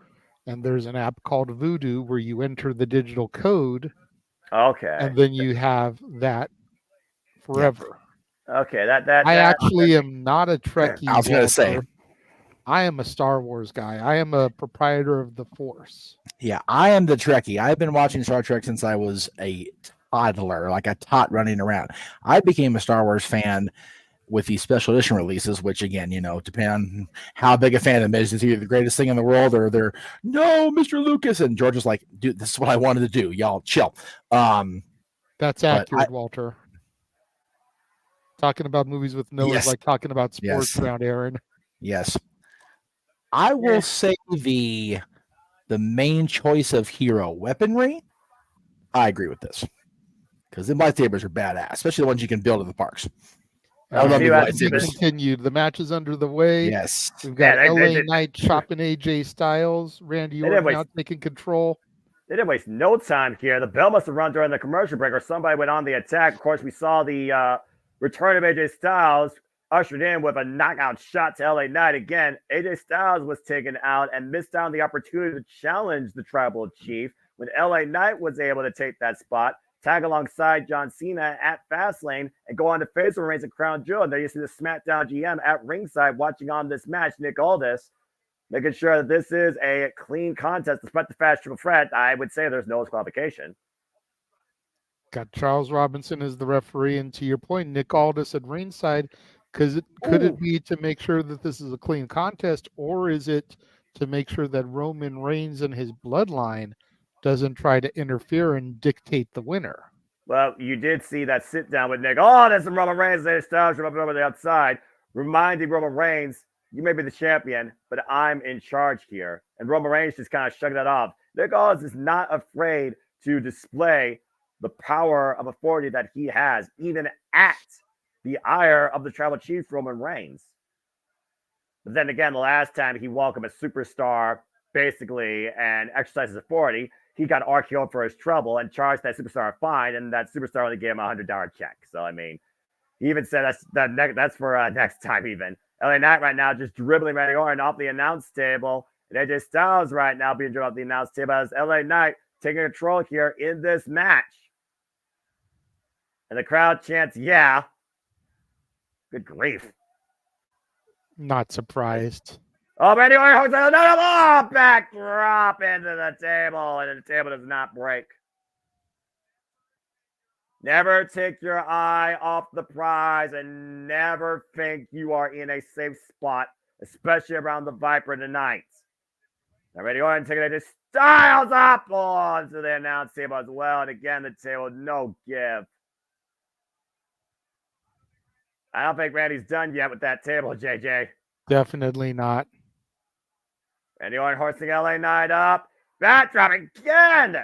and there's an app called Voodoo where you enter the digital code. Okay. And then you have that forever. Okay. I actually am not a Trekkie. I was going to say, I am a Star Wars guy. I am a proprietor of the Force. Yeah, I am the Trekkie. I've been watching Star Trek since I was a toddler, like a tot running around. I became a Star Wars fan with these special edition releases, which again, depend on how big a fan of them is. It's either the greatest thing in the world or they're no, Mr. Lucas. And George was like, dude, this is what I wanted to do. Y'all chill. That's accurate, Walter. Talking about movies with Noah is like talking about sports around Aaron. Yes. I will say the main choice of hero weaponry, I agree with this. Because the lightsabers are badass, especially the ones you can build in the parks. I love the lightsabers. Continued. The match is underway. Yes. We've got LA Knight chopping AJ Styles. Randy Orton out taking control. They didn't waste no time here. The bell must have run during the commercial break, or somebody went on the attack. Of course, we saw the return of AJ Styles ushered in with a knockout shot to LA Knight. Again, AJ Styles was taken out and missed out on the opportunity to challenge the Tribal Chief when LA Knight was able to take that spot. tag alongside John Cena at Fastlane, and go on to face Roman Reigns and Crown Jewel. And there you see the SmackDown GM at ringside watching on this match, Nick Aldis, making sure that this is a clean contest despite the fast triple threat. I would say there's no disqualification. Got Charles Robinson as the referee, and to your point, Nick Aldis at ringside. Because could it be to make sure that this is a clean contest, or is it to make sure that Roman Reigns and his bloodline doesn't try to interfere and dictate the winner? Well, you did see that sit down with Nick Aldis and Roman Reigns. They established him up over the outside, reminding Roman Reigns, you may be the champion, but I'm in charge here. And Roman Reigns just kind of shrugged that off. Nick Aldis is not afraid to display the power of authority that he has, even at the ire of the tribal chief, Roman Reigns. But then again, the last time he welcomed a superstar, basically, and exercised his authority, he got RKO'd for his trouble and charged that superstar a fine, and that superstar only gave him a $100 check. So, I mean, he even said that's for next time even. LA Knight right now just dribbling Randy Orton off the announce table. And AJ Styles right now being driven off the announce table as LA Knight taking control here in this match. And the crowd chants, yeah. Good grief. Not surprised. Oh, Randy Orton hooks another back drop into the table, and the table does not break. Never take your eye off the prize and never think you are in a safe spot, especially around the Viper tonight. Now, Randy Orton taking it to Styles up onto the announce table as well. And again, the table, no give. I don't think Randy's done yet with that table, JJ. Definitely not. Randy Orton hoisting LA Knight up. Back drop again.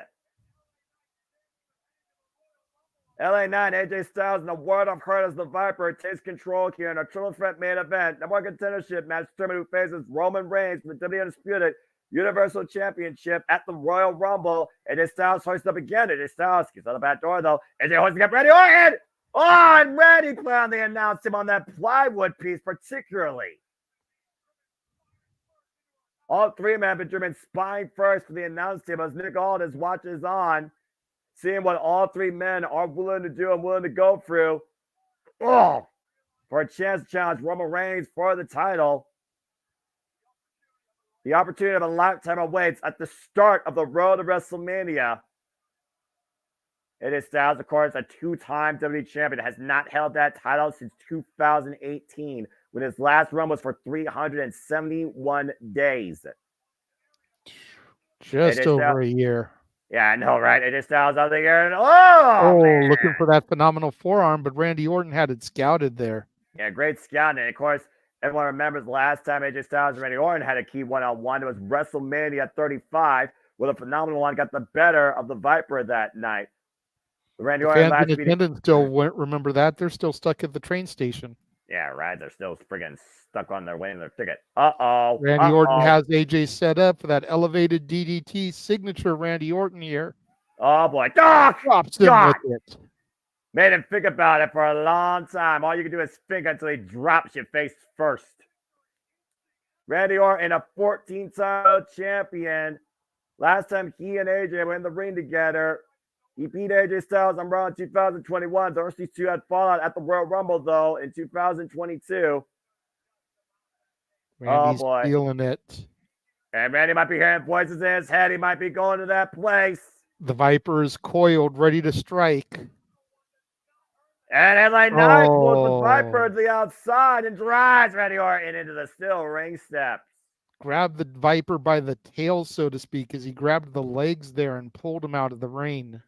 LA Knight, AJ Styles, and the World of Hurt as the Viper takes control here in a triple threat main event. Number one contendership match determined who faces Roman Reigns for the WWE Undisputed Universal Championship at the Royal Rumble. AJ Styles hoisted up again. AJ Styles gets out the back door though. AJ hoisting up Randy Orton. Oh, and Randy Clown, they announced him on that plywood piece particularly. All three men have been driven spine first for the announce table as Nick Aldis watches on, seeing what all three men are willing to do and willing to go through. Oh, for a chance to challenge Roman Reigns for the title. The opportunity of a lifetime awaits at the start of the road to WrestleMania. It is Styles, of course, a two-time WWE champion, has not held that title since 2018, when his last run was for 371 days. Just over a year. Yeah, I know, right? AJ Styles out there, and man. Looking for that phenomenal forearm, but Randy Orton had it scouted there. Yeah, great scouting. And of course, everyone remembers the last time AJ Styles and Randy Orton had a key one-on-one. It was WrestleMania 35, where the phenomenal one got the better of the Viper that night. Randy Orton fans in attendance still won't remember that. They're still stuck at the train station. Yeah, right. They're still friggin' stuck on their waiting their ticket. Uh-oh. Randy Orton has AJ set up for that elevated DDT signature Randy Orton here. Oh, boy. Oh, drops him with it. Made him think about it for a long time. All you can do is think until he drops you face first. Randy Orton, a 14-time champion. Last time he and AJ were in the ring together, he beat AJ Styles on Raw in 2021. Those two had fallout at the Royal Rumble, though, in 2022. Randy's feeling it. And Randy might be hearing voices in his head. He might be going to that place. The Viper is coiled, ready to strike. And LA Knight pulls the Viper to the outside and drives Randy Orton into the steel ring steps. Grabbed the Viper by the tail, so to speak, as he grabbed the legs there and pulled him out of the ring.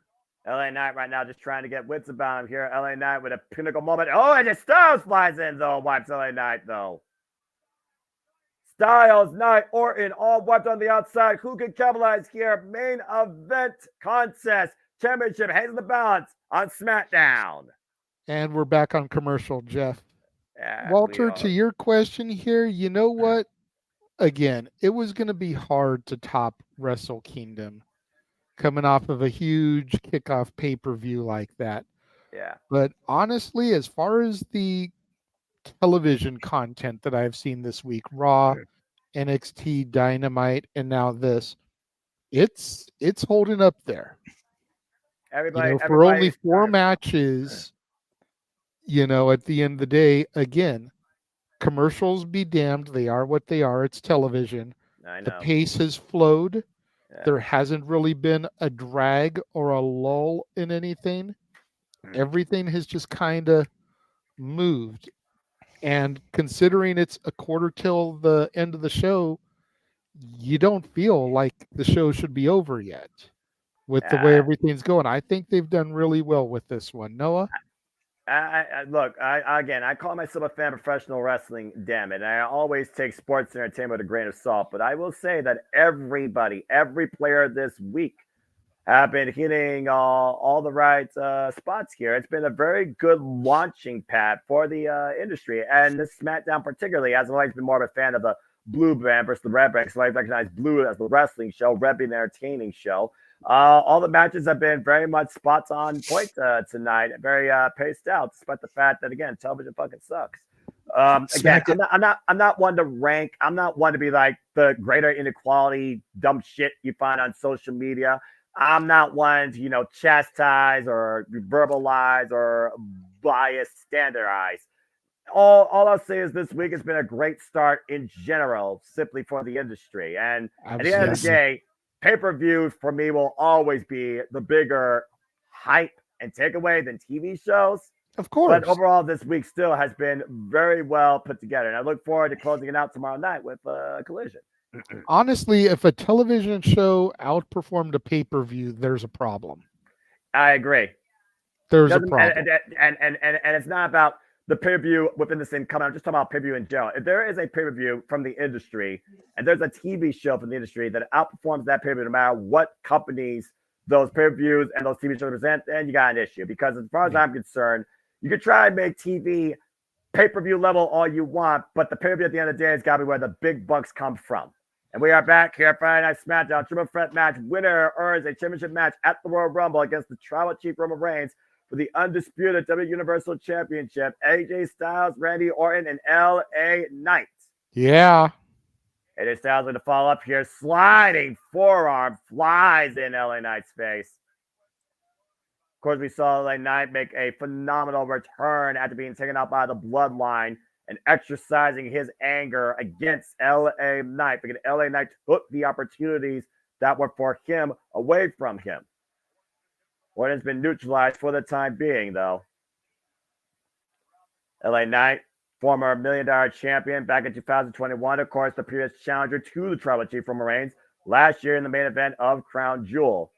LA Knight right now just trying to get wits about him here. LA Knight with a pinnacle moment. Oh, and just Styles flies in, though. Wipes LA Knight, though. Styles, Knight, Orton, all wiped on the outside. Who can capitalize here? Main event contest. Championship hangs in the balance on SmackDown. And we're back on commercial, Jeff. Yeah, Walter, to your question here, you know what? Again, it was going to be hard to top Wrestle Kingdom coming off of a huge kickoff pay-per-view like that. Yeah. But honestly, as far as the television content that I've seen this week, Raw, NXT, Dynamite, and now this, it's holding up there. Everybody, for only everybody. 4 matches, at the end of the day, again, commercials be damned. They are what they are. It's television. I The know. pace has flowed. Yeah. There hasn't really been a drag or a lull in anything. Everything has just kind of moved. And considering it's a quarter till the end of the show, you don't feel like the show should be over yet with the way everything's going. I think they've done really well with this one. Noah? Look, I call myself a fan of professional wrestling, damn it. And I always take sports entertainment with a grain of salt. But I will say that every player this week have been hitting all the right spots here. It's been a very good launching pad for the industry. And this SmackDown particularly, as I've always been more of a fan of the blue brand versus the red brand, because I recognize blue as the wrestling show, red being the entertaining show. All the matches have been very much spots on point tonight, very paced out, despite the fact that, again, television fucking sucks. Again, I'm not one to rank. I'm not one to be like the greater inequality, dumb shit you find on social media. I'm not one to, chastise or verbalize or bias, standardize. All I'll say is this week has been a great start in general, simply for the industry. And at the end of the day, pay-per-views for me will always be the bigger hype and takeaway than TV shows. Of course. But overall, this week still has been very well put together. And I look forward to closing it out tomorrow night with Collision. Honestly, if a television show outperformed a pay-per-view, there's a problem. I agree. There's a problem. And it's not about the pay-per-view within the same company. I'm just talking about pay-per-view in general. If there is a pay-per-view from the industry and there's a TV show from the industry that outperforms that pay-per-view, no matter what companies those pay-per-views and those TV shows represent, then you got an issue. Because as far as I'm concerned, you can try and make TV pay-per-view level all you want, but the pay-per-view at the end of the day has got to be where the big bucks come from. And we are back here Friday Night SmackDown. Triple threat match. Winner earns a championship match at the Royal Rumble against the Tribal Chief Roman Reigns for the undisputed W Universal Championship. AJ Styles, Randy Orton, and LA Knight. Yeah. AJ Styles going to follow up here. Sliding forearm flies in LA Knight's face. Of course, we saw LA Knight make a phenomenal return after being taken out by the Bloodline and exercising his anger against LA Knight, because LA Knight took the opportunities that were for him away from him. Orton's been neutralized for the time being, though. LA Knight, former $1 Million champion back in 2021, of course, the previous challenger to the Tribal Chief Roman Reigns last year in the main event of Crown Jewel.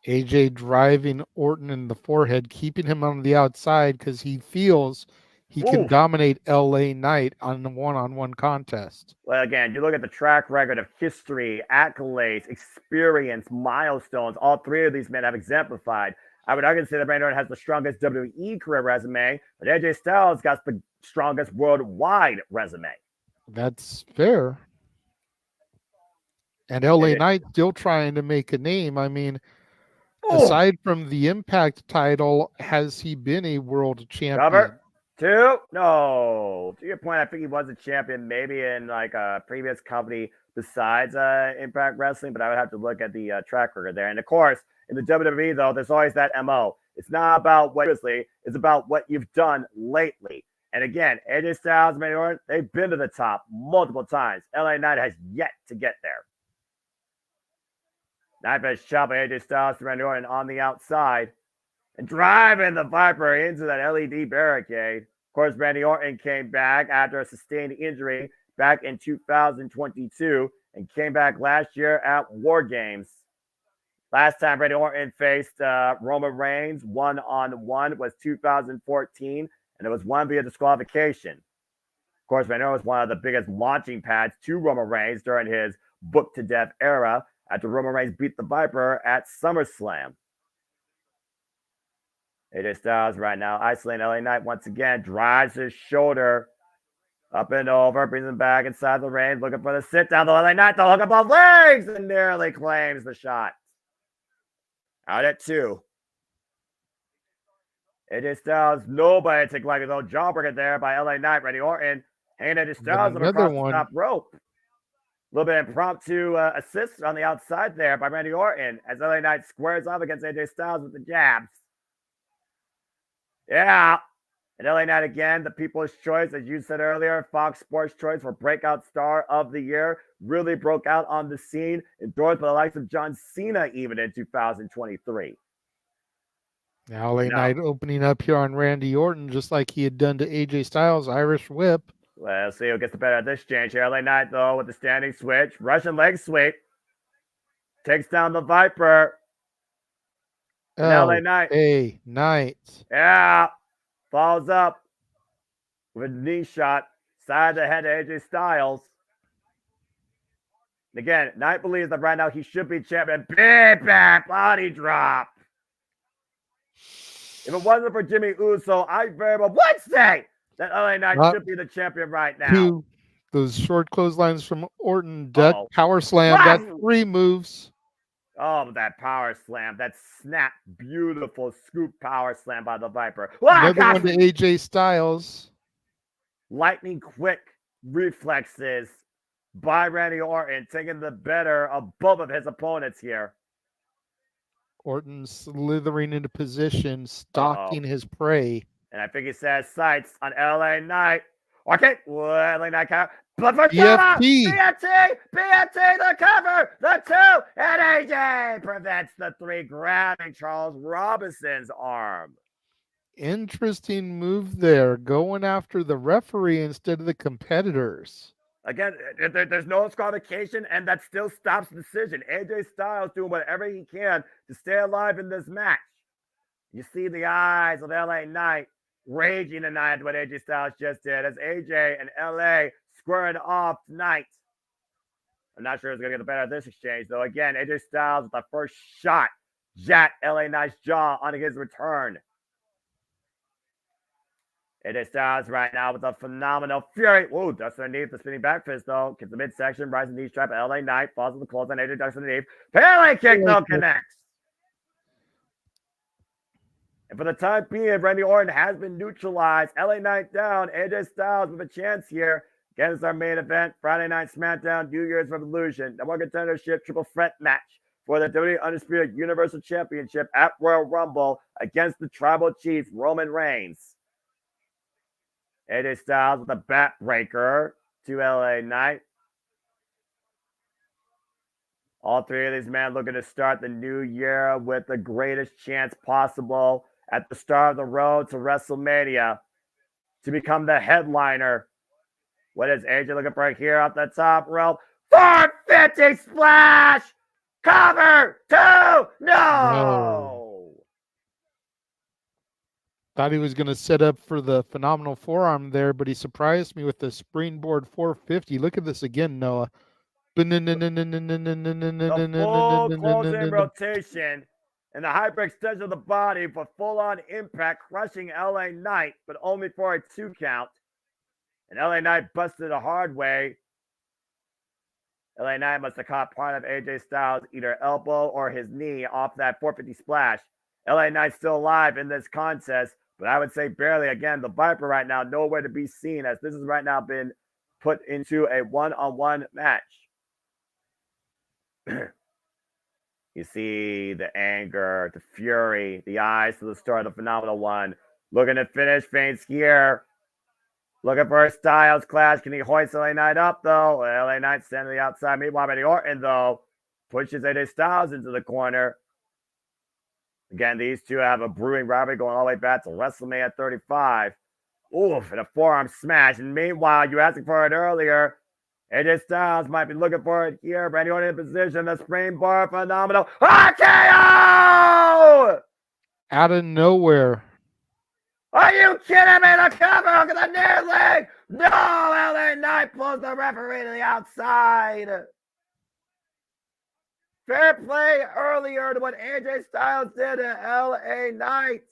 AJ driving Orton in the forehead, keeping him on the outside because he feels he can dominate LA Knight on the one-on-one contest. Well, again, you look at the track record of history, accolades, experience, milestones. All three of these men have exemplified. I would argue to say that Randy Orton has the strongest WWE career resume, but AJ Styles got the strongest worldwide resume. That's fair. And LA Knight still trying to make a name. I mean, aside from the Impact title, has he been a world champion? Robert? No. To your point, I think he was a champion maybe in like a previous company besides Impact Wrestling, but I would have to look at the track record there. And of course, in the WWE, though, there's always that MO. It's not about what it's about what you've done lately. And again, AJ Styles and Randy Orton, they've been to the top multiple times. LA Knight has yet to get there. Knight shot by AJ Styles to Randy Orton on the outside and driving the Viper into that LED barricade. Of course, Randy Orton came back after a sustained injury back in 2022 and came back last year at War Games. Last time Randy Orton faced Roman Reigns one-on-one was 2014, and it was won via disqualification. Of course, Randy Orton was one of the biggest launching pads to Roman Reigns during his book-to-death era after Roman Reigns beat the Viper at SummerSlam. AJ Styles right now isolating LA Knight once again, drives his shoulder up and over, brings him back inside the ring, looking for the sit down. The LA Knight, the hook up both legs, and nearly claims the shot. Out at 2. AJ Styles, nobody take like his own jawbreaker there by LA Knight. Randy Orton hanging AJ Styles across the top rope. little bit impromptu assist on the outside there by Randy Orton as LA Knight squares off against AJ Styles with the jabs. Yeah. And LA Knight again, the people's choice, as you said earlier, Fox Sports choice for breakout star of the year. Really broke out on the scene, endorsed by the likes of John Cena even in 2023. Now LA Knight opening up here on Randy Orton, just like he had done to AJ Styles, Irish whip. Let's see who gets the better of this exchange here. LA Knight, though, with the standing switch. Russian leg sweep. Takes down the Viper. LA Knight. Knight. Yeah. Follows up with a knee shot. Side of the head to AJ Styles. And again, Knight believes that right now he should be champion. Big back body drop. If it wasn't for Jimmy Uso, I very well would say that LA Knight should be the champion right now. Those short clotheslines from Orton, duck, power slam, got 3 moves. Oh, that power slam, that snap, beautiful scoop power slam by the Viper. Another one to AJ Styles. Lightning quick reflexes by Randy Orton, taking the better of both of his opponents here. Orton slithering into position, stalking his prey. And I think he says sights on LA Knight. Okay, LA Knight cover. BFT, the cover, the 2, and AJ prevents the 3, grabbing Charles Robinson's arm. Interesting move there, going after the referee instead of the competitors. Again, there's no disqualification, and that still stops the decision. AJ Styles doing whatever he can to stay alive in this match. You see the eyes of LA Knight raging tonight at what AJ Styles just did as AJ and LA squaring off tonight. I'm not sure who's going to get the better of this exchange, though. Again, AJ Styles with the first shot jacked LA Knight's jaw on his return. AJ Styles right now with a phenomenal fury. Whoa, ducks underneath the spinning back fist, though. Gets the midsection, rising knee strap. LA Knight falls on the close on AJ, ducks underneath. Parallel kick, though, connects. And for the time being, Randy Orton has been neutralized. LA Knight down. AJ Styles with a chance here. Again, it's our main event. Friday Night SmackDown, New Year's Revolution. The One Contendership Triple Threat match for the WWE Undisputed Universal Championship at Royal Rumble against the Tribal Chief, Roman Reigns. AJ Styles with a bat breaker to LA Knight. All 3 of these men looking to start the new year with the greatest chance possible at the start of the road to WrestleMania to become the headliner. What is AJ looking for here off the top rope? 450 splash! Cover! 2! No! Thought he was going to set up for the phenomenal forearm there, but he surprised me with the springboard 450. Look at this again, Noah. The full closing rotation and the hyperextension of the body for full-on impact, crushing LA Knight, but only for a 2 count. And LA Knight busted the hard way. LA Knight must have caught part of AJ Styles' either elbow or his knee off that 450 splash. LA Knight's still alive in this contest, but I would say barely. Again, the Viper right now nowhere to be seen, as this has right now been put into a one-on-one match. You see the anger, the fury, the eyes to the start of the Phenomenal One. Looking to finish things here. Looking for a Styles clash. Can he hoist LA Knight up, though? LA Knight standing to the outside. Meanwhile, Randy Orton, though, pushes AJ Styles into the corner. Again, these two have a brewing rivalry going all the way back to WrestleMania 35. Oof, and a forearm smash. And meanwhile, you asked for it earlier. AJ Styles might be looking for it here. Randy Orton in position. The springboard phenomenal. RKO! Out of nowhere. Are you kidding me? The cover hook of the near leg. No, LA Knight pulls the referee to the outside. Fair play earlier to what AJ Styles did to LA Knight.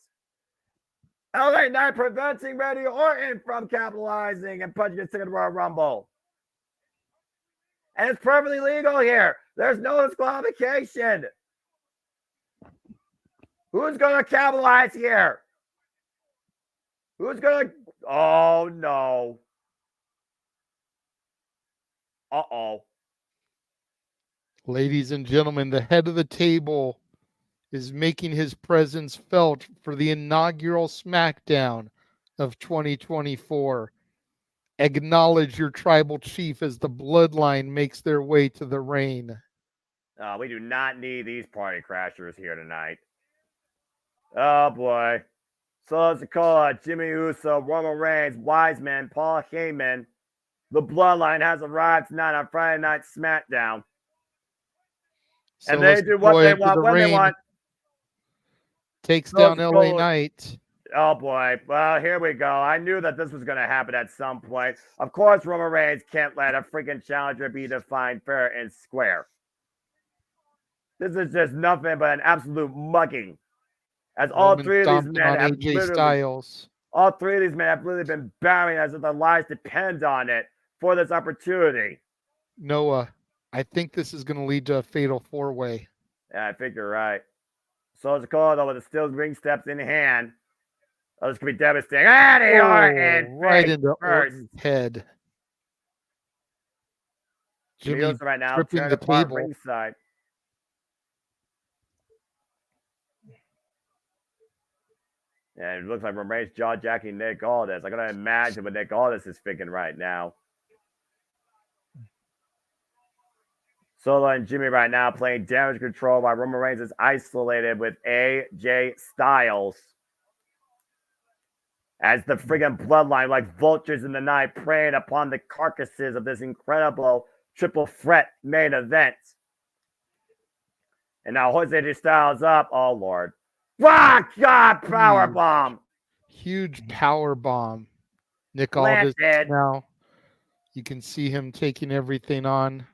LA Knight preventing Randy Orton from capitalizing and punching his ticket to Royal Rumble. And it's perfectly legal here. There's no disqualification. Who's going to capitalize here? Who's going to... Oh, no. Uh-oh. Ladies and gentlemen, the head of the table is making his presence felt for the inaugural SmackDown of 2024. Acknowledge your tribal chief as the bloodline makes their way to the ring. We do not need these party crashers here tonight. Oh boy. So let's call it Jimmy Uso, Roman Reigns, Wiseman, Paul Heyman. The bloodline has arrived tonight on Friday Night SmackDown. So and they do what they want when they want. Takes down LA Knight. Oh boy. Well, here we go. I knew that this was going to happen at some point. Of course, Roman Reigns can't let a freaking challenger be defined fair and square. This is just nothing but an absolute mugging. As all three of these men have all three of these men have really been bowing as if their lives depend on it for this opportunity. Noah, I think this is going to lead to a fatal four-way. Yeah, I think you're right. So it's called, though, with the steel ring steps in hand. Oh, this could be devastating. Ah, they are in right into Orton's head. Jimmy right now tripping the table. Ringside. Yeah, it looks like Roman's jaw-jacking Nick Aldis. I gotta imagine what Nick Aldis is thinking right now. Solo and Jimmy right now playing damage control while Roman Reigns is isolated with AJ Styles. As the friggin' bloodline, like vultures in the night, preying upon the carcasses of this incredible triple threat main event. And now Jose Styles up. Oh, Lord. Rock God, power bomb. Huge power bomb. Nick Aldis now. You can see him taking everything on,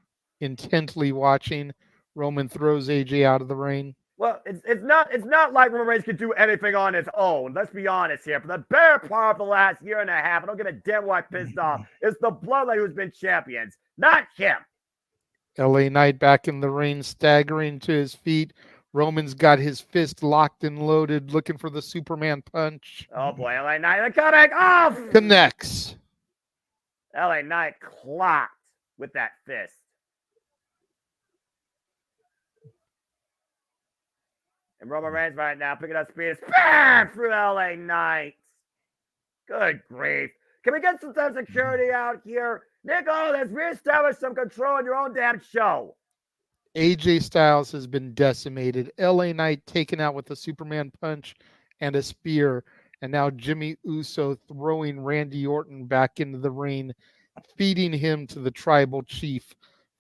intently watching. Roman throws AJ out of the ring. Well, it's not like Roman Reigns can do anything on his own. Let's be honest here. For the better part of the last year and a half, I don't give a damn why I'm pissed off. It's the bloodline who's been champions, not him. LA Knight back in the ring, staggering to his feet. Roman's got his fist locked and loaded, looking for the Superman punch. Oh boy, LA Knight coming off. Connects. LA Knight clocked with that fist. And Roman Reigns right now picking up speed. Bam! Through LA Knight. Good grief. Can we get some security out here? Nick Aldis, reestablish some control in your own damn show. AJ Styles has been decimated. LA Knight taken out with a Superman punch and a spear. And now Jimmy Uso throwing Randy Orton back into the ring, feeding him to the tribal chief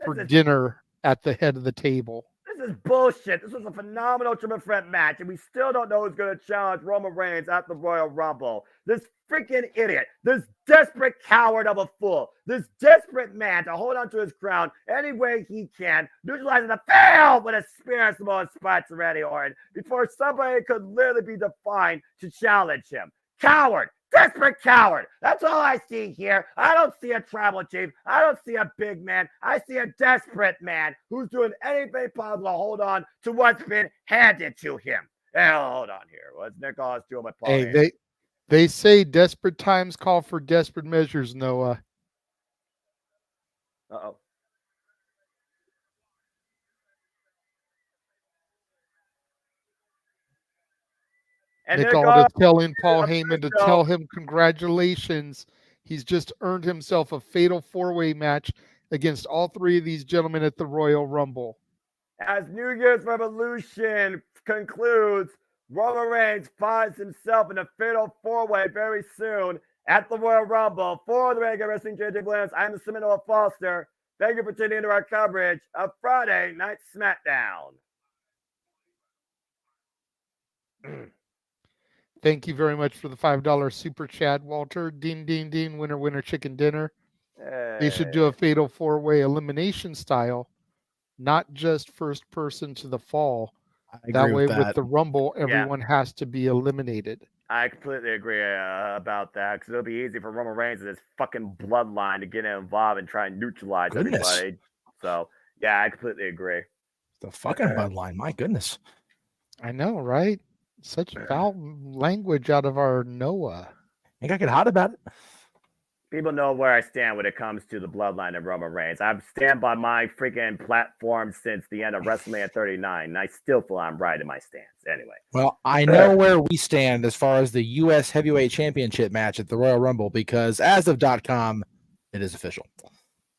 for dinner at the head of the table. This is bullshit. This was a phenomenal triple threat match, and we still don't know who's going to challenge Roman Reigns at the Royal Rumble. This freaking idiot, this desperate coward of a fool, this desperate man to hold on to his crown any way he can, neutralizing the fail with a spear and Samoan spot to Randy Orton before somebody could literally be defined to challenge him. Coward. Desperate coward. That's all I see here. I don't see a tribal chief. I don't see a big man. I see a desperate man who's doing anything possible to hold on to what's been handed to him. Hey, hold on here. What's Nick Aldis doing with Paul? Hey, they say desperate times call for desperate measures, Noah. Uh-oh. And Nick Aldis telling Paul Heyman to tell him congratulations. He's just earned himself a fatal four-way match against all three of these gentlemen at the Royal Rumble. As New Year's Revolution concludes, Roman Reigns finds himself in a fatal four-way very soon at the Royal Rumble. For the Regular Wrestling JJ Williams, I'm the Seminole Foster. Thank you for tuning into our coverage of Friday Night SmackDown. Thank you very much for the $5 super chat, Walter. Ding, ding, ding. Winner, winner, chicken dinner. They should do a fatal four-way elimination style, not just first person to the fall. That way, with the Rumble, everyone has to be eliminated. I completely agree about that, because it'll be easy for Roman Reigns and his fucking bloodline to get involved and try and neutralize everybody. So, yeah, I completely agree. The fucking bloodline, my goodness. I know, right? Such foul language out of our Noah. I think I get hot about it. people know where I stand when it comes to the bloodline of Roman Reigns. I've stand by my freaking platform since the end of WrestleMania 39, and I still feel I'm right in my stance. Anyway. Well, I know where we stand as far as the U.S. Heavyweight Championship match at the Royal Rumble because as of .com, it is official.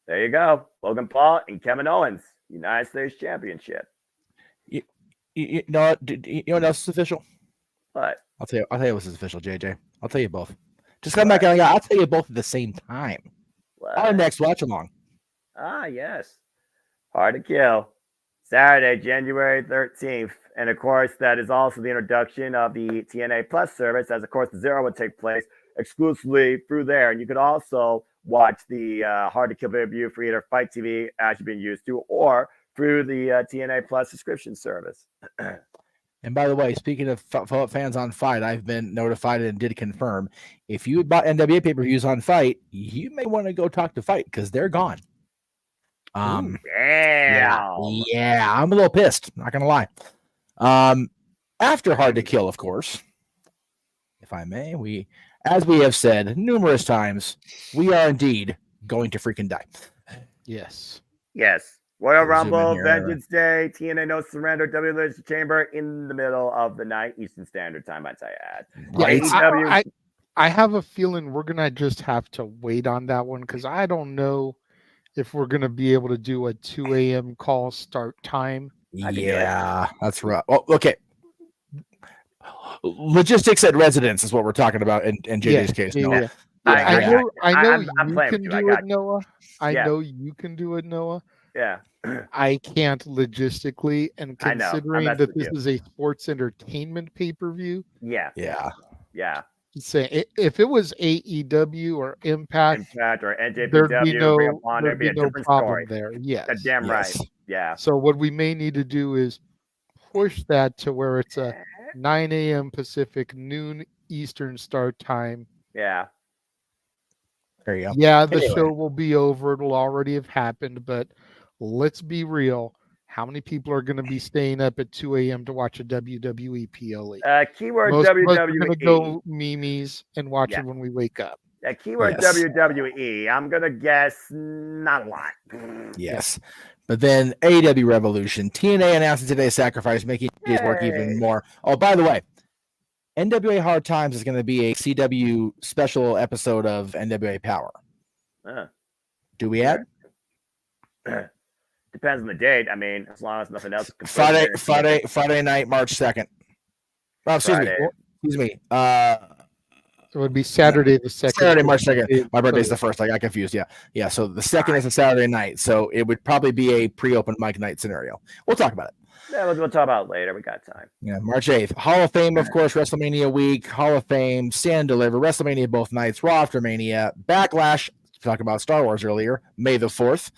There you go. Logan Paul and Kevin Owens, United States Championship. You know what else is official? What? I'll tell you what's official, JJ. I'll tell you both. Just come back and I'll tell you both at the same time. What? Our next watch along. Ah, yes. Hard to Kill. Saturday, January 13th. And of course, that is also the introduction of the TNA Plus service, as of course the Zero would take place exclusively through there. And you could also watch the Hard to Kill pay-per-view for either Fight TV, as you've been used to, or through the TNA Plus subscription service. And by the way, speaking of fans on Fight, I've been notified and did confirm. If you bought NWA pay-per-views on Fight, you may want to go talk to Fight because they're gone. Damn. Yeah, I'm a little pissed. Not gonna lie. After Hard to Kill, of course, if I may, as we have said numerous times, we are indeed going to freaking die. Yes. Yes. Royal Rumble, Vengeance Day, TNA No Surrender, WWE Elimination Chamber in the middle of the night, Eastern Standard Time, I'd say. Yeah, I have a feeling we're going to just have to wait on that one because I don't know if we're going to be able to do a 2 a.m. call start time. Yeah, that's right. Well, okay. Logistics at residence is what we're talking about in JJ's case. Yeah. I know you can do it, Noah. I know you can do it, Noah. Yeah. I can't logistically, and considering that this is a sports entertainment pay-per-view. Yeah. Say if it was AEW or Impact or NJPW, there'd be no problem there. Yes. Damn right. Yeah. So what we may need to do is push that to where it's a 9 a.m. Pacific, noon Eastern start time. Yeah. There you go. Yeah, the show will be over. It'll already have happened, but let's be real. How many people are going to be staying up at 2 a.m. to watch a WWE PLE? Keyword Most WWE. We're going to go memes and watch it when we wake up. Keyword WWE. I'm going to guess not a lot. Yes. But then AEW Revolution. TNA announcing today's sacrifice, making today's work even more. Oh, by the way, NWA Hard Times is going to be a CW special episode of NWA Power. Do we add? Depends on the date. I mean, as long as nothing else. Friday night, March 2nd. Oh, excuse me. It would be Saturday the 2nd. Saturday, March 2nd. My birthday's the 1st. I got confused. Yeah. So the 2nd is a Saturday night. So it would probably be a pre-open mic night scenario. We'll talk about it. Yeah, we'll talk about it later. We got time. Yeah, March 8th. Hall of Fame, of course, WrestleMania week. Hall of Fame, Stand Deliver, WrestleMania both nights, Raw after Mania, Backlash, talking about Star Wars earlier, May the 4th.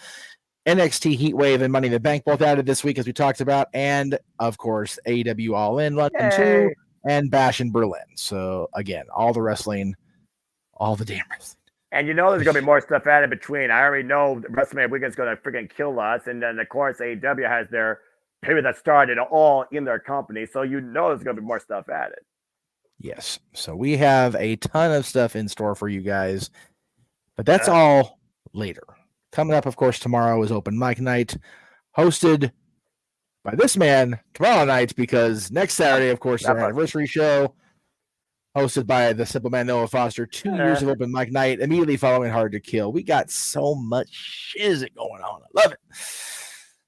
NXT Heatwave and Money in the Bank both added this week, as we talked about. And, of course, AEW All In London 2 and Bash in Berlin. So, again, all the wrestling, all the damn wrestling. And there's going to be more stuff added between. I already know WrestleMania weekend's going to freaking kill us. And then, of course, AEW has their period that started all in their company. So, there's going to be more stuff added. Yes. So, we have a ton of stuff in store for you guys. But that's all later. Coming up, of course, tomorrow is Open Mic Night, hosted by this man tomorrow night, because next Saturday, of course, our anniversary show, hosted by the Simple Man Noah Foster. 2 years of Open Mic Night, immediately following Hard to Kill. We got so much shit going on. I love it.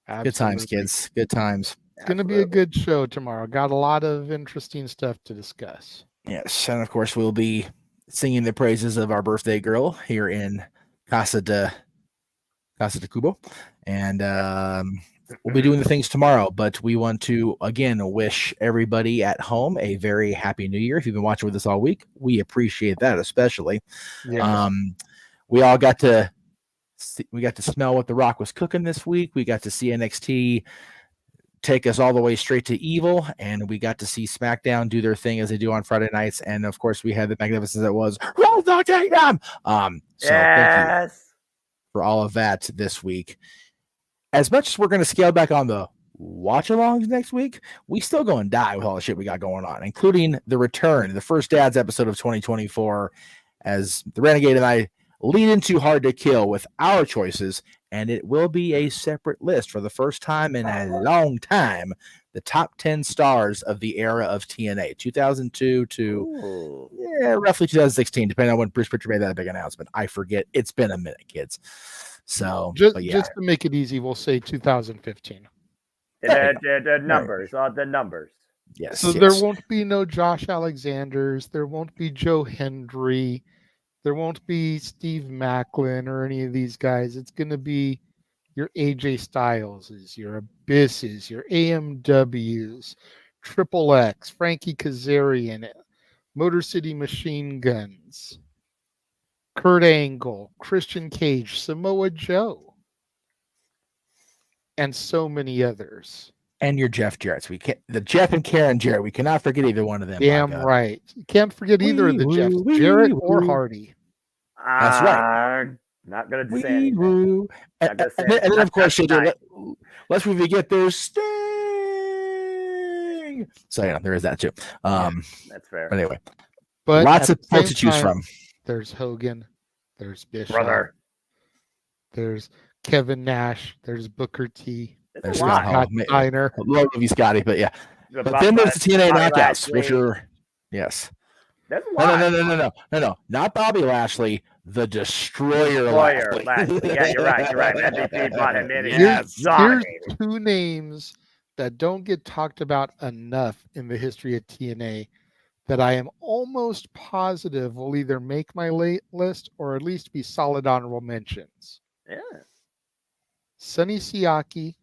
Absolutely. Good times, kids. Good times. It's going to be a good show tomorrow. Got a lot of interesting stuff to discuss. Yes, and of course, we'll be singing the praises of our birthday girl here in Casa de Cubo, and we'll be doing the things tomorrow. But we want to again wish everybody at home a very happy New Year. If you've been watching with us all week, we appreciate that especially. Yes. We all got to smell what The Rock was cooking this week. We got to see NXT take us all the way straight to Evil, and we got to see SmackDown do their thing as they do on Friday nights. And of course, we had the magnificence that was Roll the Kingdom. So thank you for all of that this week. As much as we're going to scale back on the watch-alongs next week, we still go and die with all the shit we got going on, including the return, the first Dad's episode of 2024, as the Renegade and I lead into Hard to Kill with our choices, and it will be a separate list for the first time in a long time. The top 10 stars of the era of TNA, 2002 to roughly 2016, depending on when Bruce Pritchard made that big announcement. I forget. It's been a minute, kids. So just to make it easy, we'll say 2015. The numbers. Yes. So there won't be no Josh Alexanders. There won't be Joe Hendry. There won't be Steve Macklin or any of these guys. It's going to be your AJ Styleses, your Abysses, your AMWs, Triple X, Frankie Kazarian, Motor City Machine Guns, Kurt Angle, Christian Cage, Samoa Joe, and so many others. And your Jeff Jarrett's. The Jeff and Karen Jarrett. We cannot forget either one of them. Damn right. You can't forget either of the Jeff, Jarrett or Hardy. That's right. Not going to say anything. And then, of course, let's forget there's Sting. So, yeah, there is that too. That's fair. But anyway, but lots of folks to choose from. There's Hogan. There's Bishop. Brother. There's Kevin Nash. There's Booker T. There's Scott Hall. Steiner. Love you, Scotty, but yeah. But then there's the TNA Knockouts, which are yes. That's a No. Not Bobby Lashley, the Destroyer Lashley. Yeah, you're right. MVP brought him in. Here's two names that don't get talked about enough in the history of TNA that I am almost positive will either make my late list or at least be solid honorable mentions. Yeah. Sonny Siaki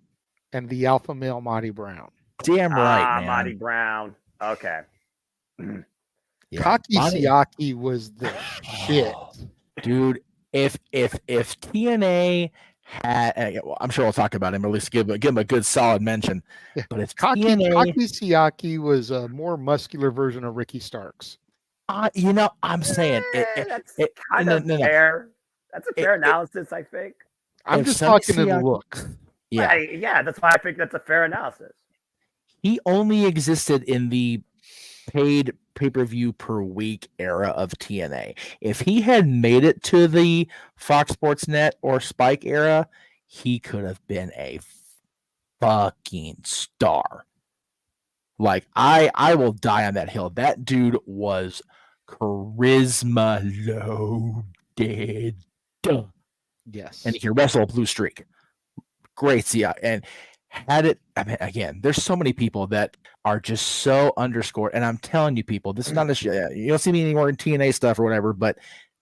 and the Alpha Male Marty Brown. Damn right, man. Marty Brown. Okay. Yeah, Kaki Siaki was the shit. Dude, if TNA had, I'm sure we'll talk about him, or at least give him a good solid mention. Yeah. But if Kaki TNA, Siaki was a more muscular version of Ricky Starks. I'm saying that's kind of fair. That's a fair analysis, I think. I'm just talking in look. Yeah, that's why I think that's a fair analysis. He only existed in the paid pay-per-view per week era of TNA. If he had made it to the Fox Sports Net or Spike era, he could have been a fucking star. Like, I will die on that hill. That dude was charisma loaded. Yes. And he can wrestle a blue streak. Great. See, and had it, I mean, again, there's so many people that are just so underscored. And I'm telling you, people, this is not you don't see me anymore in TNA stuff or whatever, but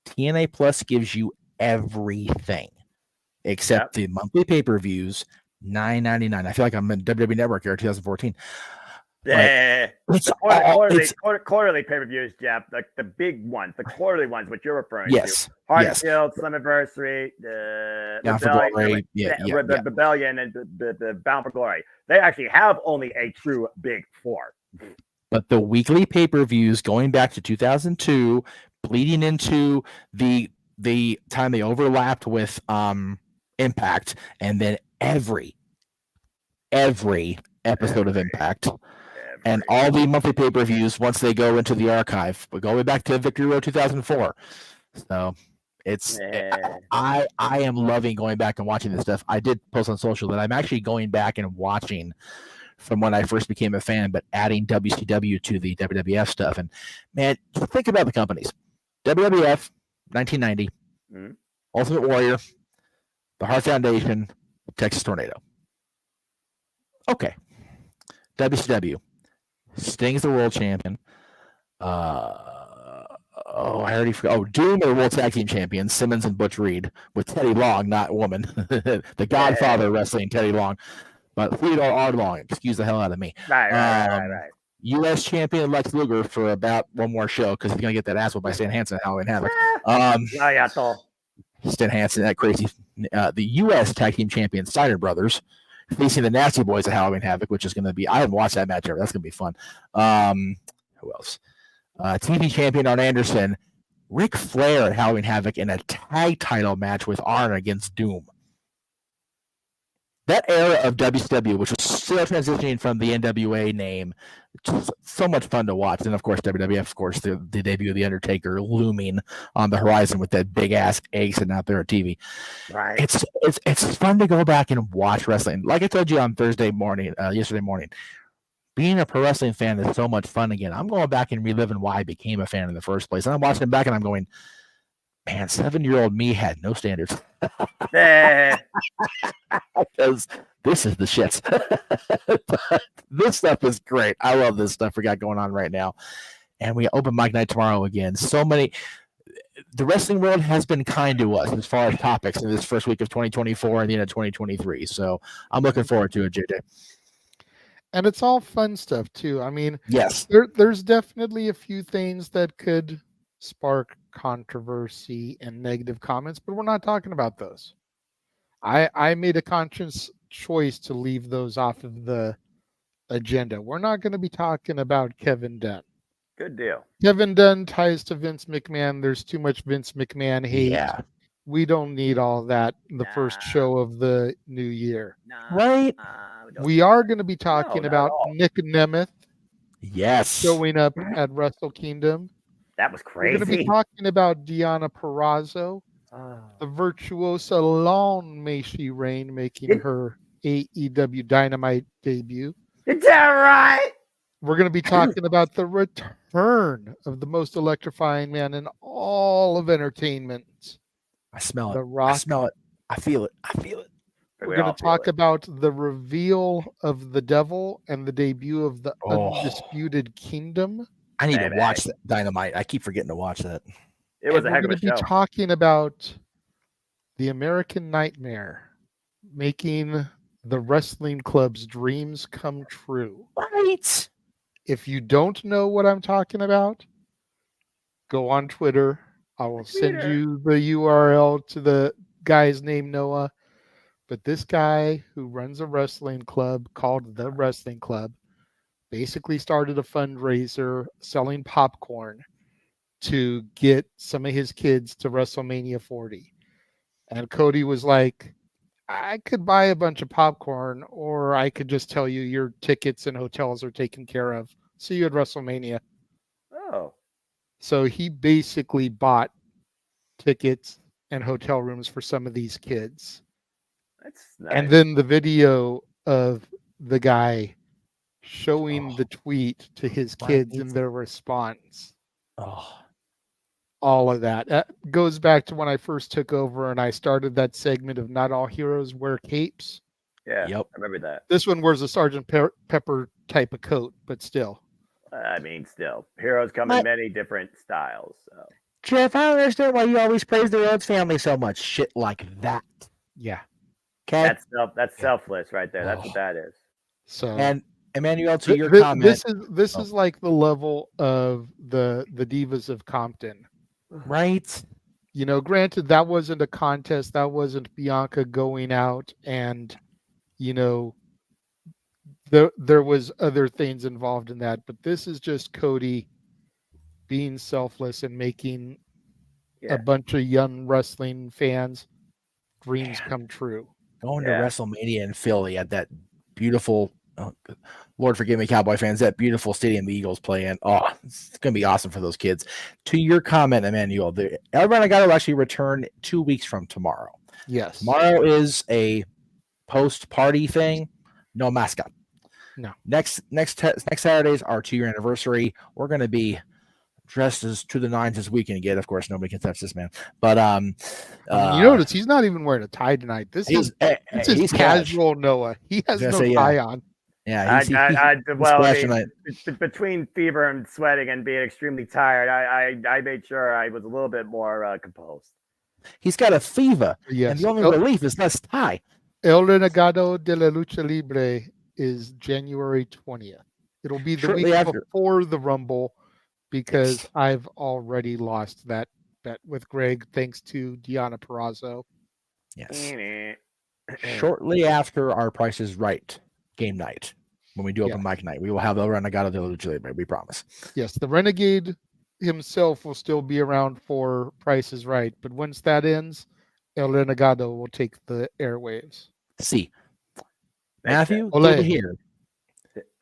TNA Plus gives you everything except the monthly pay-per-views, $9.99. I feel like I'm in WWE Network era 2014. Yeah, quarterly pay-per-views, Jeff. Like the big ones, the quarterly ones, which you're referring to. Hard Field, Slammiversary, the Rebellion, and the Bound for Glory. They actually have only a true big four. But the weekly pay-per-views going back to 2002, bleeding into the time they overlapped with Impact, and then every episode of Impact. And all the monthly pay-per-views once they go into the archive. We go back to Victory Road 2004. So it's I am loving going back and watching this stuff. I did post on social that I'm actually going back and watching from when I first became a fan, but adding WCW to the WWF stuff. And man, think about the companies. WWF, 1990, Ultimate Warrior, the Hart Foundation, Texas Tornado. Okay. WCW. Sting's the world champion. I already forgot. Oh, Doom are the world tag team champions, Simmons and Butch Reed, with Teddy Long, not woman. The Godfather wrestling Teddy Long. But Theodore R. Long, excuse the hell out of me. Right. U.S. champion Lex Luger for about one more show because he's going to get that ass whooped by Stan Hansen at Halloween Havoc. Stan Hansen, that crazy. The U.S. tag team champion Steiner Brothers facing the Nasty Boys at Halloween Havoc, which is going to be, I haven't watched that match ever. That's going to be fun. Who else? TV champion Arn Anderson, Ric Flair at Halloween Havoc in a tag title match with Arn against Doom. that era of WCW, which was still transitioning from the NWA name, just so much fun to watch. And of course, WWF, of course, the debut of The Undertaker looming on the horizon with that big ass egg sitting out there on TV. Right. It's fun to go back and watch wrestling. Like I told you on yesterday morning, being a pro wrestling fan is so much fun again. I'm going back and reliving why I became a fan in the first place. And I'm watching back and I'm going, man, 7-year-old me had no standards. Because this is the shit. But this stuff is great. I love this stuff we got going on right now. And we open mic night tomorrow again. So many. The wrestling world has been kind to us as far as topics in this first week of 2024 and the end of 2023. So I'm looking forward to it, JJ. And it's all fun stuff too. I mean, yes, there's definitely a few things that could spark controversy and negative comments, but we're not talking about those. I made a conscious choice to leave those off of the agenda. We're not going to be talking about Kevin Dunn. Good deal. Kevin Dunn ties to Vince McMahon. There's too much Vince McMahon hate. Yeah. We don't need all that the first show of the new year. Right? We are going to be talking about Nick Nemeth. Yes. Showing up at Wrestle Kingdom. That was crazy. We're going to be talking about Deonna Purrazzo, the virtuosa Long May She Reign, making her AEW Dynamite debut. Is that right? We're going to be talking about the return of the most electrifying man in all of entertainment. I smell it. The Rock. I smell it. I feel it. I feel it. We're going to talk about the reveal of the Devil and the debut of the Undisputed Kingdom. I need to watch that Dynamite. I keep forgetting to watch that. It was a heck of a show. We're going to be talking about the American Nightmare, making the wrestling club's dreams come true. Right. If you don't know what I'm talking about, go on Twitter. I will send you the URL to the guy's name, Noah. But this guy who runs a wrestling club called The Wrestling Club basically started a fundraiser selling popcorn to get some of his kids to WrestleMania 40. And Cody was like, I could buy a bunch of popcorn, or I could just tell you your tickets and hotels are taken care of. See you at WrestleMania. Oh. So he basically bought tickets and hotel rooms for some of these kids. That's nice. And then the video of the guy showing the tweet to his kids and their response. All of that. That goes back to when I first took over and I started that segment of Not All Heroes Wear Capes. Yeah, yep. I remember that. This one wears a Sergeant Pepper type of coat, but still. I mean, still. Heroes come in many different styles. So. Jeff, I don't understand why you always praise the Rhodes family so much. Shit like that. Yeah. Okay. That's selfless right there. That's what that is. So and Emmanuel, to your comment. This is like the level of the Divas of Compton. Right. You know, granted, that wasn't a contest. That wasn't Bianca going out and, you know, there was other things involved in that. But this is just Cody being selfless and making a bunch of young wrestling fans' dreams come true. Going to WrestleMania in Philly at that beautiful, Lord forgive me, Cowboy fans, that beautiful stadium the Eagles play in. Oh, it's going to be awesome for those kids. To your comment, Emmanuel, the El Renegado will actually return 2 weeks from tomorrow. Yes. Tomorrow is a post-party thing. No mascot. No. Next Saturday is our 2-year anniversary. We're going to be dressed as to the nines as we can get. Of course, nobody can touch this man. But you notice he's not even wearing a tie tonight. This is casual Noah. He has no tie on. Yeah, between fever and sweating and being extremely tired, I made sure I was a little bit more composed. He's got a fever, and the only relief is less tie. El Renegado de la Lucha Libre is January 20th. It'll be the week before the Rumble because I've already lost that bet with Greg thanks to Deonna Purrazzo. Yes. Shortly after our Price is Right game night, when we do open mic night, we will have El Renegado de la Lucha Libre, we promise. Yes, the Renegade himself will still be around for Price is Right, but once that ends, El Renegado will take the airwaves. See, Matthew, Ole. good to hear.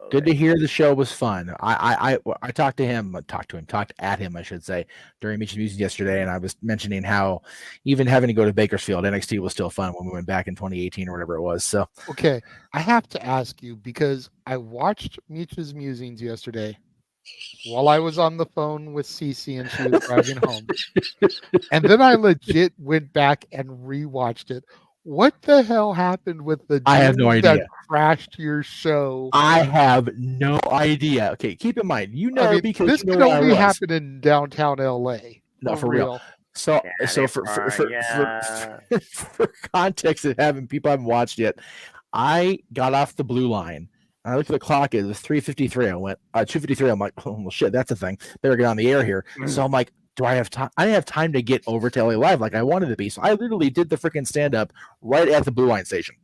Good to hear. The show was fun. I talked at him, I should say, during Mitch's Musings yesterday, and I was mentioning how even having to go to Bakersfield, NXT was still fun when we went back in 2018 or whatever it was. So okay, I have to ask you because I watched Mitch's Musings yesterday while I was on the phone with Cece and she was driving home, and then I legit went back and rewatched it. What the hell happened with the I have no dudes that idea. crashed your show? I have no idea. Okay, keep in mind, because this you know could where I only was. happen in downtown LA. No, for real. So for context of having people haven't watched yet, I got off the blue line. I looked at the clock. It was 3:53. I went 2:53. I'm like, oh well, shit, that's a thing. Better get on the air here. So I'm like, do I have time? I didn't have time to get over to LA Live like I wanted to be. So I literally did the freaking stand up right at the blue line station,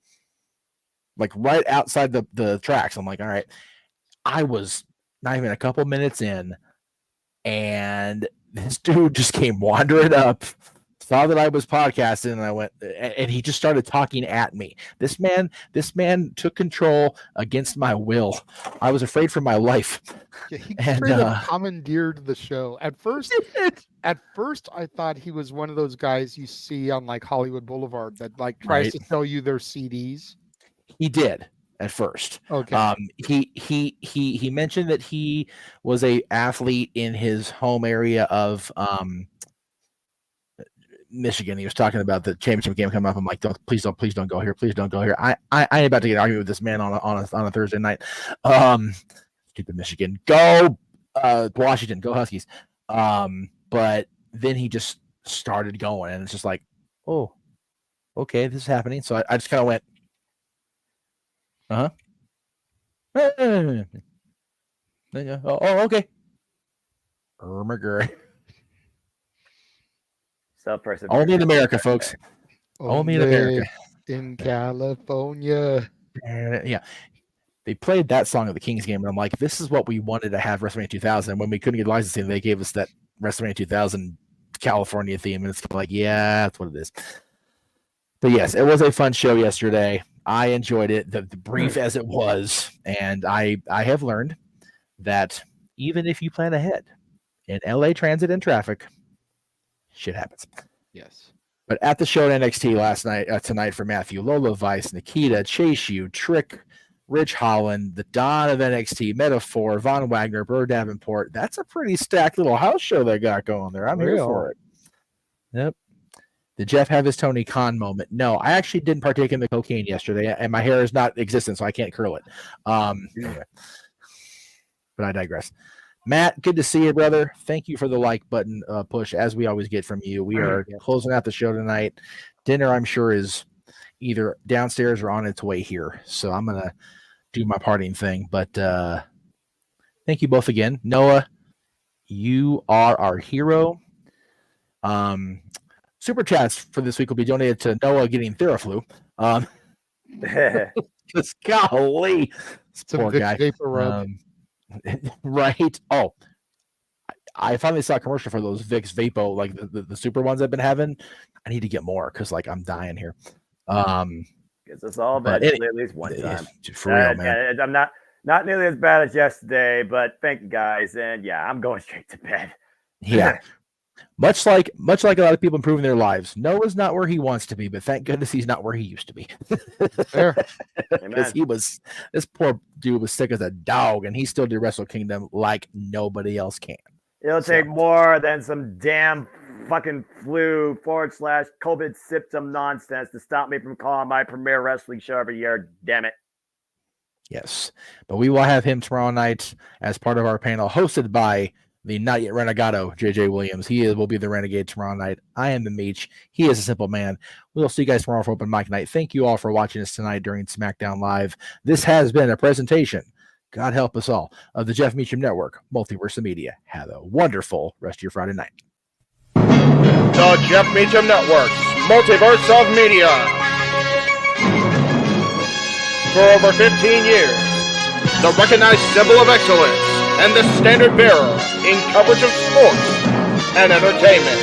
like right outside the tracks. I'm like, all right. I was not even a couple minutes in, and this dude just came wandering up, saw that I was podcasting, and I went, and he just started talking at me. This man took control against my will. I was afraid for my life. Yeah, he straight up commandeered the show. At first, I thought he was one of those guys you see on like Hollywood Boulevard that like tries to sell you their CDs. He did. At first, okay. He mentioned that he was a athlete in his home area of Michigan. He was talking about the championship game coming up. I'm like, please don't go here. Please don't go here. I ain't about to get arguing with this man on a Thursday night. Stupid Michigan. Go Washington. Go Huskies. But then he just started going, and it's just like, oh, okay, this is happening. So I just kind of went. Oh, okay. Only in America, folks. Only in America. In California. Yeah. They played that song at the Kings game, and I'm like, this is what we wanted to have WrestleMania 2000. When we couldn't get licensing, they gave us that WrestleMania 2000 California theme, and it's like, yeah, that's what it is. But yes, it was a fun show yesterday. I enjoyed it, the brief as it was, and I have learned that even if you plan ahead in LA transit and traffic, shit happens. Yes. But at the show at NXT tonight for Matthew, Lola Vice, Nikita, Chase U, Trick, Rich Holland, the Don of NXT, Metaphor, Von Wagner, Burr Davenport. That's a pretty stacked little house show they got going there. I'm here for it. Yep. Did Jeff have his Tony Khan moment? No, I actually didn't partake in the cocaine yesterday, and my hair is not existent, so I can't curl it. Anyway. But I digress. Matt, good to see you, brother. Thank you for the like button push, as we always get from you. We are closing out the show tonight. Dinner, I'm sure, is either downstairs or on its way here. So I'm going to do my parting thing. But thank you both again. Noah, you are our hero. Super chats for this week will be donated to Noah getting Theraflu. Just golly, poor guy. Vapor rub. Right. Oh, I finally saw a commercial for those Vicks Vapo, like the super ones I've been having. I need to get more because like I'm dying here. Gets us all bad at least one time. For real, man. I'm not nearly as bad as yesterday, but thank you guys. And yeah, I'm going straight to bed. Yeah. Much like a lot of people improving their lives, Noah's not where he wants to be, but thank goodness he's not where he used to be. Fair. Because this poor dude was sick as a dog, and he still did Wrestle Kingdom like nobody else can. It'll take more than some damn fucking flu / COVID symptom nonsense to stop me from calling my premier wrestling show every year. Damn it. Yes, but we will have him tomorrow night as part of our panel, hosted by the not yet renegado, JJ Williams. He will be the renegade tomorrow night. I am the Meech. He is a simple man. We'll see you guys tomorrow for open mic night. Thank you all for watching us tonight during SmackDown Live. This has been a presentation, God help us all, of the Jeff Meacham Network, Multiverse Media. Have a wonderful rest of your Friday night. The Jeff Meacham Network's Multiverse of Media. For over 15 years, the recognized symbol of excellence and the standard bearer in coverage of sports and entertainment.